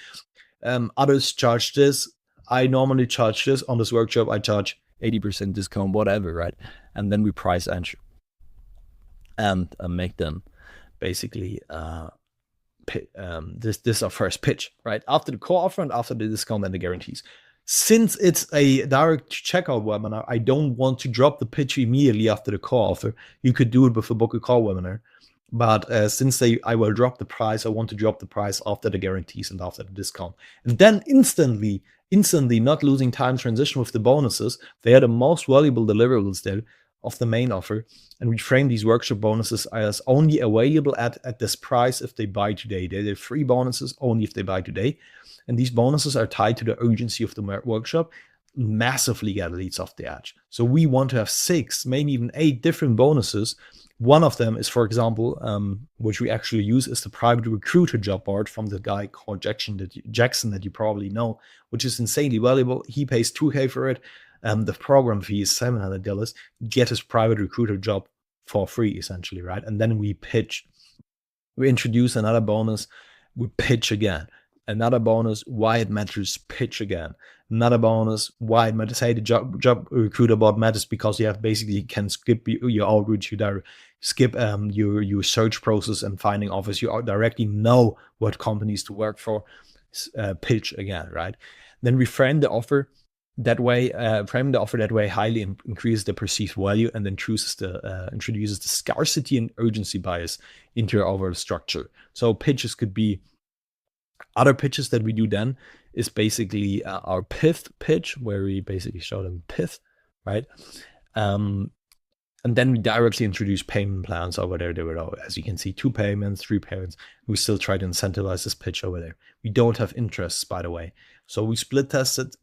Others charge this. I normally charge this. On this workshop, I charge 80% discount, whatever, right? And then we price entry and make them basically this is our first pitch, right? After the core offer and after the discount and the guarantees. Since it's a direct checkout webinar, I don't want to drop the pitch immediately after the core offer. You could do it with a book a call webinar. But since I will drop the price, I want to drop the price after the guarantees and after the discount. And then instantly, not losing time transition with the bonuses. They are the most valuable deliverables there of the main offer. And we frame these workshop bonuses as only available at this price if they buy today. They're free bonuses only if they buy today. And these bonuses are tied to the urgency of the workshop, massively get leads off the edge. So we want to have 6, maybe even 8 different bonuses. One of them is, for example, which we actually use, is the private recruiter job board from the guy called Jackson that you probably know, which is insanely valuable. He pays $2K for it. The program fee is $700. Get his private recruiter job for free, essentially, right? And then we pitch. We introduce another bonus. We pitch again. Another bonus, why it matters, pitch again. Another bonus, why it matters. Hey, the job recruiter bot matters because you have basically can skip your outreach, you skip your search process and finding offers. You directly know what companies to work for. Pitch again, right? Then we frame the offer that way. Highly increases the perceived value and then introduces the scarcity and urgency bias into your overall structure. So pitches could be. Other pitches that we do then is basically our PIF pitch, where we basically show them PIF, right? And then we directly introduce payment plans over there. There were, as you can see, 2 payments, 3 payments. We still try to incentivize this pitch over there. We don't have interests, by the way. So we split tested,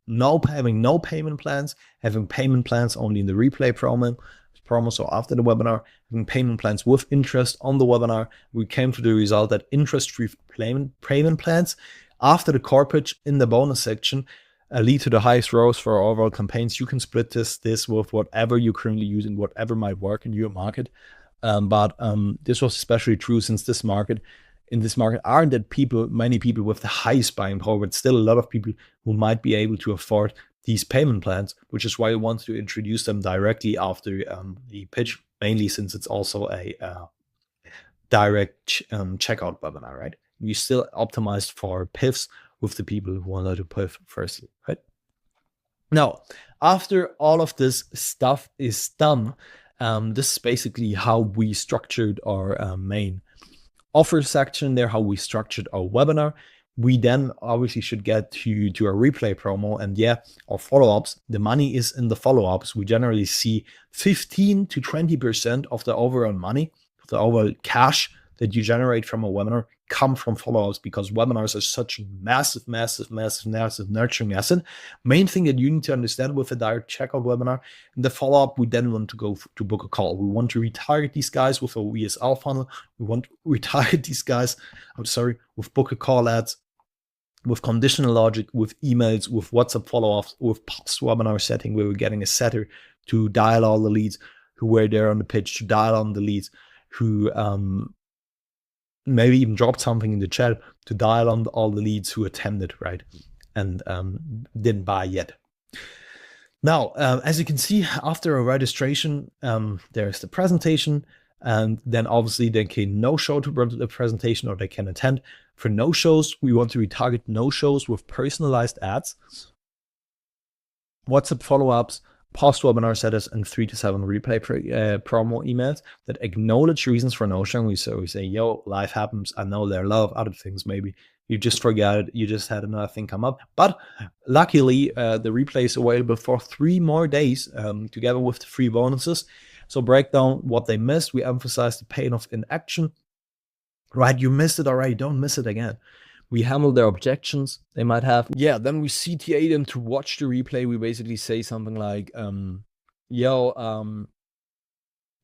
having no payment plans, having payment plans only in the replay promo. So after the webinar, having payment plans with interest on the webinar, we came to the result that interest-free payment plans after the core pitch in the bonus section lead to the highest ROAS for our overall campaigns. You can split this with whatever you're currently using, whatever might work in your market. But this was especially true since in this market aren't that many people with the highest buying power, but still a lot of people who might be able to afford these payment plans, which is why I want to introduce them directly after the pitch, mainly since it's also a direct checkout webinar, right? We still optimized for PIFs with the people who wanted to PIF firstly, right? Now, after all of this stuff is done, this is basically how we structured our main offer section there, how we structured our webinar. We then obviously should get to our replay promo, and yeah, our follow-ups. The money is in the follow-ups. We generally see 15 to 20% of the overall money, the overall cash that you generate from a webinar come from follow-ups, because webinars are such a massive nurturing asset. Main thing that you need to understand with a direct checkout webinar, in the follow-up, we then want to go to book a call. We want to retarget these guys with a VSL funnel. We want to retarget these guys, with book a call ads, with conditional logic, with emails, with WhatsApp follow-ups, with post-webinar setting, where we're getting a setter to dial all the leads who were there on the pitch, to dial on the leads who maybe even dropped something in the chat, to dial on all the leads who attended, right, and didn't buy yet. Now, as you can see, after a registration, there's the presentation, and then obviously they can no-show to the presentation, or they can attend. For no-shows, we want to retarget no-shows with personalized ads, WhatsApp follow-ups, post-webinar setters, and 3 to 7 replay promo emails that acknowledge reasons for no-showing. We say, yo, life happens. I know there are a lot of other things. Maybe you just forgot it. You just had another thing come up. But luckily, the replay is available for 3 more days, together with the free bonuses. So break down what they missed. We emphasize the pain of inaction. Right, you missed it already. Don't miss it again. We handle their objections they might have. Yeah, then we CTA them to watch the replay. We basically say something like, yo,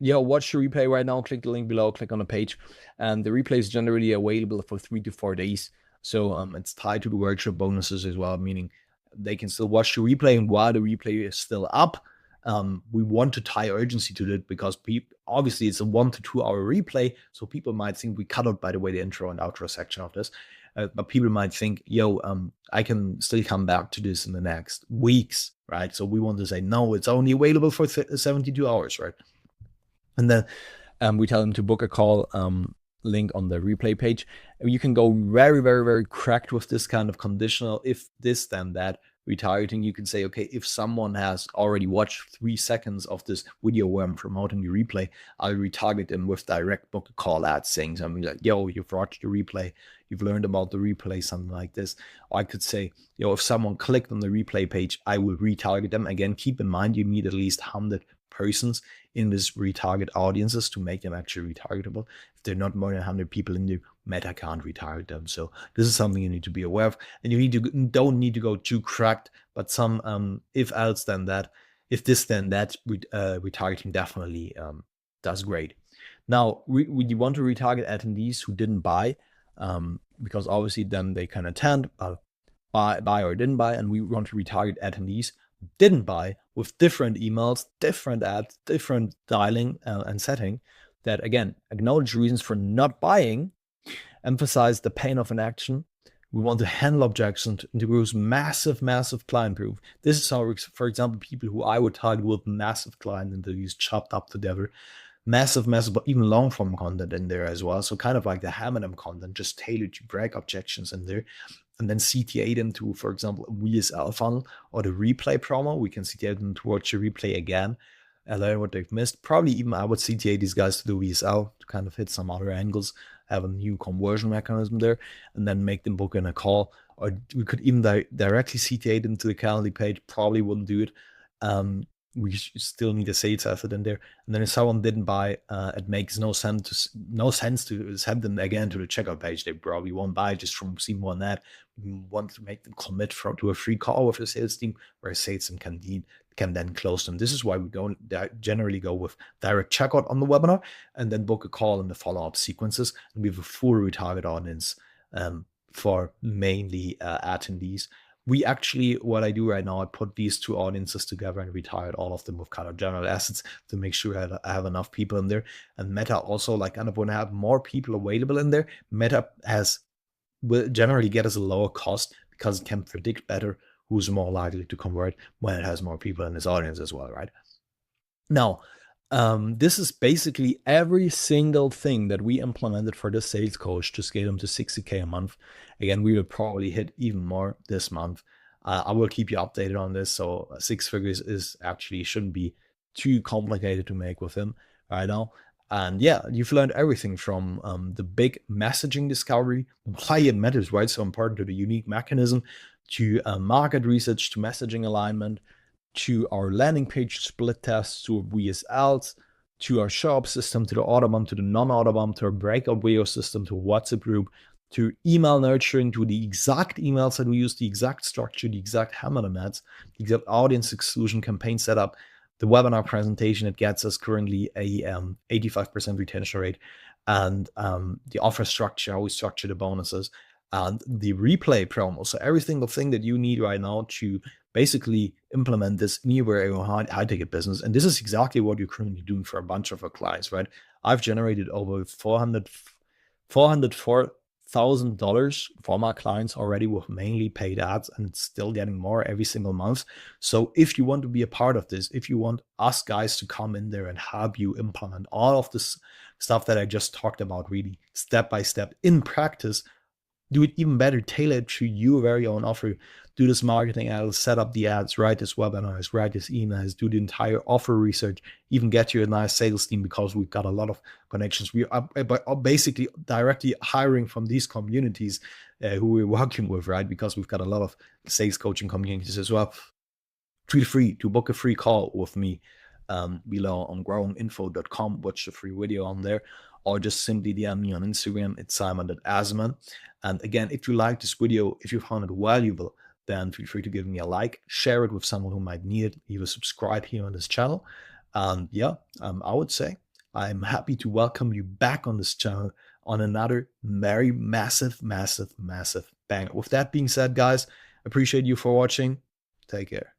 watch the replay right now. Click the link below, click on the page. And the replay is generally available for 3 to 4 days. So it's tied to the workshop bonuses as well, meaning they can still watch the replay, and while the replay is still up, we want to tie urgency to it, because obviously it's a 1 to 2 hour replay. So people might think, we cut out, by the way, the intro and outro section of this. But people might think, yo, I can still come back to this in the next weeks, right? So we want to say, no, it's only available for 72 hours, right? And then we tell them to book a call, link on the replay page. You can go very, very, very cracked with this kind of conditional, if this, then that retargeting. You can say, okay, if someone has already watched 3 seconds of this video where I'm promoting the replay, I'll retarget them with direct book a call ads, saying something like, yo, you've watched the replay, you've learned about the replay, something like this. Or I could say, yo, if someone clicked on the replay page, I will retarget them. Again, keep in mind, you need at least 100 persons in this retarget audiences to make them actually retargetable. If they're not more than 100 people in the Meta can't retarget them. So this is something you need to be aware of, and you don't need to go too cracked, but some if else then that, if this then that, retargeting definitely does great. Now we want to retarget attendees who didn't buy, because obviously then they can attend, buy or didn't buy, and we want to retarget attendees who didn't buy with different emails, different ads, different dialing and setting, that again acknowledge reasons for not buying, emphasize the pain of inaction. We want to handle objections and to use massive client proof. This is how, for example, people who I would target with massive client interviews chopped up together, massive, but even long form content in there as well. So kind of like the Hammer content, just tailored to break objections in there, and then CTA them to, for example, a VSL funnel or the replay promo. We can CTA them to watch the replay again, learn what they've missed. Probably even I would CTA these guys to the VSL to kind of hit some other angles, have a new conversion mechanism there, and then make them book in a call. Or we could even directly CTA them to the Calendly page. Probably wouldn't do it. We still need a sales effort in there. And then if someone didn't buy, it makes no sense to send them again to the checkout page. They probably won't buy just from seeing one ad. We want to make them commit to a free call with the sales team, where a sales team can then close them. This is why we generally go with direct checkout on the webinar, and then book a call in the follow-up sequences. And we have a full retarget audience for mainly attendees. We actually, what I do right now, I put these 2 audiences together and retarget all of them with kind of general assets to make sure I have enough people in there. And Meta also, like, kind of when I have more people available in there, Meta will generally get us a lower cost, because it can predict better who's more likely to convert when it has more people in its audience as well, right? Now, this is basically every single thing that we implemented for the sales coach to scale them to 60K a month. Again, we will probably hit even more this month. I will keep you updated on this. So six figures is actually shouldn't be too complicated to make with him right now. And yeah, you've learned everything from the big messaging discovery, why it matters, right? So important to the unique mechanism, to market research, to messaging alignment, to our landing page split tests, to VSLs, to our shop system, to the Autobomb, to the non-Autobomb, to our breakout video system, to WhatsApp group, to email nurturing, to the exact emails that we use, the exact structure, the exact hammer ads, the exact audience exclusion campaign setup, the webinar presentation that gets us currently a 85% retention rate, and the offer structure, how we structure the bonuses, and the replay promo. So every single thing that you need right now to basically implement this anywhere in your high ticket business. And this is exactly what you're currently doing for a bunch of our clients, right? I've generated over $404,000 for my clients already with mainly paid ads, and still getting more every single month. So if you want to be a part of this, if you want us guys to come in there and help you implement all of this stuff that I just talked about, really step by step in practice, do it even better, tailor it to your very own offer, do this marketing ads, set up the ads, write this webinars, write this emails, do the entire offer research, even get you a nice sales team, because we've got a lot of connections. We are basically directly hiring from these communities who we're working with, right? Because we've got a lot of sales coaching communities as well. Feel free to book a free call with me below on growinginfo.com. Watch the free video on there, or just simply DM me on Instagram. It's simon.asman. And again, if you like this video, if you found it valuable, then feel free to give me a like, share it with someone who might need it, either subscribe here on this channel. And yeah, I would say I'm happy to welcome you back on this channel on another very massive banger. With that being said, guys, appreciate you for watching. Take care.